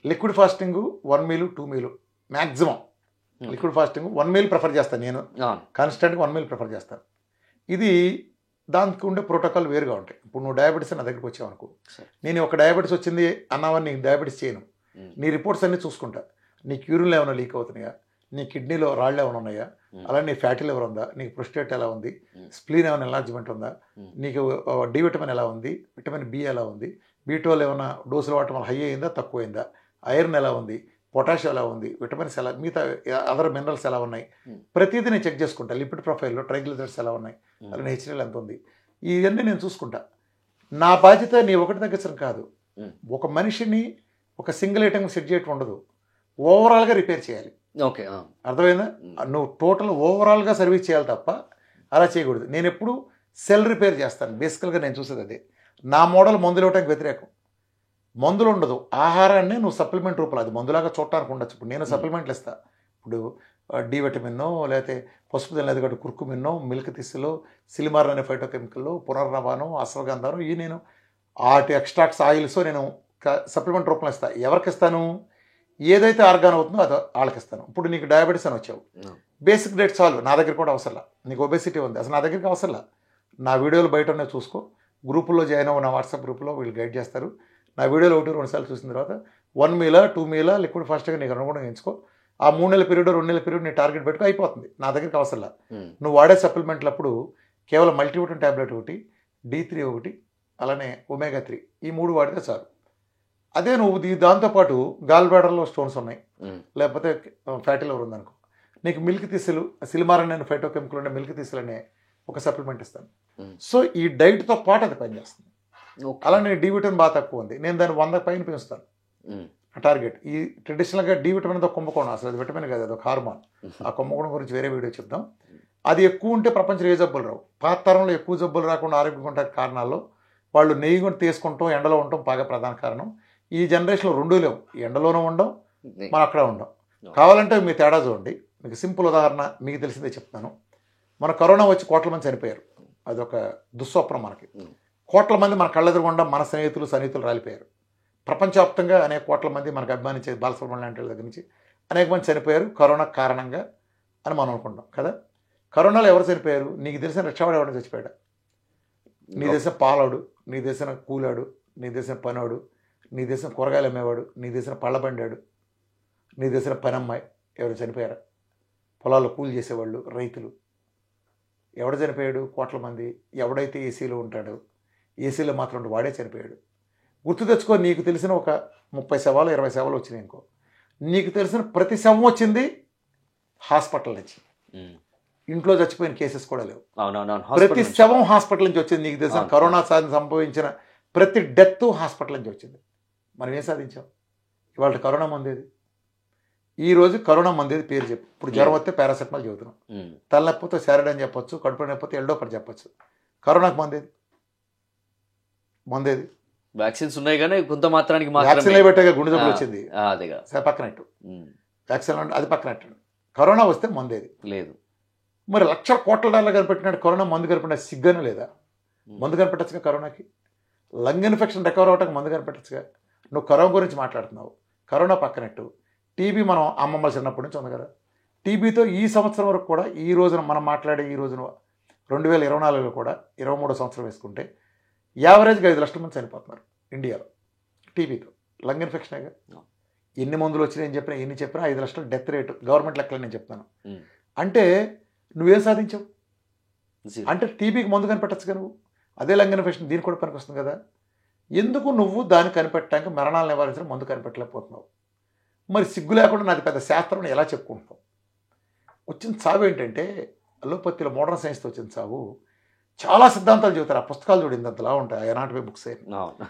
liquid fasting 1 meal 2 meal maximum. Liquid fasting 1 meal prefer చేస్తాను నేను, కాన్స్టెంట్గా 1 మీల్ ప్రిఫర్ చేస్తాను. ఇది దానికి ఉండే ప్రోటోకాల్ వేరుగా ఉంటాయి. ఇప్పుడు నువ్వు డయాబెటీస్ నా దగ్గరికి వచ్చావనుకో, నేను ఒక డయాబెటీస్ వచ్చింది అన్నావని నీకు డయాబెటీస్ చేయను. నీ రిపోర్ట్స్ అన్నీ చూసుకుంటా. నీకు యూరిన్లో ఏమైనా లీక్ అవుతున్నాయా, నీ కిడ్నీలో రాళ్ళు ఏమైనా ఉన్నాయా, అలాగే నీ ఫ్యాటీ లివర్ ఉందా, నీకు ప్రొస్టేట్ ఎలా ఉంది, స్ప్లీన్ ఏమైనా ఎన్లార్జ్మెంట్ ఉందా, నీకు డి విటమిన్ ఎలా ఉంది, విటమిన్ బి ఎలా ఉంది, B12 ఏమైనా డోసులు వాడటం వల్ల హై అయిందా తక్కువ అయిందా, ఐరన్ ఎలా ఉంది, పొటాషియం ఎలా ఉంది, విటమిన్స్ ఎలా, మిగతా అదర్ మినరల్స్ ఎలా ఉన్నాయి, ప్రతిదీ నేను చెక్ చేసుకుంటా. లిపిడ్ ప్రొఫైల్లో ట్రైగ్లిజరైడ్స్ ఎలా ఉన్నాయి, అలాగే హెచ్డిఎల్ ఎంత ఉంది, ఇవన్నీ నేను చూసుకుంటా. నా బాధ్యత నీ ఒకటి తగ్గించడం కాదు. ఒక మనిషిని ఒక సింగిల్ ఐటమ్ సెట్ చేయటం ఉండదు, ఓవరాల్గా రిపేర్ చేయాలి. ఓకే, అర్థమైందా? నువ్వు టోటల్ ఓవరాల్గా సర్వీస్ చేయాలి తప్ప అలా చేయకూడదు. నేను ఎప్పుడు సెల్ రిపేర్ చేస్తాను. బేసికల్గా నేను చూసేది అదే. నా మోడల్ మందులు ఇవ్వడానికి వ్యతిరేకం. మందులు ఉండదు, ఆహారాన్ని నువ్వు సప్లిమెంట్ రూపంలో, అది మందులాగా చూడటానికి ఉండొచ్చు. ఇప్పుడు నేను సప్లిమెంట్లు ఇస్తాను. ఇప్పుడు డి విటమిన్నో, లేకపోతే పసుపు తినలేదు కాబట్టి కుర్కుమిన్నో, మిల్క్ తిస్సులో, సిలిమార్ అనే ఫైటోకెమికల్లో, పునర్నవానో, అశ్వగంధానో, ఈ నేను వాటి ఎక్స్ట్రాక్ట్స్ ఆయిల్స్ నేను సప్లిమెంట్ రూపంలో ఇస్తాను. ఎవరికి ఇస్తాను? ఏదైతే ఆర్గాన్ అవుతుందో అది వాళ్ళకి ఇస్తాను. ఇప్పుడు నీకు డయాబెటీస్ అని వచ్చావు, బేసిక్ డైట్ సాల్వ్ నా దగ్గర కూడా అవసరంలా. నీకు ఒబెసిటీ ఉంది, అసలు నా దగ్గరికి అవసరంలా. నా వీడియోలు బయట ఉన్నాయి చూసుకో, గ్రూపుల్లో జాయిన్ అవ్వ, నా వాట్సాప్ గ్రూప్లో వీళ్ళు గైడ్ చేస్తారు. నా వీడియోలు 1-2 సార్లు చూసిన తర్వాత 1 మీలా 2 మీలా లిక్విడ్ ఫాస్ట్గా నీకు అనుగుణంగా ఎంచుకో. ఆ 3 నెలల పీరియడ్ 2 నెలల పీరియడ్ నీ టార్గెట్ పెట్టుకో అయిపోతుంది. నా దగ్గరికి అవసరంలా. ఉమ్, నువ్వు వాడే సప్లిమెంట్లప్పుడు కేవలం మల్టీవిటమిన్ ట్యాబ్లెట్ ఒకటి, D3 ఒకటి, అలానే ఒమేగా 3 ఈ 3 వాడితే చాలు. అదే నువ్వు దాంతోపాటు గాల్ బ్లాడర్లో స్టోన్స్ ఉన్నాయి, ఉమ్, లేకపోతే ఫ్యాటీ లివర్ ఉందనుకో, నీకు మిల్క్ తీసలు సిలిమారన్ అనే ఫైటోకెమికల్ ఉండే మిల్క్ తీసలు అనే ఒక సప్లిమెంట్ ఇస్తాను. ఉమ్. సో ఈ డైట్తో పాటు అది పనిచేస్తుంది. ఓకే. అలానే డి విటమిన్ బాగా తక్కువ ఉంది, నేను దాన్ని 100 పైన పెంచుతాను ఉమ్, టార్గెట్. ఈ ట్రెడిషనల్గా డి విటమిన్ తో కుంభకోణం, అసలు అది విటమిన్ కాదు, అది ఒక హార్మోన్. ఆ కుంభకోణం గురించి వేరే వీడియో చెప్దాం. అది ఎక్కువ ఉంటే ప్రపంచంలో ఏ జబ్బులు రావు. పాత తరంలో ఎక్కువ జబ్బులు రాకుండా ఆరోగ్యంగా ఉండే కారణాల్లో వాళ్ళు నెయ్యి కూడా తీసుకుంటాం, ఎండలో ఉండటం బాగా ప్రధాన కారణం. ఈ జనరేషన్లో రెండూ లేవు, ఎండలోనూ ఉండం, మనం అక్కడ ఉండం. కావాలంటే మీ తేడా చూడండి. మీకు సింపుల్ ఉదాహరణ మీకు తెలిసిందే చెప్తాను. మన కరోనా వచ్చి కోట్ల మంది చనిపోయారు, అదొక దుస్వప్నం మనకి. కోట్ల మంది మన కళ్ళెదురుగుండా మన స్నేహితులు సన్నిహితులు రాలిపోయారు. ప్రపంచవ్యాప్తంగా అనేక కోట్ల మంది మనకు అభిమానించే బాలసుబ్రహ్మణ్యం లాంటి వాళ్ళ దగ్గర నుంచి అనేక మంది చనిపోయారు కరోనా కారణంగా అని మనం అనుకుంటాం కదా. కరోనాలో ఎవరు చనిపోయారు? నీకు తెలిసిన రిక్షావాడు ఎవరైనా చచ్చిపోయాడు? నీ దేశం పాలాడు, నీ దేశం కూలాడు, నీ దేశం పనోడు, నీ దేశం కూరగాయలు అమ్మేవాడు, నీ దేశం పళ్ళబండాడు, నీ దేశం పనమ్మాయి ఎవరు చనిపోయారా? పొలాల్లో కూలి చేసేవాళ్ళు, రైతులు. ఎవడు చనిపోయాడు? కోట్ల మంది. ఎవడైతే ఏసీలో ఉంటాడో, ఏసీలో మాత్రం వాడే చనిపోయాడు. గుర్తు తెచ్చుకో, నీకు తెలిసిన ఒక 30 శవాలు 20 శవాలు వచ్చినాయి ఇంకో, నీకు తెలిసిన ప్రతి శవం వచ్చింది హాస్పిటల్ నుంచి. ఇంట్లో చచ్చిపోయిన కేసెస్ కూడా లేవు. ప్రతి శవం హాస్పిటల్ నుంచి వచ్చింది. నీకు తెలిసిన కరోనా సంభవించిన ప్రతి డెత్ హాస్పిటల్ నుంచి వచ్చింది. మనం ఏం సాధించాం? ఇవాళ కరోనా మందేది? ఈరోజు కరోనా మందేది పేరు చెప్పు. ఇప్పుడు జ్వరం వస్తే పారాసెటమాల్ చెబుతున్నాం, తలనొప్పితో శారడ్ అని చెప్పొచ్చు, కడుపు నొప్పితో ఎల్డోపర్ చెప్పొచ్చు. కరోనాకు మందేది? మందేది వ్యాక్సిన్స్ ఉన్నాయి కానీ కొంత మాత్రానికి వ్యాక్సిన్ పెట్టాక గుండె జబ్బులు వచ్చింది, పక్కనట్టు వ్యాక్సిన్ అది పక్కనట్టు. కరోనా వస్తే మందేది లేదు. మరి లక్షల కోట్ల డాలర్లు కనిపెట్టినట్టు కరోనా మందు కనిపెట్టిన సిగ్గను లేదా? మందు కనిపెట్టచ్చుగా కరోనాకి. లంగ్ ఇన్ఫెక్షన్ రికవర్ అవడానికి మందు కనిపెట్టచ్చుగా. నువ్వు కరోనా గురించి మాట్లాడుతున్నావు, కరోనా పక్కనట్టు టీబీ మనం అమ్మమ్మలు చిన్నప్పటి నుంచి ఉంది కదా. టీబీతో ఈ సంవత్సరం వరకు కూడా, ఈ రోజున మనం మాట్లాడే ఈ రోజున 2024లో కూడా 23వ సంవత్సరం వేసుకుంటే యావరేజ్గా 5 లక్షల మంది చనిపోతున్నారు ఇండియాలో టీబీతో. లంగ్ ఇన్ఫెక్షనేగా. ఎన్ని మందులు వచ్చినాయని చెప్పినా ఎన్ని చెప్పినా 5 లక్షల డెత్ రేటు గవర్నమెంట్ లెక్కలు నేను చెప్తాను. అంటే నువ్వేం సాధించావు? అంటే టీబీకి మందు కనిపెట్టచ్చుగా నువ్వు. అదే లంగ్ ఇన్ఫెక్షన్ దీనికి కూడా పనికి వస్తుంది కదా. ఎందుకు నువ్వు దాన్ని కనిపెట్టడానికి మరణాలు నివారించడం మందు కనిపెట్టలేకపోతున్నావు? మరి సిగ్గు లేకుండా నాది పెద్ద శాస్త్రం ఎలా చెప్పుకుంటున్నావు? వచ్చిన చావు ఏంటంటే అలోపతిలో మోడర్న్ సైన్స్తో వచ్చిన చావు. చాలా సిద్ధాంతాలు చెబుతారు, ఆ పుస్తకాలు చూడండి అంతలా ఉంటాయి, ఎనాటమీ బుక్స్ అయిన.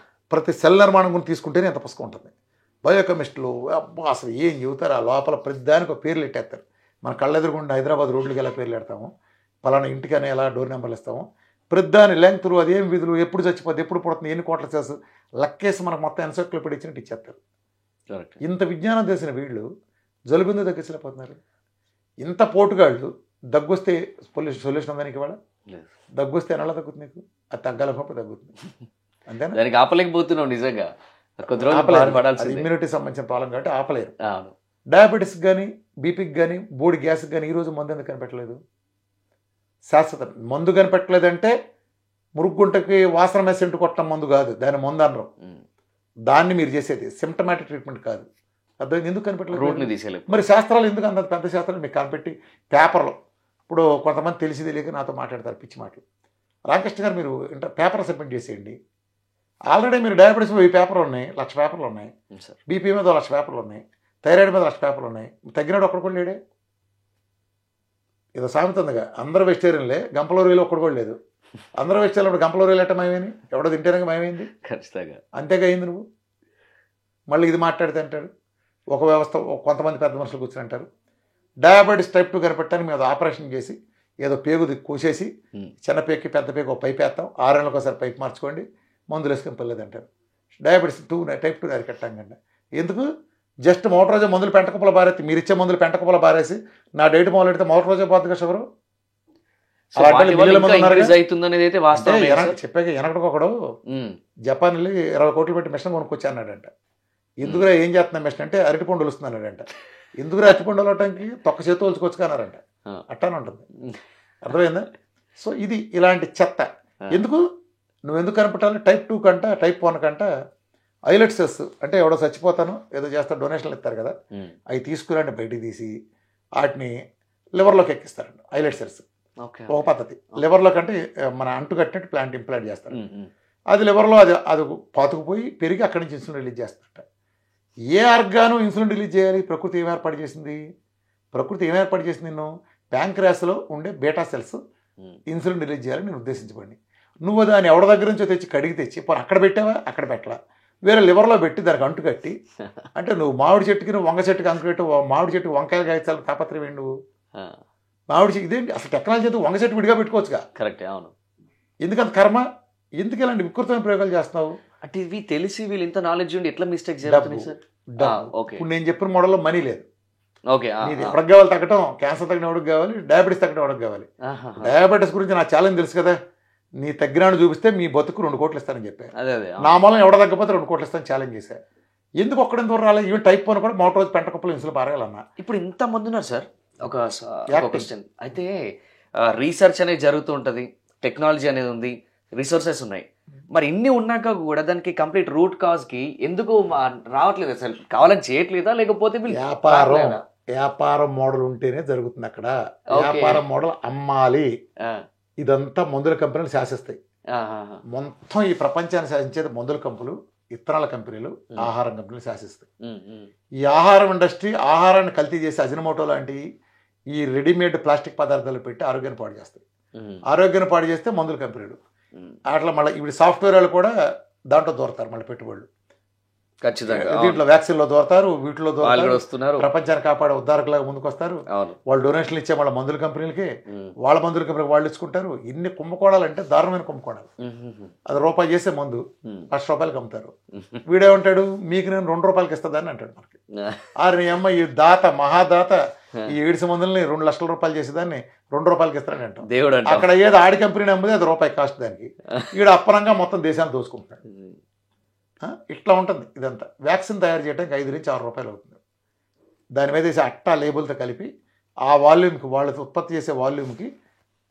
ప్రతి సెల్ నిర్మాణం గురించి తీసుకుంటేనే ఎంత పుస్తకం ఉంటుంది. బయోకెమిస్టులు అబ్బా అసలు ఏం చెబుతారు, ఆ లోపల ప్రతి దానికి ఒక పేర్లు పెట్టేస్తారు. మన కళ్ళెదురుగుండా హైదరాబాద్ రోడ్లకి ఎలా పేర్లు పెడతాము, పలానా ఇంటికనే ఎలా డోర్ నెంబర్లు ఇస్తాము, ప్రతిదాని లెంగ్త్లు, అదేం విధులు, ఎప్పుడు చచ్చిపోద్ది, ఎప్పుడు పుడుతుంది, ఎన్ని కోట్ల చేసు లెక్కేసి మనకు మొత్తం ఎన్సైక్లోపీడియా ఇచ్చినట్టు ఇచ్చేస్తారు. ఇంత విజ్ఞానం తెలిసిన వీళ్ళు జలుబుందో తగ్గించలేకపోతున్నారు. ఇంత పోటుగాళ్ళు దగ్గొస్తే సొల్యూషన్ ఉందానికి ఇవాళ. దగ్గొస్తే ఎలా తగ్గుతుంది నీకు? అది తగ్గాలన్నప్పుడు తగ్గుతుంది, అంతేనా? దానికి ఆపలేకపోతున్నావు నిజంగా. ఇమ్యూనిటీ సంబంధించిన ప్రాబ్లం కాబట్టి ఆపలేరు. డయాబెటీస్ కానీ బీపీకి కానీ బోడి గ్యాస్కి కానీ ఈరోజు మందు ఎందుకు కనిపెట్టలేదు? శాశ్వత మందు కనిపెట్టలేదంటే మురుగుంటకి వాసన మెసెంట్ కొట్టడం మందు కాదు, దాని మందు అనరు. దాన్ని మీరు చేసేది సిమ్టమాటిక్ ట్రీట్మెంట్ కాదు. అర్థం ఎందుకు కనిపెట్టలేదు? మరి శాస్త్రాలు ఎందుకు అంత పెద్ద శాస్త్రాలు మీకు కనిపెట్టి పేపర్లో ఇప్పుడు కొంతమంది తెలిసి తెలియక నాతో మాట్లాడతారు పిచ్చి మాటలు. రామకృష్ణ గారు మీరు పేపర్ సబ్మిట్ చేసేయండి. ఆల్రెడీ మీరు డయాబెటీస్ 1000 పేపర్లు ఉన్నాయి, 1,00,000 పేపర్లు ఉన్నాయి, బీపీ మీద 1,00,000 పేపర్లు ఉన్నాయి, థైరాయిడ్ మీద 1,00,000 పేపర్లు ఉన్నాయి. తగ్గినాడు ఒక్కడు కూడా లేడే. ఏదో సామెత ఉందిగా, అందరూ వెజిటేరియన్లే గంపలూరులో ఒక్కడు కూడా లేదు. అందరూ వెజిటేరియన్ గంపలూరులో ఎట్ట మయమైంది? ఎవడో తింటేనే మయమైంది. ఖచ్చితంగా అంతేగా అయింది. నువ్వు మళ్ళీ ఇది మాట్లాడితే అంటాడు ఒక వ్యవస్థ, కొంతమంది పెద్ద మనుషులు కూర్చొని అంటారు డయాబెటీస్ టైప్ 2 కనిపెట్టడానికి మేము ఆపరేషన్ చేసి ఏదో పేగు కోసేసి చిన్న పేగుకి పెద్ద పేగు ఒక పైపు వేస్తాం, 6 నెలలకు ఒకసారి పైపు మార్చుకోండి, మందులు వేసుకొని పిల్లలు అంటారు. డయాబెటీస్ టైప్ 2 అరికట్టాం కంటే ఎందుకు? జస్ట్ మొదటి రోజు మందులు పెంటకుప్పల బారేసి, మీరు ఇచ్చే మందులు పెంటకుప్పల బారేసి నా డేట్ మొదలెడితే మొదటి రోజే పోతుందిగా షుగరు. చెప్పాక వెనకడొకడు జపాన్ వెళ్ళి 20 కోట్లు పెట్టి మిషన్ కొనుక్కొచ్చి అన్నాడంట. ఎందుకురా ఏం చేస్తున్నా మిషన్ అంటే అరటిపండు వస్తుంది అన్నాడంట. ఎందుకురా అరటిపండు వెళ్ళటానికి తొక్క చేతి వలుచుకొచ్చుకు అన్నారంట. అట్టానే ఉంటుంది, అర్థమైందా? సో ఇది ఇలాంటి చెత్త ఎందుకు నువ్వు ఎందుకు కనిపెట్టాలి? టైప్ 2 కంట టైప్ 1 కంట ఐలెట్ సెల్స్ అంటే ఎవడో చచ్చిపోతాను ఏదో చేస్తా డొనేషన్లు ఇస్తారు కదా, అవి తీసుకురండి బయటికి తీసి వాటిని లివర్లోకి ఎక్కిస్తారండి ఐలెట్ సెల్స్. ఒక పద్ధతి లివర్లోకి అంటే మన అంటు కట్టినట్టు ప్లాంట్ ఇంప్లాంట్ చేస్తారు. అది లివర్లో అది పాతుకుపోయి పెరిగి అక్కడి నుంచి ఇన్సులిన్ రిలీజ్ చేస్తారట. ఏ ఆర్గాను ఇన్సులిన్ రిలీజ్ చేయాలి? ప్రకృతి ఏం ఏర్పాటు చేసింది? ప్రకృతి ఏం ఏర్పాటు చేసింది? నిన్ను ప్యాంక్రాస్లో ఉండే బీటా సెల్స్ ఇన్సులిన్ రిలీజ్ చేయాలని నేను ఉద్దేశించబడి, నువ్వు దాన్ని ఎవరి దగ్గర నుంచో తెచ్చి కడిగి తెచ్చి అక్కడ పెట్టావా? అక్కడ పెట్టలా, వేరే లివర్లో పెట్టి దానికి అంటు కట్టి, అంటే నువ్వు మామిడి చెట్టుకి నువ్వు వంగ చెట్టుకి అంటు పెట్టు, మామిడి చెట్టుకి వంకాయలు కాయించాలని తాపత్రయం ఏంటి? నువ్వు మామిడి చెట్టు ఇదేంటి అసలు టెక్నాలజీ అయితే వంగ చెట్టు విడిగా పెట్టుకోవచ్చుగా. కరెక్టే, అవును. ఎందుకంత కర్మ? ఎందుకు ఇలాంటి వికృతమైన ప్రయోగాలు చేస్తున్నావు? అంటే ఇవి తెలిసి వీళ్ళు ఇంత నాలెడ్జ్ ఉండి ఎట్లా మిస్టేక్ జరుగుతున్నాయి సార్? ఇప్పుడు నేను చెప్పిన మోడల్లో మనీ లేదు. ఓకే, నీది ఎవరికి కావాలి తగ్గటం? క్యాన్సర్ తగ్గడం ఎవరికి కావాలి? డయాబెటీస్ తగ్గడం ఎవరికి కావాలి? డయాబెటీస్ గురించి నా ఛాలెంజ్ తెలుసు కదా, నీ తగ్గినాడు చూపిస్తే మీ బతుకు 2 కోట్లు ఇస్తానని చెప్పాను. నా మూలం ఎవడ తగ్గపోతే 2 కోట్లు ఇస్తాను ఛాలెంజ్ చేశా. ఎందుకు ఒక్కడే దూరం రాలేదు? ఈవెన్ టైప్ 1 కూడా మోటార్ రోజు పెంట కుప్పలు ఇన్సులు పారేయాలన్నా. ఇప్పుడు ఇంత మంది ఉన్నారు సార్. ఒక క్వశ్చన్ అయితే, రీసెర్చ్ అనేది జరుగుతూ ఉంటుంది, టెక్నాలజీ అనేది ఉంది, రిసోర్సెస్ ఉన్నాయి, మరి ఇన్ని ఉన్నాక కూడా దానికి కంప్లీట్ రూట్ కాజ్ కి ఎందుకు రావట్లేదు అసలు? కావాలని చేయట్లేదా లేకపోతే వ్యాపారం మోడల్ ఉంటేనే జరుగుతుంది అక్కడ. వ్యాపారం మోడల్ అమ్మాలి. ఇదంతా మందుల కంపెనీలు శాసిస్తాయి మొత్తం. ఈ ప్రపంచాన్ని శాసించేది మందుల కంపెనీలు, ఇత్తనాల కంపెనీలు, ఆహారం కంపెనీలు శాసిస్తాయి. ఈ ఆహారం ఇండస్ట్రీ ఆహారాన్ని కల్తీ చేసి అజినమోటో లాంటి ఈ రెడీమేడ్ ప్లాస్టిక్ పదార్థాలు పెట్టి ఆరోగ్యాన్ని పాడు చేస్తాయి. ఆరోగ్యాన్ని పాడు చేస్తే మందుల కంపెనీలు అట్లా మళ్ళీ ఇప్పుడు సాఫ్ట్వేర్ వాళ్ళు కూడా దాంట్లో దూరతారు. మళ్ళీ పెట్టుబడులు ఖచ్చితంగా దీంట్లో వ్యాక్సిన్లో దూరతారు, వీటిలో దూరతారు, ప్రపంచాన్ని కాపాడే ఉద్ధారకులాగా ముందుకు వస్తారు. వాళ్ళు డొనేషన్లు ఇచ్చే వాళ్ళ మందుల కంపెనీలకి, వాళ్ళ మందుల కంపెనీకి వాళ్ళు ఇచ్చుకుంటారు. ఇన్ని కుంభకోణాలు అంటే దారుణమైన కుంభకోణాలు. అది రూపాయి చేసే మందు ₹1,00,000 అమ్ముతారు. వీడేమంటాడు, మీకు నేను ₹2 ఇస్తుందని అంటాడు. మనకి నీ అమ్మ ఈ దాత మహాదాత ఈ ఎయిడ్స్ మందుల్ని ₹2,00,000 చేసేదాన్ని ₹2 ఇస్తారని అంటాం. దేవుడు అక్కడ ఏదో ఆడి కంపెనీ అమ్మితే అది ₹1 కాస్ట్ దానికి. వీడు అప్పనంగా మొత్తం దేశాన్ని దోసుకుంటున్నాడు. ఇట్లా ఉంటుంది ఇదంతా. వ్యాక్సిన్ తయారు చేయడానికి ₹5 నుంచి ₹6 అవుతుంది. దాని మీద వేసే అట్టా లేబుల్తో కలిపి ఆ వాల్యూమ్కి, వాళ్ళు ఉత్పత్తి చేసే వాల్యూమ్కి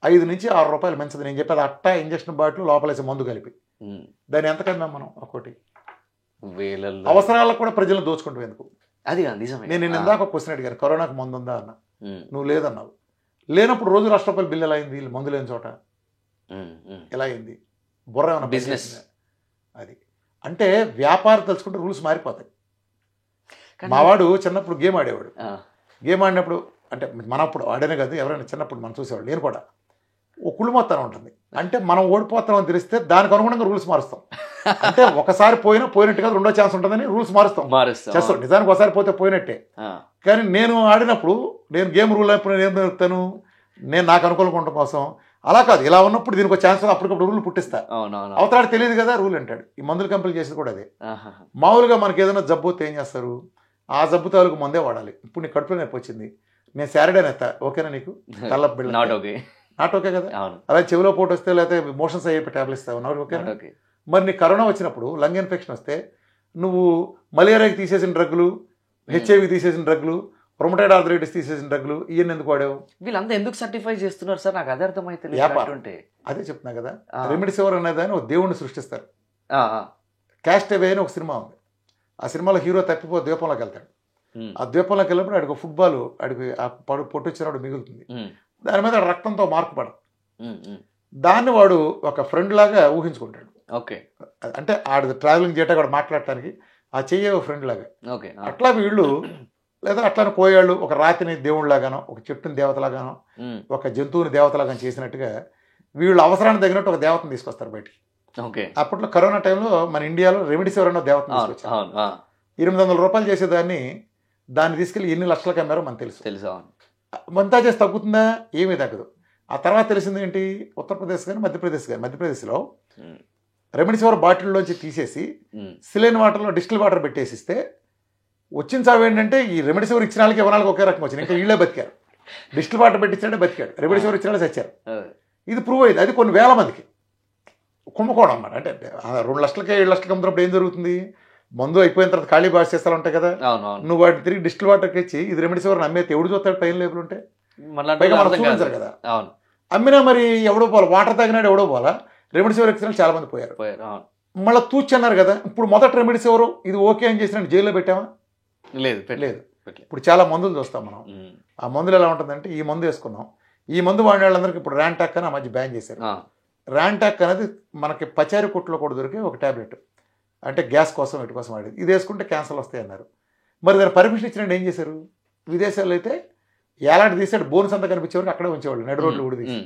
₹5 నుంచి ₹6 మంచిది. నేను చెప్పేది అట్టా, ఇంజక్షన్ బాటిల్, లోపలేసే మందు కలిపి. దాన్ని ఎంత కన్నాం మనం? ఒకటి అవసరాలకు కూడా ప్రజలను దోచుకుంటాం ఎందుకు? అది నేను ఇందాక ఒక క్వశ్చన్ అడిగాను, కరోనాకు మందు ఉందా అన్న. నువ్వు లేదన్నావు. లేనప్పుడు రోజు ₹1,00,000 బిల్లు ఎలా అయింది? మందు లేని చోట ఎలా అయింది? బుర్ర ఏమన్నా బిజినెస్? అది అంటే వ్యాపారం తెలుసుకుంటే రూల్స్ మారిపోతాయి. మావాడు చిన్నప్పుడు గేమ్ ఆడేవాడు. గేమ్ ఆడినప్పుడు అంటే మనప్పుడు ఆడేనే కాదు, ఎవరైనా చిన్నప్పుడు మనం చూసేవాడు. నేను కూడా ఒక కుళ్ళుమొత్తానం ఉంటుంది. అంటే మనం ఓడిపోతామని తెలిస్తే దానికి అనుగుణంగా రూల్స్ మారుస్తాం. అంటే ఒకసారి పోయినట్టు కాదు, 2వ ఛాన్స్ ఉంటుందని రూల్స్ మారుస్తాం. చేస్తాం. నిజానికి ఒకసారి పోతే పోయినట్టే. కానీ నేను ఆడినప్పుడు నేను గేమ్ రూల్ అయినప్పుడు నేను ఏం చెప్తాను, నేను నాకు అనుకూలంగా ఉండటం కోసం. అలా కాదు, ఇలా ఉన్నప్పుడు దీనికి ఒక ఛాన్స్ అప్పటికప్పుడు రూల్ పుట్టిస్తా. అవతలాడు తెలియదు కదా రూల్ అంటాడు. ఈ మందుల కంపెనీలు చేసేది కూడా అదే. మామూలుగా మనకి ఏదైనా జబ్బు వస్తే ఏం చేస్తారు, ఆ జబ్బు తాలూకు మందే వాడాలి. ఇప్పుడు నీకు కడుపులో నొప్పి వచ్చింది, నేను శారడే నెత్తా, ఓకేనా నీకు? తల్లపు బిళ్ళ నాట్ ఓకే కదా. అలా చెవిలో పోటు వస్తే లేకపోతే మోషన్స్ అయ్యే టాబ్లెట్ ఇస్తావు, ఓకేనా? మరి నీకు కరోనా వచ్చినప్పుడు లంగ్ ఇన్ఫెక్షన్ వస్తే నువ్వు మలేరియాకి తీసేసిన డ్రగ్గులు, హెచ్ఐవికి తీసేసిన డ్రగ్గులు, రొమటైడ్ ఆర్థరైటిస్ తీసేసిన డ్రగ్గులు ఇవన్నీ ఎందుకు వాడావు? వీళ్ళంతా ఎందుకు సర్టిఫై చేస్తున్నారు సార్? నాకు అదే అర్థమైతే. అదే చెప్తున్నా కదా, రెమిడిసివర్ అనేదాన్ని ఒక దేవుడిని సృష్టిస్తారు. క్యాస్ట్ అవే అని ఒక సినిమా ఉంది. ఆ సినిమాలో హీరో తప్పిపో ద్వీపంలోకి వెళ్తాడు. ఆ ద్వీపంలోకి వెళ్ళినప్పుడు ఆడికి ఫుట్బాల్, ఆడికి ఆ పొట్టు వచ్చినప్పుడు మిగులుతుంది. దాని మీద రక్తంతో మార్పు పడదు. దాన్ని వాడు ఒక ఫ్రెండ్ లాగా ఊహించుకుంటాడు. ఓకే, అంటే ఆడు ట్రావెలింగ్ చేయటం కూడా మాట్లాడటానికి ఆ చెయ్యే ఒక ఫ్రెండ్ లాగా. అట్లా వీళ్ళు లేదా అట్లానే కోయాళ్ళు ఒక రాతిని దేవుళ్ళలాగానో, ఒక చెట్టుని దేవతలాగానో, ఒక జంతువుని దేవతలాగానో చేసినట్టుగా వీళ్ళు అవసరానికి తగినట్టు ఒక దేవతను తీసుకొస్తారు బయటికి. అప్పట్లో కరోనా టైంలో మన ఇండియాలో రెమిడిసివర్ అన్న దేవతను తీసుకొచ్చారు. ₹800 చేసేదాన్ని దాన్ని తీసుకెళ్ళి ఎన్ని లక్షలకు అమ్మారో మనకు తెలుసు. మంతా చేసి తగ్గుతుందా? ఏమీ తగ్గదు. ఆ తర్వాత తెలిసింది ఏంటి, ఉత్తరప్రదేశ్ కానీ మధ్యప్రదేశ్లో రెమిడిసివర్ బాటిల్లోంచి తీసేసి సిలైన్ వాటర్లో డిస్టిల్ వాటర్ పెట్టేసిస్తే వచ్చిన చావు ఏంటంటే ఈ రెమిడిసివర్ ఇచ్చిన వాళ్ళకి ఎవరికి ఒకే రకం వచ్చింది. ఇంకా వీళ్ళే బతికారు. డిస్టిల్ వాటర్ పెట్టించాడే బతికాడు, రెమిడిసివర్ ఇచ్చిన వాళ్ళే చచ్చారు. ఇది ప్రూవ్ అయింది. అది కొన్ని వేల మందికి కుంభకోణం అన్నమాట. అంటే 2 లక్షలకి 7 లక్షలకి అమ్ముతున్నప్పుడు ఏం జరుగుతుంది, మందు అయిపోయిన తర్వాత ఖాళీ బాగా చేస్తాలు ఉంటాయి కదా, నువ్వు వాటిని తిరిగి డిస్టిల్ వాటర్కి ఇచ్చి ఇది రెమిడిసివర్ అమ్మేస్తే ఎవడు చూస్తాడు? పైన లేబుల్ ఉంటే పైగా మనం చూపించారు కదా. అమ్మినా మరి ఎవడో పోలా, వాటర్ తాగినాడు ఎవడో పోలా, రెమిడిసివర్ ఇచ్చిన చాలా మంది పోయారు. మళ్ళీ తూచన్నారు కదా. ఇప్పుడు మొదటి రెమెడీస్ ఎవరు ఇది ఓకే అని చేసిన జైల్లో పెట్టామా? లేదు లేదు. ఇప్పుడు చాలా మందులు చూస్తాం మనం. ఆ మందులు ఎలా ఉంటుందంటే ఈ మందు వేసుకున్నాం, ఈ మందు వాడిన వాళ్ళందరికీ ఇప్పుడు ర్యాంటాక్ అని ఆ మధ్య బ్యాన్ చేశారు. ర్యాంటాక్ అనేది మనకి పచారి కొట్లో కూడా దొరికే ఒక ట్యాబ్లెట్, అంటే గ్యాస్ కోసం వీటి కోసం వాడేది. ఇది వేసుకుంటే క్యాన్సర్ వస్తాయి అన్నారు. మరి దాని పర్మిషన్ ఇచ్చినట్టు ఏం చేశారు? విదేశాల్లో అయితే ఎలాంటి తీసాడు బోన్స్ అంతా కనిపించేవారికి అక్కడే ఉంచేవాళ్ళు, నడు రోడ్లు కూడా తీసి.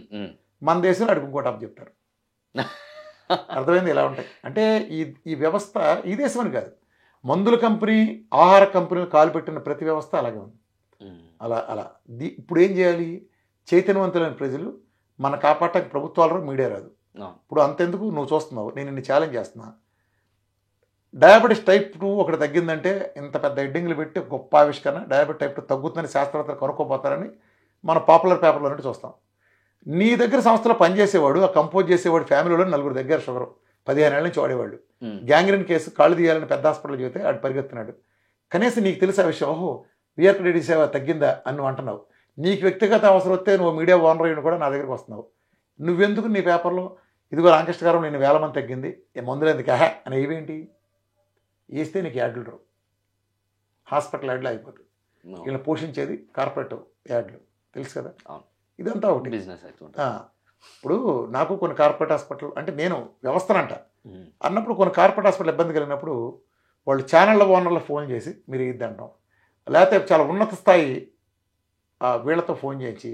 మన దేశంలో అడుగు ఇంకోటి అప్పు చెప్తారు. అర్థమైంది ఎలా ఉంటాయి అంటే ఈ వ్యవస్థ ఈ దేశం అని కాదు, మందుల కంపెనీ ఆహార కంపెనీలు కాలు పెట్టిన ప్రతి వ్యవస్థ అలాగే ఉంది. అలా ఇప్పుడు ఏం చేయాలి? చైతన్యవంతులైన ప్రజలు మన కాపాడటానికి ప్రభుత్వాలు మీడియా రాదు. ఇప్పుడు అంతెందుకు నువ్వు చూస్తున్నావు, నేను ఇన్ని ఛాలెంజ్ చేస్తున్నా. డయాబెటీస్ టైప్ 2 ఒకటి తగ్గిందంటే ఇంత పెద్ద హెడ్డింగ్లు పెట్టి గొప్ప ఆవిష్కరణ, డయాబెటీస్ టైప్ 2 తగ్గుతుందని శాస్త్రవేత్తలు కనుక్కోపోతారని మనం పాపులర్ పేపర్లో నుండి చూస్తాం. నీ దగ్గర సంస్థలో పనిచేసేవాడు, ఆ కంపోజ్ చేసేవాడు ఫ్యామిలీలో 4 దగ్గర షుగర్ 15 ఏళ్ళ నుంచి వాడేవాళ్ళు. గ్యాంగ్రీన్ కేసు కాళ్ళు తీయాలని పెద్ద హాస్పిటల్ చెబితే ఆడు పరిగెత్తున్నాడు. కనీసం నీకు తెలిసే విషయం, ఓహో విఆర్కడి సేవ తగ్గిందా అని నువ్వు అంటున్నావు. నీకు వ్యక్తిగత అవసరం వస్తే నువ్వు మీడియా ఓనర్ అయిన కూడా నా దగ్గరికి వస్తున్నావు. నువ్వెందుకు నీ పేపర్లో ఇదిగో రామకృష్ణ గారు నేను 1000 మంది తగ్గింది మందులు ఎందుకు అని ఇవేంటి వేస్తే నీకు యాడ్లు రావు, హాస్పిటల్ యాడ్లు అయిపోతుంది. వీళ్ళని పోషించేది కార్పొరేట్ యాడ్లు, తెలుసు కదా. ఇదంతా ఒకటి బిజినెస్. ఇప్పుడు నాకు కొన్ని కార్పొరేట్ హాస్పిటల్ అంటే నేను వ్యవస్థనంట అన్నప్పుడు కొన్ని కార్పొరేట్ హాస్పిటల్ ఇబ్బంది కలిగినప్పుడు వాళ్ళు ఛానళ్ళ ఓనర్లు ఫోన్ చేసి మీరు ఇది అంటాం, లేకపోతే చాలా ఉన్నత స్థాయి వీళ్ళతో ఫోన్ చేసి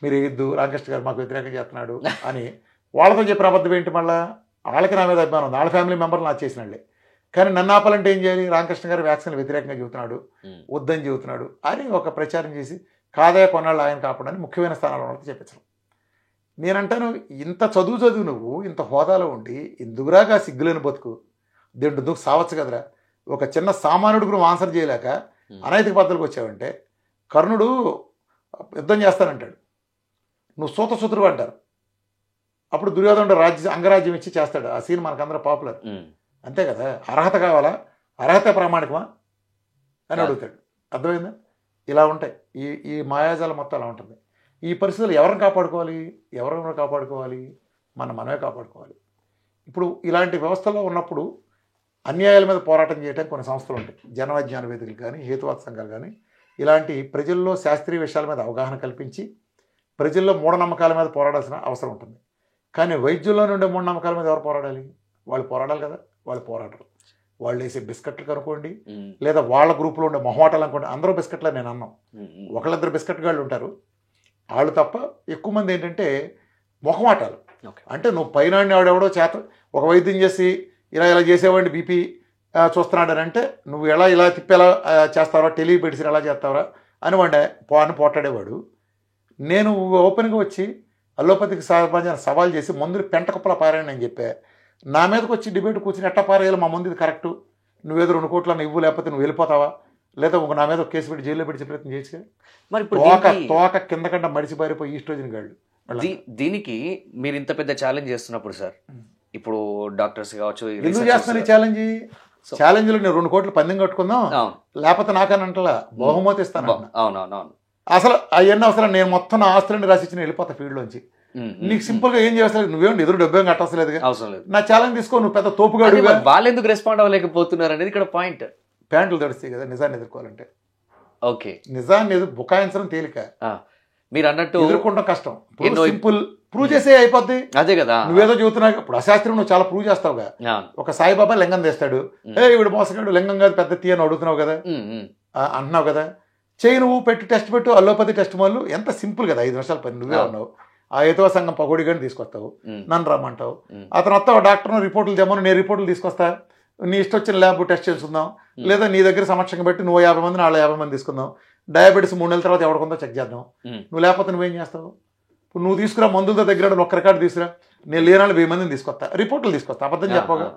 మీరు ఇద్దు రామకృష్ణ గారు మాకు వ్యతిరేకంగా చేస్తున్నాడు అని వాళ్ళతో చెప్పిన అబద్ధం ఏంటి? మళ్ళీ వాళ్ళకి నా మీద అభిమానం ఉంది, వాళ్ళ ఫ్యామిలీ మెంబర్లు నా చేసిన వాళ్ళే. కానీ నన్ను ఆపాలంటే ఏం చేయాలి? రామకృష్ణ గారు వ్యాక్సిన్ వ్యతిరేకంగా చెబుతున్నాడు, వద్దని చెబుతున్నాడు అని ఒక ప్రచారం చేసి కాదే కొన్నాళ్ళు ఆయన కాపాడని ముఖ్యమైన స్థానాల్లో వాళ్ళతో చెప్పించడం. నేనంటాను ఇంత చదువు నువ్వు ఇంత హోదాలో ఉండి ఎందుకురాగా సిగ్గులేని బతుకు దిండు సావచ్చు కదరా. ఒక చిన్న సామాన్యుడికి నువ్వు ఆన్సర్ చేయలేక అనైతిక పద్ధతులకు వచ్చావంటే కర్ణుడు యుద్ధం చేస్తానంటాడు, నువ్వు సూతసూతుడు అంటారు. అప్పుడు దుర్యోధనుడు అంగరాజ్యం ఇచ్చి చేస్తాడు. ఆ సీన్ మనకందరూ పాపులర్, అంతే కదా. అర్హత కావాలా? అర్హత ప్రామాణికమా అని అడుగుతాడు. అర్థమైందా? ఇలా ఉంటాయి ఈ మాయాజాలం మొత్తం అలా ఉంటుంది. ఈ పరిస్థితులు ఎవరిని కాపాడుకోవాలి? మనమే కాపాడుకోవాలి. ఇప్పుడు ఇలాంటి వ్యవస్థలో ఉన్నప్పుడు అన్యాయాల మీద పోరాటం చేయడానికి కొన్ని సంస్థలు ఉంటాయి, జనవిజ్ఞాన వేదికలు కానీ హేతువాద సంఘాలు కానీ. ఇలాంటి ప్రజల్లో శాస్త్రీయ విషయాల మీద అవగాహన కల్పించి ప్రజల్లో మూఢనమ్మకాల మీద పోరాడాల్సిన అవసరం ఉంటుంది. కానీ వైద్యుల్లో నుండే మూఢనమ్మకాల మీద ఎవరు పోరాడాలి? వాళ్ళు పోరాడాలి కదా. వాళ్ళు పోరాడరు. వాళ్ళు వేసే బిస్కెట్లు కనుక్కోండి, లేదా వాళ్ళ గ్రూప్లో ఉండే మొహమాటాలు అనుకోండి. అందరూ బిస్కెట్లే నేను అన్నాం, ఒకళ్ళిద్దరు బిస్కెట్ గాళ్ళు ఉంటారు, వాళ్ళు తప్ప ఎక్కువ మంది ఏంటంటే మొహమాటాలు. అంటే నువ్వు పైన ఆడెవడో చేత ఒక వైద్యం చేసి ఇలా చేసేవాడిని బీపీ చూస్తున్నాడని అంటే నువ్వు ఇలా తిప్పేలా చేస్తావరా, టెలిమెడిసిన్ ఎలా చేస్తావరా అని అని పోట్లాడేవాడు. నేను ఓపెన్గా వచ్చి అల్లోపతికి సవాల్ చేసి మందులు పెంటకుప్పల పారాయణ అని చెప్పా. నా మీదకి వచ్చి డిబేట్ కూర్చుని ఎట్ట పారేయాలి, మా మందు ఇది కరెక్టు, నువ్వేదో 2 కోట్లను ఇవ్వు లేకపోతే నువ్వు వెళ్ళిపోతావా, లేదా నా మీద ఒక కేసు పెట్టి జైల్లో పెట్టి ప్రయత్నం చేసి మరి తోక కింద కంటే మడిసి పారిపోయి ఈస్ట్రోజన్ గాళ్ళు. దీనికి మీరు ఇంత పెద్ద ఛాలెంజ్ చేస్తున్నప్పుడు సార్, ఇప్పుడు డాక్టర్స్ కావచ్చు ఎందుకు చేస్తున్నారు ఈ ఛాలెంజ్లో నేను 2 కోట్లు పందెం కట్టుకుందాం లేకపోతే నాకని అంటలా బహుమతి ఇస్తాను. అవునవునవును. అసలు అవన్నీ అవసరం, నేను మొత్తం నా ఆస్తులని రాసిచ్చి వెళ్ళిపోతా ఫీల్డ్లోంచి. నీకు సింపుల్గా ఏం చేస్తలేదు, నువ్వేంటి ఎదురు డబ్బేం కట్టవసలేదు, అవసరం లేదు. నా ఛాలెంజ్ తీసుకో, నువ్వు పెద్ద తోపుగాడు. వాళ్ళు ఎందుకు రెస్పాండ్ అవ్వలేకపోతున్నారు అనేది ఇక్కడ పాయింట్. ప్యాంట్లు తడిస్తాయి కదా నిజాన్ని ఎదుర్కోవాలంటే. ఓకే, నిజాన్ని బుకాయించడం తేలిక, మీరు అన్నట్టు ఎదుర్కొనడం కష్టం. సింపుల్ ప్రూవ్ చేసే అయిపోద్ది. అదే కదా, నువ్వేదో చెబుతున్నావు. ఇప్పుడు అశాస్త్రం నువ్వు చాలా ప్రూవ్ చేస్తావుగా. ఒక సాయిబాబా లింగం తెస్తాడు, ఇవిడు మోసగాడు లింగం కాదు పెద్ద తీయని అడుగుతున్నావు కదా, అంటున్నావు కదా. చేయి నువ్వు పెట్టి టెస్ట్ పెట్టు, అల్లోపతి టెస్ట్ వాళ్ళు ఎంత సింపుల్ కదా, 5 నిమిషాల పని నువ్వే ఉన్నావు. ఆ ఏతో సంఘం పకోడి గని తీసుకొస్తావు, నన్ను రమ్మంటావు, అతను వస్తావు డాక్టర్ రిపోర్టులు తెమ్మను, నేను రిపోర్టులు తీసుకొస్తా, నీ ఇష్టం వచ్చిన ల్యాబ్ టెస్ట్ చేసుకుందాం, లేదా నీ దగ్గర సమక్షంగా పెట్టి నువ్వు 50 మంది నాళ్ళు 50 మంది తీసుకుందాం, డయాబెటీస్ 3 నెలల తర్వాత ఎవరికొందో చెక్ చేద్దాం. నువ్వు లేకపోతే నువ్వేం చేస్తావు? ఇప్పుడు నువ్వు తీసుకురా మందులతో దగ్గర ఒక్క రికార్డు తీసుకురా, నేను లేనాళ్ళు 1000 మందిని తీసుకొస్తా, రిపోర్టులు తీసుకొస్తా. అబద్ధం చెప్పగా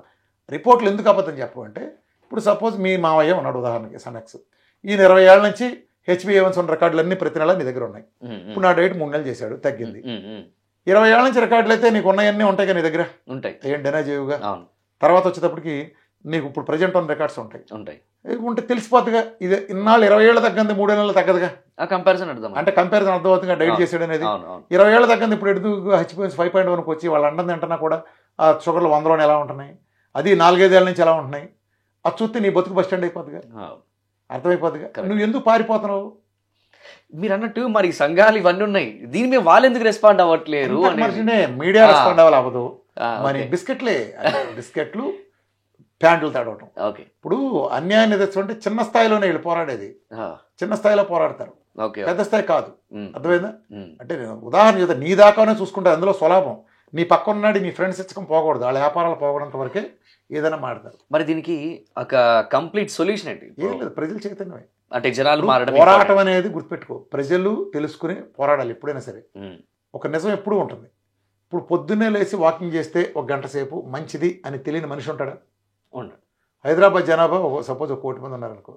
రిపోర్టులు ఎందుకు అబద్ధం చెప్పవు అంటే, ఇప్పుడు సపోజ్ మీ మావయ్య ఉన్నాడు ఉదాహరణకి సనక్స్, ఈయన 20 ఏళ్ళ నుంచి HbA1c రికార్డులు అన్ని ప్రతి నెల నీ దగ్గర ఉన్నాయి. ఇప్పుడు నా డైట్ 3 నెలలు చేశాడు, తగ్గింది. 20 ఏళ్ళ నుంచి రికార్డులు అయితే నీకు ఉన్నాయన్నీ ఉంటాయి కదా నీ దగ్గర, ఉంటాయి. ఏం డెనా చేయవుగా. తర్వాత వచ్చేటప్పటికి నీకు ఇప్పుడు ప్రజెంట్ ఉన్న రికార్డ్స్ ఉంటాయి. ఉంటే తెలిసిపోతుందిగా, ఇది ఇన్నాళ్ళు 20 ఏళ్ళ తగ్గింది 3 నెలలు తగ్గదుగా. కంపారిజన్ అర్థం అంటే కంపారిజన్ అర్థమవుతుందిగా డైట్ చేసాడు అనేది. 20 ఏళ్ళ తగ్గింది ఇప్పుడు ఎడుగు HbA1c 5.1కి వచ్చి వాళ్ళు అంటుంది అంటున్నా కూడా ఆ షుగర్లు 100లోనే ఎలా ఉంటున్నాయి. అది 4-5 ఏళ్ళ నుంచి ఎలా ఉంటున్నాయి. అది చూస్తే నీ బతుకు బస్ స్టాండ్ అయిపోద్దిగా, అర్థమైపోద్దిగా. నువ్వు ఎందుకు పారిపోతున్నావు? మీరు అన్నట్టు మరి సంఘాలు ఇవన్నీ ఉన్నాయి, దీని మీద వాళ్ళు ఎందుకు రెస్పాండ్ అవ్వట్లేరు మనిషినే మీడియా రెస్పాండ్ అవ్వాలి అవ్వదు. మరి బిస్కెట్లు ప్యాంట్లు తడవటం. ఇప్పుడు అన్యాయం ఎదుర్చుంటే చిన్న స్థాయిలోనే వీళ్ళు పోరాడేది, చిన్న స్థాయిలో పోరాడతారు, పెద్ద స్థాయి కాదు. అర్థమైందా? అంటే నేను ఉదాహరణ చెప్తా, నీ దాకానే చూసుకుంటే అందులో స్వలాభం. నీ పక్కన ఉన్నాడు నీ ఫ్రెండ్స్ ఇచ్చకం పోకూడదు, వాళ్ళ వ్యాపారాలు పోకూడదు వరకే ఏదైనా మాడతారు. మరి దీనికి ఒక కంప్లీట్ సొల్యూషన్ ఏంటి? ఏం లేదు, ప్రజలు చైతన్యమే. అంటే జనాలు మారడం, పోరాటం అనేది గుర్తుపెట్టుకో. ప్రజలు తెలుసుకుని పోరాడాలి ఎప్పుడైనా సరే. ఒక నిజం ఎప్పుడూ ఉంటుంది. ఇప్పుడు పొద్దున్నే లేచి వాకింగ్ చేస్తే 1 గంట సేపు మంచిది అని తెలియని మనిషి ఉంటాడా? ఉండడు. హైదరాబాద్ జనాభా సపోజ్ 1 కోటి మంది ఉన్నారనుకో,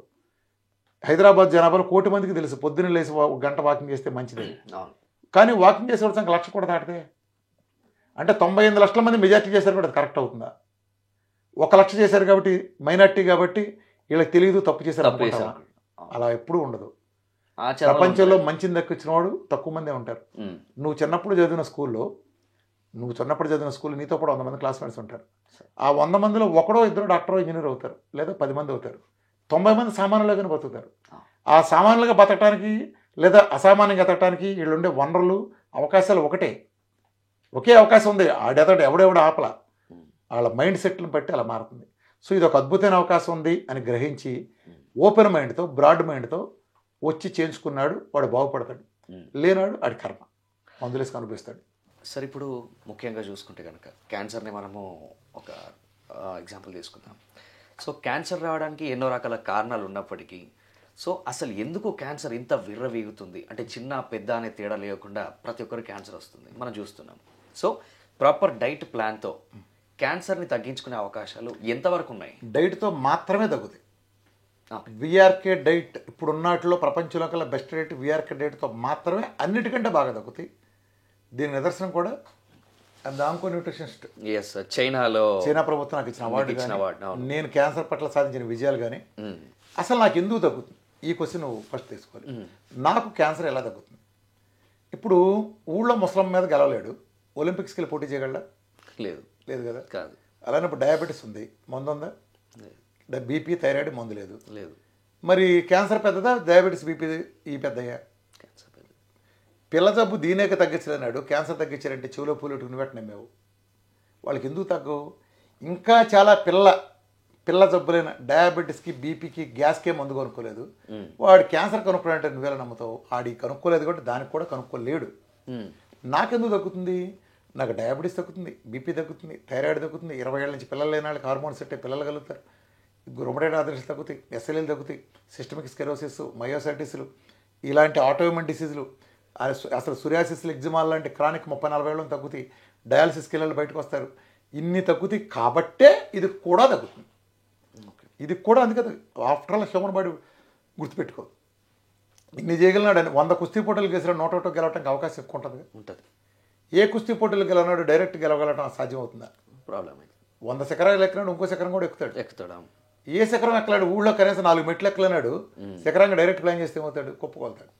హైదరాబాద్ జనాభాలో 1 కోటి మందికి తెలుసు పొద్దున్నే లేచి 1 గంట వాకింగ్ చేస్తే మంచిది. కానీ వాకింగ్ చేసే వాళ్ళకి 1 లక్ష కూడా దాటితే, అంటే 98 లక్షల మంది మెజార్టీ చేశారు కూడా అది కరెక్ట్ అవుతుందా? 1 లక్ష చేశారు కాబట్టి మైనార్టీ కాబట్టి వీళ్ళకి తెలియదు తప్పు చేశారు. అలా ఎప్పుడూ ఉండదు. ప్రపంచంలో మంచిని దక్కించిన వాడు తక్కువ మందే ఉంటారు. నువ్వు చిన్నప్పుడు చదివిన స్కూల్లో నీతో కూడా 100 మంది క్లాస్మేట్స్ ఉంటారు. ఆ 100 మందిలో ఒకడో ఇద్దరు డాక్టరో ఇంజనీర్ అవుతారు, లేదా 10 మంది అవుతారు. 90 మంది సామాన్యులుగానే బతుకుతారు. ఆ సామాన్యులుగా బతకడానికి లేదా అసామాన్యంగా ఎతకడానికి వీళ్ళు ఉండే వనరులు, అవకాశాలు ఒకే అవకాశం ఉంది. ఎవడెవడ ఆపల, వాళ్ళ మైండ్ సెట్లను బట్టి అలా మారుతుంది. సో ఇది ఒక అద్భుతమైన అవకాశం ఉంది అని గ్రహించి ఓపెన్ మైండ్తో, బ్రాడ్ మైండ్తో వచ్చి చేయించుకున్నాడు, వాడు బాగుపడతాడు. లేనాడు ఆడి కర్మ మందులేసి కనిపిస్తాడు. సరే, ఇప్పుడు ముఖ్యంగా చూసుకుంటే కనుక క్యాన్సర్ని మనము ఒక ఎగ్జాంపుల్ తీసుకుందాం. సో క్యాన్సర్ రావడానికి ఎన్నో రకాల కారణాలు ఉన్నప్పటికీ, సో అసలు ఎందుకు క్యాన్సర్ ఇంత విర్రవీగుతుంది? అంటే చిన్న పెద్ద అనే తేడా లేకుండా ప్రతి ఒక్కరు క్యాన్సర్ వస్తుంది మనం చూస్తున్నాం. సో ప్రాపర్ డైట్ ప్లాన్తో క్యాన్సర్ని తగ్గించుకునే అవకాశాలు ఎంతవరకు ఉన్నాయి? డైట్తో మాత్రమే తగ్గుతాయి. విఆర్కే డైట్ ఇప్పుడు ఉన్నట్లో ప్రపంచంలో కల్లా బెస్ట్ డైట్ విఆర్కే డైట్తో మాత్రమే అన్నిటికంటే బాగా తగ్గుతాయి. దీని నిదర్శనం కూడా దాంకో న్యూట్రిషనిస్ట్ చైనా ప్రభుత్వం నాకు ఇచ్చిన అవార్డు, నేను క్యాన్సర్ పట్ల సాధించిన విజయాలు కానీ, అసలు నాకు ఎందుకు తగ్గుతుంది ఈ క్వశ్చన్ నువ్వు ఫస్ట్ తీసుకోవాలి. నాకు క్యాన్సర్ ఎలా తగ్గుతుంది? ఇప్పుడు ఊళ్ళో ముసలం మీద గెలవలేడు, ఒలింపిక్స్కి వెళ్ళి పోటీ చేయగలడా? లేదు కదా. అలానే ఇప్పుడు డయాబెటీస్ ఉంది, మందు ఉందా? బీపీ థైరాయిడ్ మందు లేదు. మరి క్యాన్సర్ పెద్దదా, డయాబెటీస్ బీపీ ఈ పెద్దయ్యా? పిల్ల జబ్బు దీనేక తగ్గించలేనాడు, క్యాన్సర్ తగ్గించారంటే చెవులో పూలు వెంటనే మేము వాళ్ళకి ఎందుకు తగ్గవు? ఇంకా చాలా పిల్ల జబ్బులైన డయాబెటీస్కి, బీపీకి, గ్యాస్కే మందు కొనుక్కోలేదు, వాడు క్యాన్సర్ కనుక్కోవాలంటే నువ్వేలా నమ్ముతావు? ఆడి కనుక్కోలేదు కాబట్టి దానికి కూడా కనుక్కోలేడు. నాకెందుకు తగ్గుతుంది? నాకు డయాబెటీస్ తగ్గుతుంది, బీపీ తగ్గుతుంది, థైరాయిడ్ తగ్గుతుంది, 20 ఏళ్ళ నుంచి పిల్లలు లేని వాళ్ళకి హార్మోన్స్ సెట్ పిల్లలు కలుగుతారు, రొమటైడ్ ఆర్థరైటిస్ తగ్గుతాయి, ఎస్ఎల్ఏలు తగ్గుతాయి, సిస్టమిక్ స్క్లెరోసిస్, మయోసైటిస్లు, ఇలాంటి ఆటోఇమ్యూన్ డిసీజులు, అసలు సురియాసిస్లు, ఎగ్జిమాల్ లాంటి క్రానిక్ 30-40 ఏళ్ళని తగ్గుతాయి, డయాలసిస్కి వెళ్ళి బయటకు వస్తారు. ఇన్ని తగ్గుతాయి కాబట్టే ఇది కూడా తగ్గుతుంది. ఇది కూడా అందుకది ఆఫ్టర్ ఆల్ హ్యూమన్ బాడీ గుర్తుపెట్టుకో. ఇన్ని చేయగలిగినాడు అని 100 కుస్తీ పోటీలు గెలిచిన 101 గెలవడానికి అవకాశం ఎక్కువ ఉంటుంది. ఏ కుస్తీ పోటీలు గెలవనాడు డైరెక్ట్ గెలవగలటం అసాధ్యం అవుతుందా? ప్రాబ్లం. 100 శిఖరాలు ఎక్కినాడు, ఇంకో శిఖరం కూడా ఎక్కుతాడు. ఏ శిఖరం ఎక్కలాడు? ఊళ్ళో కనీసం 4 మెట్లు ఎక్కలేనాడు, శిఖరంగా డైరెక్ట్ ప్లాన్ చేస్తే ఏమవుతాడు? కుప్పకొలుతాడు.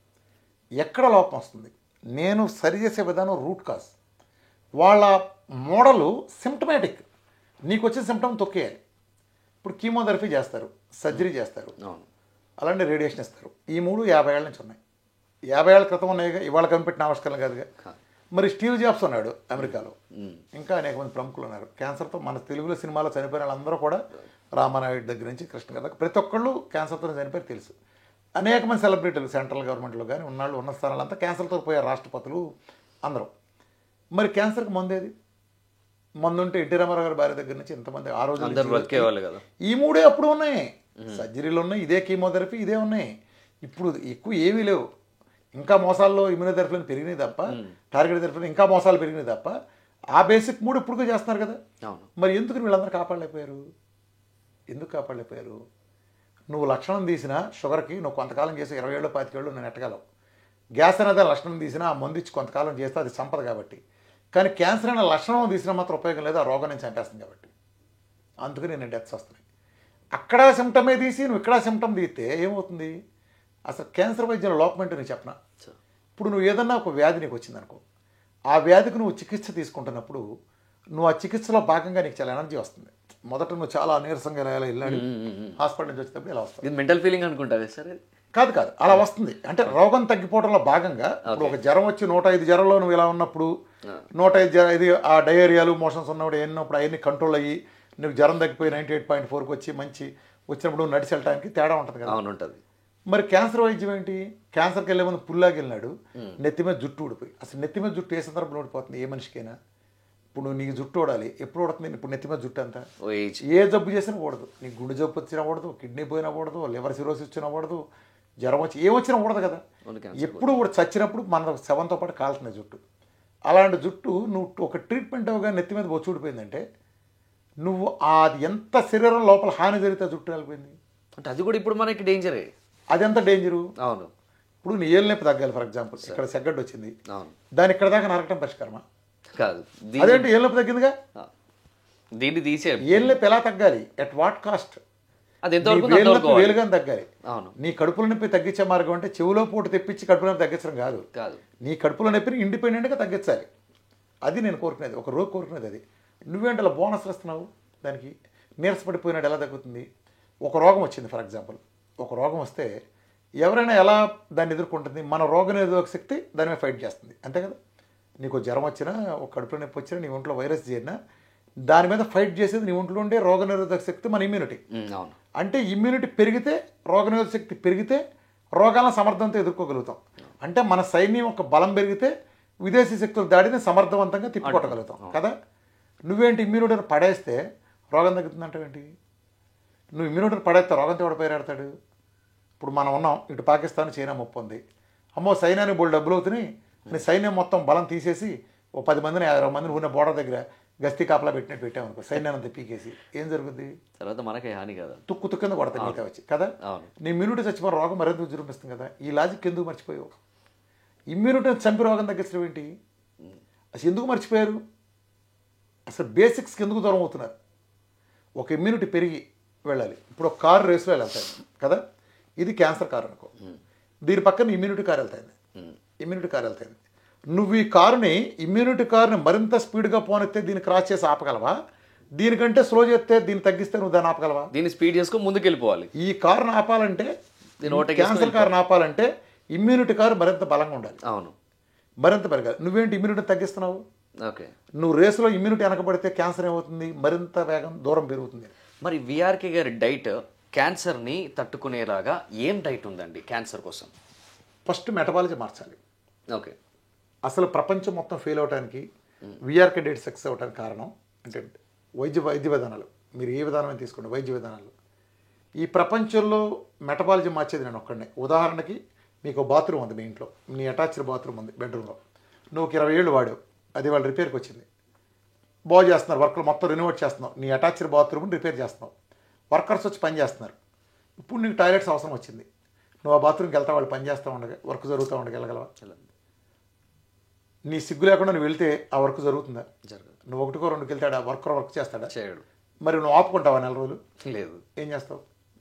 ఎక్కడ లోపం వస్తుంది? నేను సరిచేసే విధానం రూట్ కాజ్. వాళ్ళ మోడలు సిమ్టమాటిక్. నీకు వచ్చిన సిమ్టమ్ తొక్కేయాలి. ఇప్పుడు కీమోథెరపీ చేస్తారు, సర్జరీ చేస్తారు, అలాంటి రేడియేషన్ ఇస్తారు. ఈ 3 50 ఏళ్ళ నుంచి ఉన్నాయి. 50 ఏళ్ళ క్రితం ఉన్నాయిగా, ఇవాళ కనిపెట్టిన ఆవిష్కరణ కాదుగా. మరి స్టీవ్ జాబ్స్ ఉన్నాడు అమెరికాలో, ఇంకా అనేక మంది ప్రముఖులు ఉన్నారు క్యాన్సర్తో. మన తెలుగులో సినిమాలో చనిపోయిన వాళ్ళందరూ కూడా రామానాయుడు దగ్గర నుంచి కృష్ణ గారు ప్రతి ఒక్కళ్ళు క్యాన్సర్తో చనిపోయి తెలుసు. అనేక మంది సెలబ్రిటీలు సెంట్రల్ గవర్నమెంట్లో కానీ ఉన్నాళ్ళు, ఉన్న స్థానాలంతా క్యాన్సర్తో పోయారు, రాష్ట్రపతులు అందరూ. మరి క్యాన్సర్కి మందేది? మందు ఉంటే ఎన్టీ రామారావు గారి భార్య దగ్గర నుంచి ఇంతమంది ఆ రోజు ఈ 3 అప్పుడు ఉన్నాయి. సర్జరీలు ఉన్నాయి, ఇదే కీమోథెరపీ, ఇదే ఉన్నాయి. ఇప్పుడు ఎక్కువ ఏమీ లేవు. ఇంకా మోసాల్లో ఇమ్యూనోథెరపీలు పెరిగినాయి తప్ప, టార్గెట్ థెరపీలు ఇంకా మోసాలు పెరిగినాయి తప్ప, ఆ బేసిక్ 3 ఇప్పుడు చేస్తున్నారు కదా. మరి ఎందుకు వీళ్ళందరూ కాపాడలేకపోయారు? ఎందుకు కాపాడలేకపోయారు? నువ్వు లక్షణం తీసినా షుగర్కి నువ్వు కొంతకాలం చేసి 20 ఏళ్ళు 25 ఏళ్ళు నేను ఎట్టగలవు. గ్యాస్ అనేది లక్షణం తీసినా ఆ మందు ఇచ్చి కొంతకాలం చేస్తే అది సంపద కాబట్టి. కానీ క్యాన్సర్ అనే లక్షణం తీసినా మాత్రం ఉపయోగం లేదు, ఆ రోగం నుంచి చంపేస్తుంది కాబట్టి. అందుకని నేను డెత్స్ వస్తున్నాయి. అక్కడ సిమ్టమే తీసి నువ్వు ఇక్కడ సిమ్టమ్ తీస్తే ఏమవుతుంది? అసలు క్యాన్సర్ వైద్యంలో లోపం ఏంటో నేను చెప్పనా? ఇప్పుడు నువ్వు ఏదన్నా ఒక వ్యాధి నీకు వచ్చిందనుకో, ఆ వ్యాధికి నువ్వు చికిత్స తీసుకుంటున్నప్పుడు నువ్వు ఆ చికిత్సలో భాగంగా నీకు చాలా ఎనర్జీ వస్తుంది. మొదట నువ్వు చాలా నీరసంగా ఇలా వెళ్ళాడు, హాస్పిటల్ నుంచి వచ్చేటప్పుడు ఇలా వస్తుంది. ఇది మెంటల్ ఫీలింగ్ అనుకుంటావే సార్? కాదు కాదు, అలా వస్తుంది. అంటే రోగం తగ్గిపోవడంలో భాగంగా ఇప్పుడు ఒక జ్వరం వచ్చి 105 జ్వరంలో నువ్వు ఇలా ఉన్నప్పుడు 105 ఇది ఆ డయేరియాలు మోషన్స్ ఉన్నప్పుడు ఎన్నప్పుడు అవన్నీ కంట్రోల్ అయ్యి నువ్వు జ్వరం తగ్గిపోయి 98.4కి వచ్చి మంచి వచ్చినప్పుడు నువ్వు నడిచి వెళ్ళడానికి తేడా ఉంటుంది కదా. అవును ఉంటుంది. మరి క్యాన్సర్ వైద్యం ఏంటి? క్యాన్సర్కి వెళ్ళే ముందు పుల్లాకి వెళ్ళినాడు, నెత్తి మీద జుట్టు ఊడిపోయి. అసలు నెత్తి మీద జుట్టు ఏ సందర్భంలో ఊడిపోతుంది ఏ మనిషికైనా? ఇప్పుడు నువ్వు నీకు జుట్టు ఊడాలి, ఎప్పుడు ఊడుతుంది? ఇప్పుడు నెత్తి మీద జుట్టు అంతా ఏ జబ్బు చేసినా కూడదు. నీకు గుండె జబ్బు వచ్చినా కూడదు, కిడ్నీ పోయినా కూడదు, లివర్ సిరోసిస్ వచ్చినా కూడదు, జ్వరం వచ్చి ఏమొచ్చినా కూడదు కదా. ఎప్పుడు కూడా చచ్చినప్పుడు మన శవంతో పాటు కాలుతున్నాయి జుట్టు. అలాంటి జుట్టు నువ్వు ఒక ట్రీట్మెంట్ ఇవ్వగా నెత్తి మీద బొచ్చు ఊడిపోయిందంటే నువ్వు అది ఎంత శరీరం లోపల హాని జరిగితే జుట్టు వెళ్ళిపోయింది అంటే అది కూడా ఇప్పుడు మనకి డేంజరే. అది ఎంత డేంజరు. అవును. ఇప్పుడు నీ ఏళ్ళు నొప్పి తగ్గాలి ఫర్ ఎగ్జాంపుల్, ఇక్కడ సెగ్గడ్డు వచ్చింది, అవును, దాని ఇక్కడ దాకా నరకటం పరిష్కారమా? కాదు. అదేంటి ఏళ్ళు నొప్పి తగ్గిందిగా, దీన్ని తీసే ఏళ్ళు నొప్పి ఎలా తగ్గాలి? At what cost? అది ఎంతవరకు వేలుగా తగ్గాలి. అవును. నీ కడుపులో నొప్పి తగ్గించే మార్గం అంటే చెవులో పూట తెప్పించి కడుపులో నొప్పి తగ్గించడం కాదు. కాదు, నీ కడుపులో నొప్పిని ఇండిపెండెంట్గా తగ్గించాలి. అది నేను కోరుకునేది, ఒక రోజు కోరుకునేది అది. నువ్వేంటి అలా బోనస్లు ఇస్తున్నావు దానికి? నీరసపడిపోయినాడు ఎలా తగ్గుతుంది? ఒక రోగం వచ్చింది ఫర్ ఎగ్జాంపుల్, ఒక రోగం వస్తే ఎవరైనా ఎలా దాన్ని ఎదుర్కొంటుంది? మన రోగనిరోధక శక్తి దాని మీద ఫైట్ చేస్తుంది, అంతే కదా. నీకు జ్వరం వచ్చినా, ఒక కడుపులో నొప్పి వచ్చినా, నీ ఒంట్లో వైరస్ చేరినా దాని మీద ఫైట్ చేసేది నీ ఒంట్లో ఉండే రోగనిరోధక శక్తి, మన ఇమ్యూనిటీ. అవును. అంటే ఇమ్యూనిటీ పెరిగితే, రోగనిరోధక శక్తి పెరిగితే రోగాలను సమర్థంతో ఎదుర్కోగలుగుతాం. అంటే మన సైన్యం యొక్క బలం పెరిగితే విదేశీ శక్తుల దాడిని సమర్థవంతంగా తిప్పికొట్టగలుగుతాం కదా. నువ్వేంటి ఇమ్యూనిటీని పడేస్తే రోగం తగ్గుతుందంటావేంటి? నువ్వు ఇమ్యూనిటీని పడేస్తే రోగంతో ఎవడ పేరాడతాడు? ఇప్పుడు మనం ఉన్నాం, ఇటు పాకిస్తాన్ చైనా ముప్పు ఉంది, అమ్మో సైన్యానికి బోల్డ్ డబ్బులు అవుతున్నాయి, నీ సైన్యం మొత్తం బలం తీసేసి ఓ 10 మందిని 20 మందిని ఉన్న బోర్డర్ దగ్గర గస్తీ కాపలా పెట్టినట్టు పెట్టామనుకో, సైన్యాన్ని పీకేసి ఏం జరుగుద్ది? తర్వాత మనకే హాని కదా, తుక్కు కింద కొడతాయి మిగతా వచ్చి కదా. నీ ఇమ్యూనిటీ చచ్చిపోయిన రోగం మరింత విజృంభిస్తుంది కదా. ఈ లాజిక్ ఎందుకు మర్చిపోయావు? ఇమ్యూనిటీని చంపి రోగం తగ్గించడం ఏంటి? అసలు ఎందుకు మర్చిపోయారు? అసలు బేసిక్స్కి ఎందుకు దూరం అవుతున్నారు? ఒక ఇమ్యూనిటీ పెరిగి వెళ్ళాలి. ఇప్పుడు ఒక కారు రేసులో వెళ్తాయి కదా, ఇది క్యాన్సర్ కారు అనుకో, దీని పక్కన ఇమ్యూనిటీ కారు వెళ్తాయింది, ఇమ్యూనిటీ కారు వెళ్తాయింది. నువ్వు ఈ కారుని, ఇమ్యూనిటీ కారుని మరింత స్పీడ్గా పోనెత్తే దీన్ని క్రాస్ చేసి ఆపగలవా? దీనికంటే స్లో చేస్తే దీన్ని తగ్గిస్తే నువ్వు దాన్ని ఆపగలవా? దీన్ని స్పీడ్ చేసుకొని ముందుకు వెళ్ళిపోవాలి. ఈ కారుని ఆపాలంటే, క్యాన్సర్ కారుని ఆపాలంటే ఇమ్యూనిటీ కారు మరింత బలంగా ఉండాలి. అవును, మరింత పెరగాలి. నువ్వేంటి ఇమ్యూనిటీ తగ్గిస్తున్నావు? ఓకే. నువ్వు రేసులో ఇమ్యూనిటీ వెనకబడితే క్యాన్సర్ ఏమవుతుంది? మరింత వేగం దూరం పెరుగుతుంది. మరి విఆర్కే గారి డైట్ క్యాన్సర్ని తట్టుకునేలాగా ఏం డైట్ ఉందండి క్యాన్సర్ కోసం? ఫస్ట్ మెటబాలజీ మార్చాలి. ఓకే. అసలు ప్రపంచం మొత్తం ఫెయిల్ అవడానికి, విఆర్కే డైట్ సక్సెస్ అవడానికి కారణం అంటే వైద్య విధానాలు. మీరు ఏ విధానం తీసుకోండి, వైద్య విధానాలు. ఈ ప్రపంచంలో మెటబాలజీ మార్చేది నేను ఒక్కడనే. ఉదాహరణకి మీకు బాత్రూమ్ ఉంది మీ ఇంట్లో, నీ అటాచ్డ్ బాత్రూమ్ ఉంది బెడ్రూమ్లో, నువ్వు 20 ఏళ్ళు వాడావు, అది వాళ్ళు రిపేర్కి వచ్చింది, బాగు చేస్తున్నారు, వర్కర్లు మొత్తం రెనోవేట్ చేస్తున్నావు, నీ అటాచ్డ్ బాత్రూమ్ని రిపేర్ చేస్తున్నావు, వర్కర్స్ వచ్చి పని చేస్తున్నారు. ఇప్పుడు నీకు టాయిలెట్స్ అవసరం వచ్చింది, నువ్వు ఆ బాత్రూమ్కి వెళ్తా, వాళ్ళు పని చేస్తూ ఉండగా, వర్క్ జరుగుతూ ఉండగా వెళ్ళగలవా? నీ సిగ్గు లేకుండా నువ్వు వెళ్తే ఆ వర్క్ జరుగుతుందా? జరగదు. నువ్వు 1కో 2కి వెళ్తాడా, వర్క్ చేస్తాడా? చేయడు. మరి నువ్వు ఆపుకుంటావా 4 రోజులు? లేదు. ఏం చేస్తావు?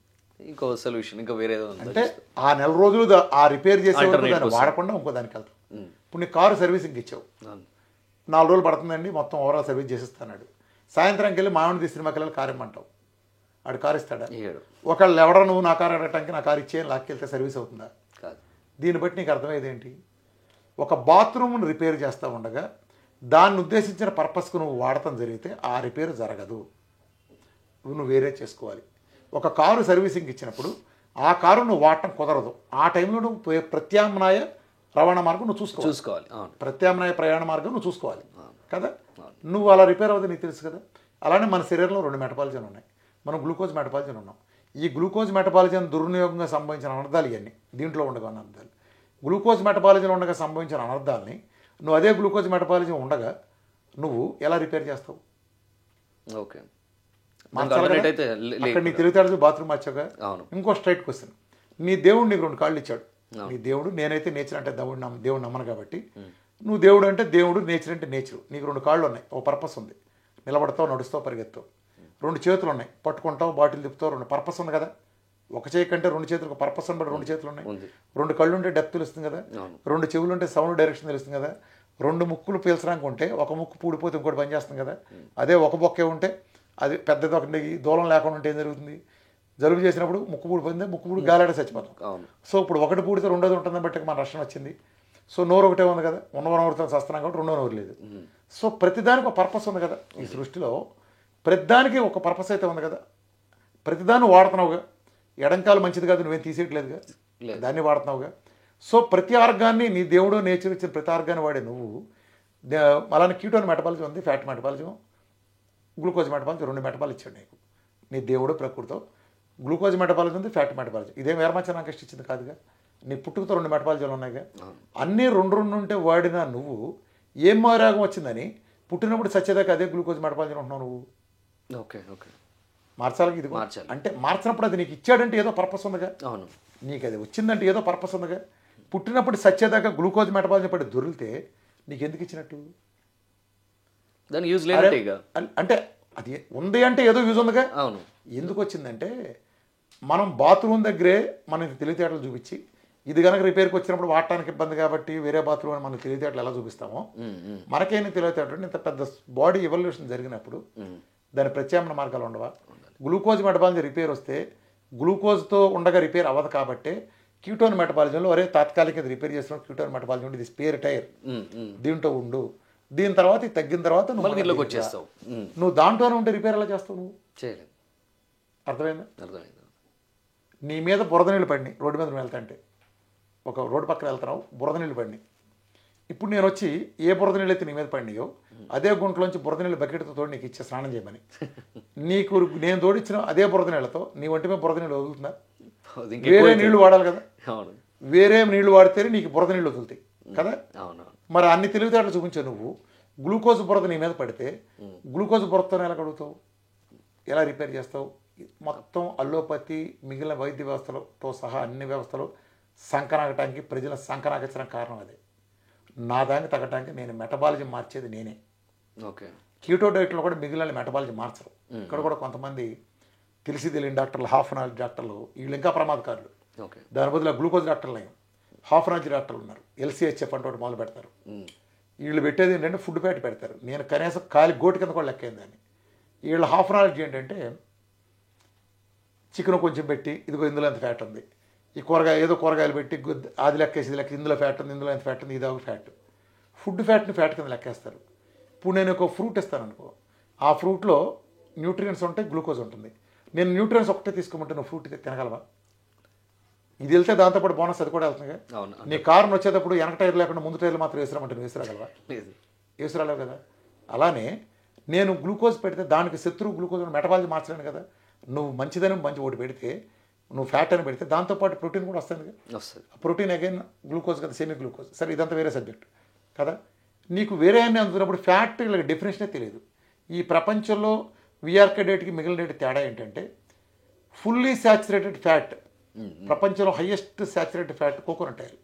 ఇంకో సొల్యూషన్, ఇంకా వేరేదో అంటే ఆ 4 రోజులు ఆ రిపేర్ చేసే దాన్ని వాడకుండా ఇంకో దానికి వెళ్తావు. ఇప్పుడు నీ కారు సర్వీసింగ్ ఇచ్చావు, 4 రోజులు పడుతుందండి మొత్తం ఓవరాల్ సర్వీస్ చేసిస్తాడు. సాయంత్రంకి వెళ్ళి మామిడి తీసి సినిమాకి వెళ్ళి కారు ఇమ్మంటావు, ఆడు కారు ఇస్తాడా? ఒకళ్ళు ఎవడో నువ్వు నా కారు అడగటానికి నా కారు ఇచ్చేయని లాక్కెళ్తే సర్వీస్ అవుతుందా? కాదు. దీన్ని బట్టి నీకు అర్థమయ్యేది ఏంటి? ఒక బాత్రూమ్ను రిపేర్ చేస్తూ ఉండగా దాన్ని ఉద్దేశించిన పర్పస్కు నువ్వు వాడటం జరిగితే ఆ రిపేర్ జరగదు, నువ్వు వేరే చేసుకోవాలి. ఒక కారు సర్వీసింగ్ ఇచ్చినప్పుడు ఆ కారు నువ్వు వాడటం కుదరదు, ఆ టైంలో నువ్వు ప్రత్యామ్నాయ రవాణా మార్గం నువ్వు చూసుకోవాలి. ప్రత్యామ్నాయ ప్రయాణ మార్గం నువ్వు చూసుకోవాలి కదా. నువ్వు అలా రిపేర్ అవ్వదు, నీకు తెలుసు కదా. అలానే మన శరీరంలో 2 మెటబాలిజీలు ఉన్నాయి. మనం గ్లూకోజ్ మెటబాలిజీలు ఉన్నాం. ఈ గ్లూకోజ్ మెటబాలిజీని దుర్వినియోగంగా సంభవించిన అనర్థాలు ఇవన్నీ దీంట్లో ఉండగా అనర్థాలు. గ్లూకోజ్ మెటబాలిజీలో ఉండగా సంభవించిన అనర్థాలని నువ్వు అదే గ్లూకోజ్ మెటబాలిజీ ఉండగా నువ్వు ఎలా రిపేర్ చేస్తావు? ఓకే, అక్కడ నీ తెలివితేటలు బాత్రూమ్ వచ్చాక. ఇంకో స్ట్రైట్ క్వశ్చన్, నీ దేవుడు నీకు 2 కాళ్ళు ఇచ్చాడు. నీ దేవుడు, నేనైతే నేచర్ అంటే దేవుడు నమ్మను కాబట్టి, నువ్వు దేవుడు అంటే దేవుడు, నేచర్ అంటే నేచరు. నీకు 2 కాళ్ళు ఉన్నాయి, ఓ పర్పస్ ఉంది, నిలబడతావు, నడుస్తావు, పరిగెత్తావు. 2 చేతులు ఉన్నాయి, పట్టుకుంటావు, బాటిల్ తిప్పుతావు, 2 పర్పస్ ఉంది కదా. ఒక చేయి కంటే 2 చేతులకు పర్పస్ అని బట్టి 2 చేతులు ఉన్నాయి. 2 కళ్ళు ఉంటే డెప్త్ తెలుస్తుంది కదా, 2 చెవులు ఉంటే సౌండ్ డైరెక్షన్ తెలుస్తుంది కదా, 2 ముక్కులు పీల్చడానికి ఉంటే ఒక ముక్కు పూడిపోతే ఇంకోటి పనిచేస్తుంది కదా. అదే ఒక బొక్కే ఉంటే అది పెద్దది ఒకటి దూలం లేకుండా ఉంటే ఏం జరుగుతుంది? జలుబు చేసినప్పుడు ముక్కు పూడిపోయింది, ముక్కు పూడి గాలాడ చచ్చిపోతాం. అవును. సో ఇప్పుడు ఒకటి పూడితే రెండోది ఉంటుందని బట్టి మన రక్షణ వచ్చింది. సో నోరు ఒకటే ఉంది కదా, ఉన్న నోరుతో వస్తున్నాం కాబట్టి రెండో నోరు లేదు. సో ప్రతిదానికి ఒక పర్పస్ ఉంది కదా ఈ సృష్టిలో, ప్రతిదానికి ఒక పర్పస్ అయితే ఉంది కదా. ప్రతిదాన్ని వాడుతున్నావుగా, ఎడంకాలు మంచిది కాదు నువ్వేం తీసేయట్లేదుగా, దాన్ని వాడుతున్నావుగా. సో ప్రతి ఆర్గాన్ని నీ దేవుడు నేచర్ ఇచ్చిన ప్రతి ఆర్గాన్ని వాడే నువ్వు అలానే కీటోన్ మెటబాలిజం ఉంది, fat metabolism, glucose metabolism, 2 metabolism ఇచ్చాడు నీకు నీ దేవుడు ప్రకృతితో. గ్లూకోజ్ మెటబాలిజం ఉంది, ఫ్యాట్ మెటబాలిజం. ఇదేం వేరమచ్చ నాకు ఇచ్చింది కాదుగా, నీ పుట్టుకతో 2 మెటబాలిజాలు ఉన్నాయిగా. అన్నీ 2 ఉంటే వాడినా నువ్వు ఏం మారాగం వచ్చిందని పుట్టినప్పుడు సచ్చేదాకా అదే గ్లూకోజ్ మెటబాలిజం ఉంటున్నావు నువ్వు. ఓకే ఓకే మార్చాలి ఇది అంటే మార్చినప్పుడు అది నీకు ఇచ్చాడంటే ఏదో పర్పస్ ఉందిగా. అవును. నీకు అది వచ్చిందంటే ఏదో పర్పస్ ఉందిగా. పుట్టినప్పుడు సచ్చేదాకా గ్లూకోజ్ మెటబాలిజం పడి దొరికితే నీకు ఎందుకు ఇచ్చినట్టు? దాని యూజ్ లేదు ఇక. అంటే అది ఉంది అంటే ఏదో యూజ్ ఉందిగా. అవును. ఎందుకు వచ్చిందంటే మనం బాత్రూమ్ దగ్గరే మనకి తెలివితేటలు చూపించి ఇది కనుక రిపేర్కి వచ్చినప్పుడు వాడటానికి ఇబ్బంది కాబట్టి వేరే బాత్రూమ్ అని మనకు తెలివితేటలు ఎలా చూపిస్తామో మనకేంటి తెలివితేటలు. ఇంత పెద్ద బాడీ ఎవల్యూషన్ జరిగినప్పుడు దాని ప్రత్యామ్నాయ మార్గాలు ఉండవా? గ్లూకోజ్ మెటబాలిజం రిపేర్ వస్తే గ్లూకోజ్తో ఉండగా రిపేర్ అవ్వదు కాబట్టి కీటోన్ మెటబాలిజంలో ఒరే తాత్కాలిక రిపేర్ చేస్తున్నాం, కీటోన్ మెటబాలిజం ఉండి ఇది స్పేర్ టైర్, దీంట్లో ఉండు, దీని తర్వాత ఇది తగ్గిన తర్వాత నువ్వు వచ్చేస్తావు. నువ్వు దాంట్లోనే ఉంటే రిపేర్ ఎలా చేస్తావు? నువ్వు చేయలేదు. అర్థమైందా? అర్థమైంది. నీ మీద బురద నీళ్ళు పడినాయి, రోడ్డు మీద నువ్వు వెళ్తాంటే ఒక రోడ్డు పక్కన వెళ్తున్నావు, బురద నీళ్ళు పడినాయి. ఇప్పుడు నేను వచ్చి ఏ బురద నీళ్ళు అయితే నీ మీద పడినాయో అదే గుంటలోంచి బురద నీళ్ళు బకెట్తో తోడి నీకు ఇచ్చే స్నానం చేయమని, నీకు నేను తోడిచ్చిన అదే బురద నీళ్ళతో నీ ఒంటి మీద బురద నీళ్ళు వదులుతుందా? వేరే నీళ్లు వాడాలి కదా. వేరే నీళ్లు వాడితేనే నీకు బురద నీళ్ళు వదులుతాయి కదా. మరి అన్ని తెలివితేటలు చూపించావు నువ్వు. గ్లూకోజ్ బురద నీ మీద పడితే గ్లూకోజ్ బురదతో ఎలా కడుగుతావు, ఎలా రిపేర్ చేస్తావు? మొత్తం అల్లోపతి మిగిలిన వైద్య వ్యవస్థలతో సహా అన్ని వ్యవస్థలు సంకనాగటానికి ప్రజల సంకనాగించడానికి కారణం అదే. నా దానికి తగ్గటానికి నేను మెటబాలిజం మార్చేది నేనే. ఓకే. కీటో డైట్లో కూడా మిగిలిన మెటబాలిజం మార్చరు. ఇక్కడ కూడా కొంతమంది తెలిసి తెలియని డాక్టర్లు, హాఫ్ నాలెడ్జ్ డాక్టర్లు, వీళ్ళు ఇంకా ప్రమాదకారులు. దాని బదులు గ్లూకోజ్ డాక్టర్లు హాఫ్ నాలెడ్జ్ డాక్టర్లు ఉన్నారు, LCHF అంటే ఒకటి మొదలు పెడతారు. వీళ్ళు పెట్టేది ఏంటంటే ఫుడ్ ఫ్యాట్ పెడతారు. నేను కనీసం కాలి గోటు కింద కూడా లెక్కేంది దాన్ని. వీళ్ళ హాఫ్ నాలెడ్జ్ ఏంటంటే చికెన్ కొంచెం పెట్టి ఇదిగో ఇందులో ఎంత ఫ్యాట్ ఉంది, ఈ ఏదో కూరగాయలు పెట్టి అది లెక్కేసి ఇది లెక్క ఇందులో ఫ్యాట్ ఉంది, ఇందులో ఎంత ఫ్యాట్ ఉంది, ఇదో ఫ్యాట్. ఫుడ్ ఫ్యాట్ని ఫ్యాట్ కింద లెక్కేస్తారు. ఇప్పుడు నేను ఒక ఫ్రూట్ ఇస్తాను అనుకో, ఆ ఫ్రూట్లో న్యూట్రియన్స్ ఉంటాయి, గ్లూకోజ్ ఉంటుంది. నేను న్యూట్రియన్స్ ఒకటే తీసుకోమంటే నువ్వు ఫ్రూట్ తినగలవా? ఇది వెళ్తే దాంతోపాటు బోనస్ అది కూడా వెళ్తుంది. నీ కారుని వచ్చేటప్పుడు వెనక టైర్ లేకుండా ముందు టైర్లు మాత్రం వేసిరామంటే నువ్వు వేసిరాగలవా? వేసిరాలేవు కదా. అలానే నేను గ్లూకోజ్ పెడితే దానికి శత్రువు గ్లూకోజ్ మెటబాలిజం మార్చలేను కదా. నువ్వు మంచిదని మంచి ఒకటి పెడితే, నువ్వు ఫ్యాట్ అని పెడితే దాంతోపాటు ప్రోటీన్ కూడా వస్తుంది కదా. ప్రోటీన్ అగైన్ గ్లూకోజ్ కదా, సెమీ గ్లూకోజ్. సరే ఇదంతా వేరే సబ్జెక్ట్ కదా. నీకు వేరే అన్నీ అందుతున్నప్పుడు ఫ్యాట్ ఇలా డెఫినేషనే తెలియదు. ఈ ప్రపంచంలో విఆర్కే డేట్కి మిగిలిన డేట్ తేడా ఏంటంటే ఫుల్లీ శాచురేటెడ్ ఫ్యాట్, ప్రపంచంలో highest saturated fat coconut oil.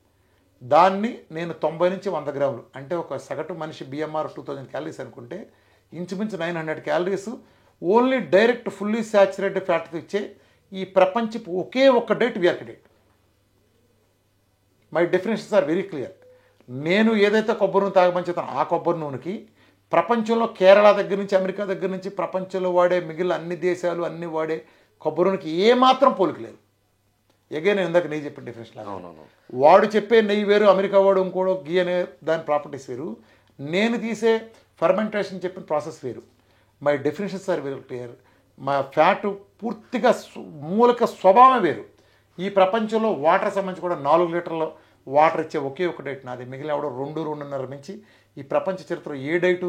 దాన్ని నేను 90 నుంచి 100 గ్రాములు అంటే ఒక సగటు మనిషి BMR 2000 క్యాలరీస్ అనుకుంటే ఇంచుమించు 900 calories only direct fully saturated ఫ్యాట్తో ఇచ్చే ఈ ప్రపంచపు ఒకే ఒక్క diet VRK diet. My definitions are very clear. నేను ఏదైతే కొబ్బరి నూనె తాగమని చెప్తాను ఆ కొబ్బరి నూనెకి ప్రపంచంలో కేరళ దగ్గర నుంచి అమెరికా దగ్గర నుంచి ప్రపంచంలో వాడే మిగిలిన అన్ని దేశాలు అన్ని వాడే కొబ్బరి నూనెకి ఏమాత్రం పోలికలేదు. ఎగైన్ నేను ఇందాక నెయ్యి చెప్పిన డెఫినేషన్ లాగా వాడు చెప్పే నెయ్యి వేరు, అమెరికా వాడు ఇంకోడో గీ అనే దాని ప్రాపర్టీస్ వేరు, నేను తీసే ఫర్మెంటేషన్ చెప్పిన ప్రాసెస్ వేరు. My definitions are very clear. మా ఫ్యాట్ పూర్తిగా మూలక స్వభావం వేరు. ఈ ప్రపంచంలో వాటర్ సంబంధించి కూడా 4 లీటర్ల వాటర్ ఇచ్చే ఒకే ఒక డైట్ నాది. మిగిలిన ఎవడో 2-2.5 మించి ఈ ప్రపంచ చరిత్రలో ఏ డైటు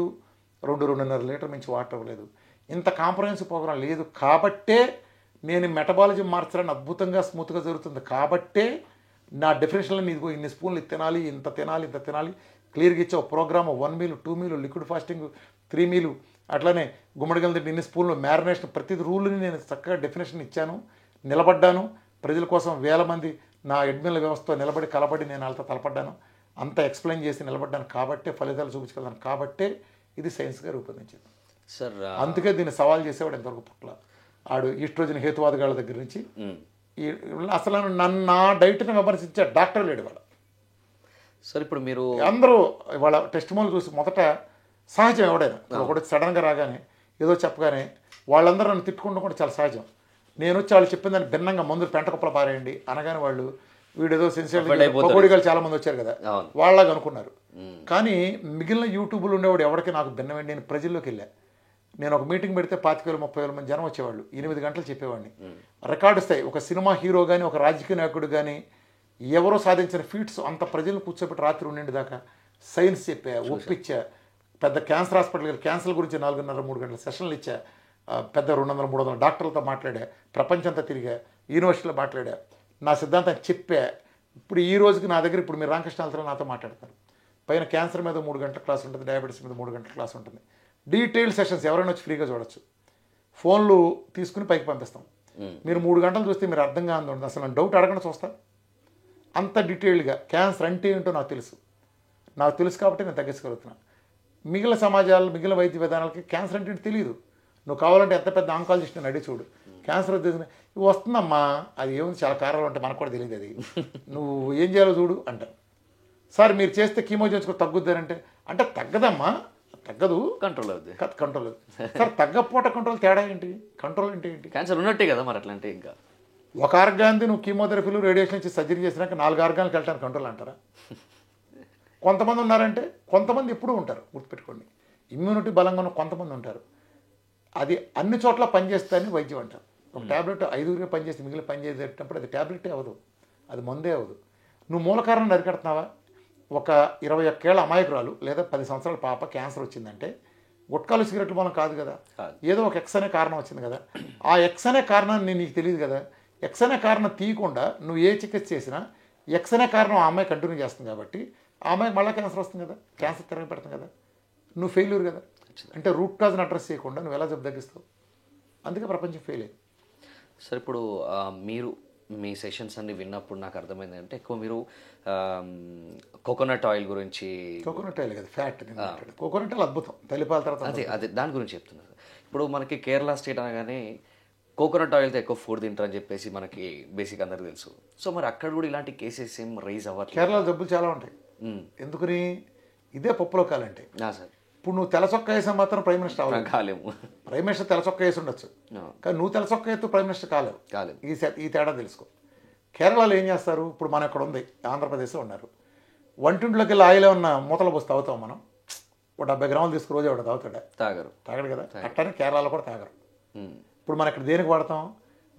2-2.5 లీటర్ మించి వాటర్ ఇవ్వలేదు. ఇంత కాంప్రహెన్సివ్ ప్రోగ్రాం లేదు కాబట్టే నేను మెటబాలిజం మార్చడానికి అద్భుతంగా స్మూత్గా జరుగుతుంది. కాబట్టే నా డెఫినేషన్లో ఇదిగో ఇన్ని స్పూన్లు తినాలి, ఇంత తినాలి, ఇంత తినాలి క్లియర్గా ఇచ్చే ఒక program 1 meal 2 meal liquid fasting 3 మీలు అట్లానే గుమ్మడిగల తింటే ఇన్ని స్పూన్లు మ్యారినేషన్ ప్రతి రూల్ని నేను చక్కగా డెఫినేషన్ ఇచ్చాను, నిలబడ్డాను. ప్రజల కోసం వేల మంది నా అడ్మిన్ల వ్యవస్థతో నిలబడి కలబడి నేను వాళ్ళతో తలపడ్డాను, అంతా ఎక్స్ప్లెయిన్ చేసి నిలబడ్డాను. కాబట్టే ఫలితాలు చూపించగలను. కాబట్టే ఇది సైన్స్గా రూపొందించింది సార్. అందుకే దీన్ని సవాల్ చేసేవాడు ఎంతవరకు పుట్ల ఆడు ఈస్ట్రోజన్ హేతువాదగాళ్ళ దగ్గర నుంచి అసలు నన్ను నా డైట్ని విమర్శించే డాక్టర్ లేడు వాడు సార్. ఇప్పుడు మీరు అందరూ వాళ్ళ టెస్ట్ మోల్ చూసి మొదట సహజం ఎవడైనా ఒకటి సడన్గా రాగానే ఏదో చెప్పగానే వాళ్ళందరూ నన్ను తిట్టుకుంటూ కూడా చాలా సహజం. నేను వచ్చి వాళ్ళు చెప్పిన దాన్ని భిన్నంగా మందులు పెంట కుప్పలు పారేయండి అనగానే వాళ్ళు వీడేదో సెన్సిటివ్ పకోడిగాలు చాలా మంది వచ్చారు కదా, వాళ్ళలాగా అనుకున్నారు. కానీ మిగిలిన యూట్యూబ్లో ఉండేవాడు ఎవరికి నాకు భిన్నమండి. నేను ప్రజల్లోకి వెళ్ళా. నేను ఒక మీటింగ్ పెడితే 25,000-30,000 మంది జనం వచ్చేవాళ్ళు. 8 గంటలు చెప్పేవాడిని. రికార్డు స్థాయి ఒక సినిమా హీరో కానీ ఒక రాజకీయ నాయకుడు కానీ ఎవరో సాధించిన ఫీట్స్ అంత ప్రజలను కూర్చోబెట్టి రాత్రి 2 దాకా సైన్స్ చెప్పా, ఒప్పించా. పెద్ద క్యాన్సర్ హాస్పిటల్ క్యాన్సర్ గురించి 4:30-3 గంటల సెషన్లు ఇచ్చా. పెద్ద 200-300 డాక్టర్లతో మాట్లాడా, ప్రపంచంతా తిరిగా, యూనివర్సిటీలో మాట్లాడా, నా సిద్ధాంతాన్ని చెప్పా. ఇప్పుడు ఈ రోజుకి నా దగ్గర ఇప్పుడు మీరు రామకృష్ణాలతో నాతో మాట్లాడతారు. పైన క్యాన్సర్ మీద 3 గంటల క్లాస్ ఉంటుంది, డయాబెటీస్ మీద 3 గంటల క్లాస్ ఉంటుంది. డీటెయిల్డ్ సెషన్స్ ఎవరైనా వచ్చి ఫ్రీగా చూడొచ్చు. ఫోన్లు తీసుకుని పైకి పంపిస్తాం. మీరు 3 గంటలు చూస్తే మీరు అర్థం కాదు, అసలు నేను డౌట్ అడగకుండా చూస్తా. అంత డీటెయిల్డ్గా క్యాన్సర్ అంటే ఏంటో నాకు తెలుసు కాబట్టి నేను తగ్గించగలుగుతున్నా. మిగిలిన సమాజాలు మిగిలిన వైద్య విధానాలకి క్యాన్సర్ అంటే తెలియదు. నువ్వు కావాలంటే ఎంత పెద్ద ఆంకాలజిస్ట్ అని అడిగి చూడు, క్యాన్సర్ వస్తుందమ్మా, అది ఏముంది చాలా కారణాలు ఉంటాయి, మనకు కూడా తెలియదు, అది నువ్వు ఏం చేయాలో చూడు అంటారు. సార్ మీరు చేస్తే కీమో చేసుకుని తగ్గుద్దారంటే అంటే తగ్గదమ్మా, తగ్గదు, కంట్రోల్ అవుతుంది. సార్ తగ్గపోట కంట్రోల్ తేడా ఏంటి? కంట్రోల్ అంటే ఏంటి? క్యాన్సర్ ఉన్నట్టే కదా మరి. అట్లా అంటే ఇంకా ఒక ఆర్గాన్ది నువ్వు కీమోథెరపీలు రేడియేషన్ ఇచ్చి సర్జరీ చేసినాక 4 ఆర్గాన్కి వెళ్ళడానికి కంట్రోల్ అంటారా? కొంతమంది ఉన్నారంటే, కొంతమంది ఎప్పుడూ ఉంటారు, గుర్తుపెట్టుకోండి. ఇమ్యూనిటీ బలంగా ఉన్న కొంతమంది ఉంటారు. అది అన్ని చోట్ల పనిచేస్తుందని వైద్యం అంటారు. ఒక ట్యాబ్లెట్ 5 పనిచేస్తే మిగిలిన పనిచేసేటప్పుడు అది ట్యాబ్లెటే అవ్వదు, అది మందే అవ్వదు. నువ్వు మూల కారణం అరికడుతున్నావా? ఒక 21 ఏళ్ల అమాయకురాలు లేదా 10 సంవత్సరాల పాప క్యాన్సర్ వచ్చిందంటే గుట్కాలు సిగరెట్ల మూలం కాదు కదా, ఏదో ఒక ఎక్స్ అనే కారణం వచ్చింది కదా. ఆ ఎక్స్ అనే కారణాన్ని నీకు తెలియదు కదా. ఎక్స్ అనే కారణం తీయకుండా నువ్వు ఏ చికిత్స చేసినా ఎక్స్ అనే కారణం ఆ అమ్మాయి కంటిన్యూ చేస్తుంది కాబట్టి ఆ అమ్మాయికి మళ్ళీ క్యాన్సర్ వస్తుంది కదా, క్యాన్సర్ తిరగ పెడుతుంది కదా. నువ్వు ఫెయిల్యూర్ కదా. అంటే రూట్ కాజ్ని అడ్రస్ చేయకుండా నువ్వు ఎలా జబ్బు తగ్గిస్తావు? అందుకే ప్రపంచం ఫెయిల్ అయింది. సార్ ఇప్పుడు మీరు మీ సెషన్స్ అన్ని విన్నప్పుడు నాకు అర్థమైంది అంటే ఎక్కువ మీరు కోకోనట్ ఆయిల్ గురించి. కోకోనట్ ఆయిల్ కదా, ఫ్యాట్. కోకోనట్ ఆయిల్ అద్భుతం, తల్లిపాల తర్వాత అదే దాని గురించి చెప్తున్నారు. ఇప్పుడు మనకి కేరళ స్టేట్ అనగానే కోకోనట్ ఆయిల్తో ఎక్కువ ఫుడ్ తింటారని చెప్పేసి మనకి బేసిక్ అందరికి తెలుసు. సో మరి అక్కడ కూడా ఇలాంటి కేసెస్ ఏం రైజ్ అవ్వట్లేదు? కేరళ జబ్బులు చాలా ఉంటాయి. ఎందుకని? ఇదే పప్పులో కాలంటే. సార్ ఇప్పుడు నువ్వు తెల్లచొక్క వేసా మాత్రం ప్రైమ్ మినిస్టర్ అవ్వలేము. కాలేము. ప్రైమ్ మినిస్టర్ తెల్లచొక్క వేసి ఉండొచ్చు, కానీ నువ్వు తెల్లచొక్క వేస్తూ ప్రైమ్ మినిస్టర్ కాలేవు. ఈ తేడా తెలుసుకో. కేరళలో ఏం చేస్తారు? ఇప్పుడు మనం ఇక్కడ ఉంది, ఆంధ్రప్రదేశ్లో ఉన్నారు. వంటింట్లోకి వెళ్ళి ఆయిల్ ఏమన్నా మూతలు పోసి తాగుతాం మనం. ఒక 70 గ్రాములు తీసుకు రోజు ఒకటి తాగుతాడా? తాగడు కదా. అట్టనే కేరళలో కూడా తాగరు. ఇప్పుడు మనం ఇక్కడ దేనికి వాడతాం?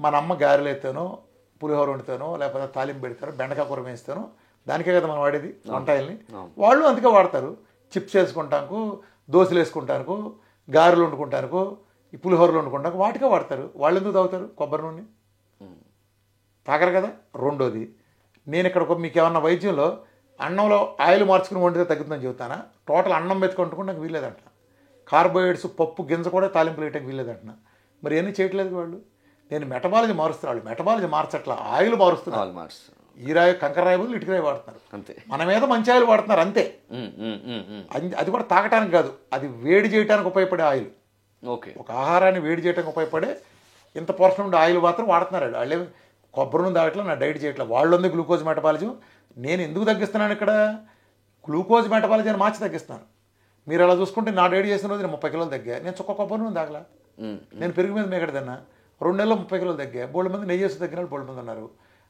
మన అమ్మ గారెలు ఎత్తానో, పులిహోర వండుతానో, లేకపోతే తాలింపు పెడతానో, బెండకాయ కూర వేస్తానో, దానికే కదా మనం వాడేది వంటాయిల్ని. వాళ్ళు అందుకే వాడతారు. చిప్స్ వేసుకుంటానికి, దోశలు వేసుకుంటానికి, గారెలు వండుకుంటానికి, ఈ పులిహోరలు వండుకుంటానికి వాటికే వాడతారు. వాళ్ళు ఎందుకు తాగుతారు కొబ్బరి నూనె? తాగరు కదా. రెండోది, నేను ఇక్కడ మీకు ఏమన్నా వైద్యంలో అన్నంలో ఆయిల్ మార్చుకుని వండితే తగ్గుతుందని చెబుతానా? టోటల్ అన్నం మెతుకుంటుకుంటే నాకు వీల్లేదంట. కార్బోహైడ్రేట్స్ పప్పు గింజ కూడా తాలింపులు వేయటానికి వీల్లేదంటున్నా. మరి ఏమీ చేయట్లేదు వాళ్ళు. నేను మెటబాలజీ మారుస్తున్నాడు, మెటబాలజీ మార్చట్లా, ఆయిల్ మారుస్తున్నారు. ఈ రాయి కంకర రాయి బదులు ఇటుక రాయి వాడుతున్నారు. అంతే. మన మీద మంచి ఆయిల్ వాడుతున్నారు అంతే. అది కూడా తాగటానికి కాదు, అది వేడి చేయడానికి ఉపయోగపడే ఆయిల్. ఓకే. ఒక ఆహారాన్ని వేడి చేయడానికి ఉపయోగపడే ఇంత పోర్షన్ ఉండే ఆయిల్ మాత్రం వాడుతున్నారు. వాళ్ళే కొబ్బరి నూనె తాగట్లా, నా డైట్ చేయట్లేదు. వాళ్ళు ఉంది గ్లూకోజ్ మెటబాలజీ. నేను ఎందుకు తగ్గిస్తున్నాను ఇక్కడ? గ్లూకోజ్ మెటబాలజీ అని మార్చి తగ్గిస్తున్నాను. మీరు అలా చూసుకుంటే నా డైట్ చేసిన రోజు నేను 30 కిలోలు తగ్గా. నేను చుక్క కొబ్బరి నూనె తాగలా, నేను పెరుగు మీద మేకడ తిన్నా. 2 నెలల్లో 30 కిలోలు తగ్గా. బోల్డ్ మంది నెయ్యి వేసి తగ్గిన వాళ్ళు బోల్డ్ మంది ఉన్నారు.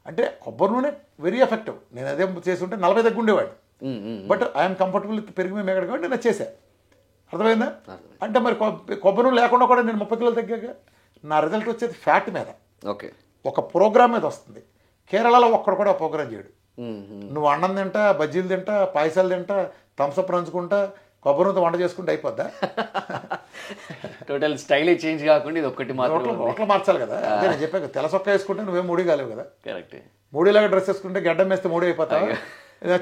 అంటే కొబ్బరి నూనె వెరీ ఎఫెక్టివ్. నేను అదే చేసి ఉంటే 40 తగ్గుండేవాడు. బట్ ఐఎమ్ కంఫర్టబుల్ పెరుగు మీద మేకడ కాబట్టి నేను చేశాను. అర్థమైందా? అంటే మరి కొబ్బరి నూనె లేకుండా కూడా నేను 30 కిలోలు తగ్గాక నా రిజల్ట్ వచ్చేది ఫ్యాట్ మీద. ఓకే. ఒక ప్రోగ్రామ్ మీద వస్తుంది. కేరళలో ఒక్కడు కూడా ప్రోగ్రామ్ చేయడు. నువ్వు అన్నం తింటా, బజ్జీలు తింటా, పాయసాలు తింటా, థమ్స్అప్ రంచుకుంటా, కొబ్బరితో వంట చేసుకుంటే అయిపోద్దా? టోటల్ స్టైల్ చేంజ్ కాకుండా ఇది ఒక్కటి మాత్రం రోట్లు మార్చాలి కదా. అదే నేను చెప్పాను, తెల్ల చొక్కా వేసుకుంటే నువ్వేం మూడీ కాలేవు కదా. కరెక్ట్. మూడీలాగా డ్రెస్ వేసుకుంటే గడ్డం వేస్తే మూడీ అయిపోతావు.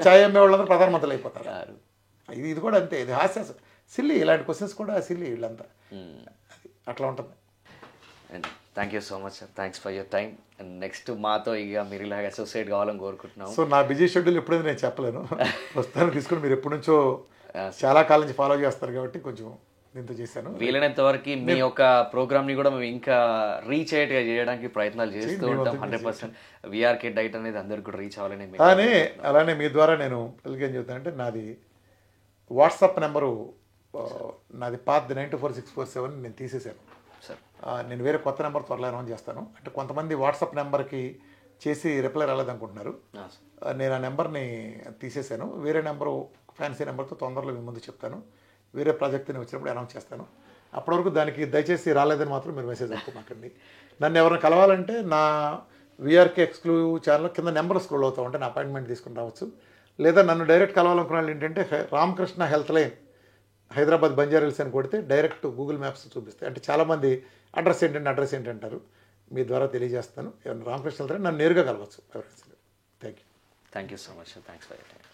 చాయ్ అమ్మే వాళ్ళందరూ ప్రధానమంత్రులు అయిపోతారు. ఇది కూడా అంతే. ఇది హాస్య సిల్లి. ఇలాంటి క్వశ్చన్స్ కూడా సిల్లి వీళ్ళంతా. అట్లా ఉంటుంది. And thank you so much sir. Thanks for your time. And next మాతో ఇక మీరు ఇలాగ అసోసియేట్ కావాలని కోరుకుంటున్నాం. సో నా బిజీ షెడ్యూల్ ఎప్పుడైనా నేను చెప్పలేను. ప్రస్తుతానికి తీసుకుని మీరు ఎప్పటి నుంచో చాలా కాలం నుంచి ఫాలో చేస్తారు కాబట్టి కొంచెం దీంతో చేశాను. వీలైనంత వరకు మీ యొక్క ప్రోగ్రామ్ని కూడా మేము ఇంకా రీచ్ అయ్యేట్టుగా చేయడానికి ప్రయత్నాలు చేస్తూ ఉంటాం. 100% వీఆర్కే డైట్ అనేది అందరికి కూడా రీచ్ అవ్వాలని. కానీ అలానే మీ ద్వారా నేను ఏం చెప్తానంటే, నాది వాట్సాప్ నెంబరు నాది పాత్ 924647 నేను తీసేశాను సార్. నేను వేరే కొత్త నెంబర్ త్వరలో అనౌన్స్ చేస్తాను. అంటే కొంతమంది వాట్సాప్ నెంబర్కి చేసి రిప్లై రాలేదనుకుంటున్నారు. నేను ఆ నెంబర్ని తీసేశాను. వేరే నెంబరు ఫ్యాన్సీ నెంబర్తో తొందరలో మీ ముందు చెప్తాను. వేరే ప్రాజెక్ట్ని వచ్చినప్పుడు అనౌన్స్ చేస్తాను. అప్పటి వరకు దానికి దయచేసి రాలేదని మాత్రం మీరు మెసేజ్ అనుకోమాకండి. నన్ను ఎవరైనా కలవాలంటే నా వీఆర్కే ఎక్స్క్లూజివ్ ఛానల్ కింద నెంబర్ స్క్రోల్ అవుతా ఉంటే నా అపాయింట్మెంట్ తీసుకుని రావచ్చు. లేదా నన్ను డైరెక్ట్ కలవాలనుకున్న వాళ్ళు ఏంటంటే రామకృష్ణ హెల్త్ లైన్ హైదరాబాద్ బంజారాహిల్స్ అని కొడితే డైరెక్ట్ గూగుల్ మ్యాప్స్ చూపిస్తాయి. అంటే చాలామంది అడ్రస్ ఏంటి అంటారు. మీ ద్వారా తెలియజేస్తాను. రామకృష్ణ హెల్త్ లైన్ నన్ను నేరుగా కలవచ్చు. Thank you so much. Thanks for your time.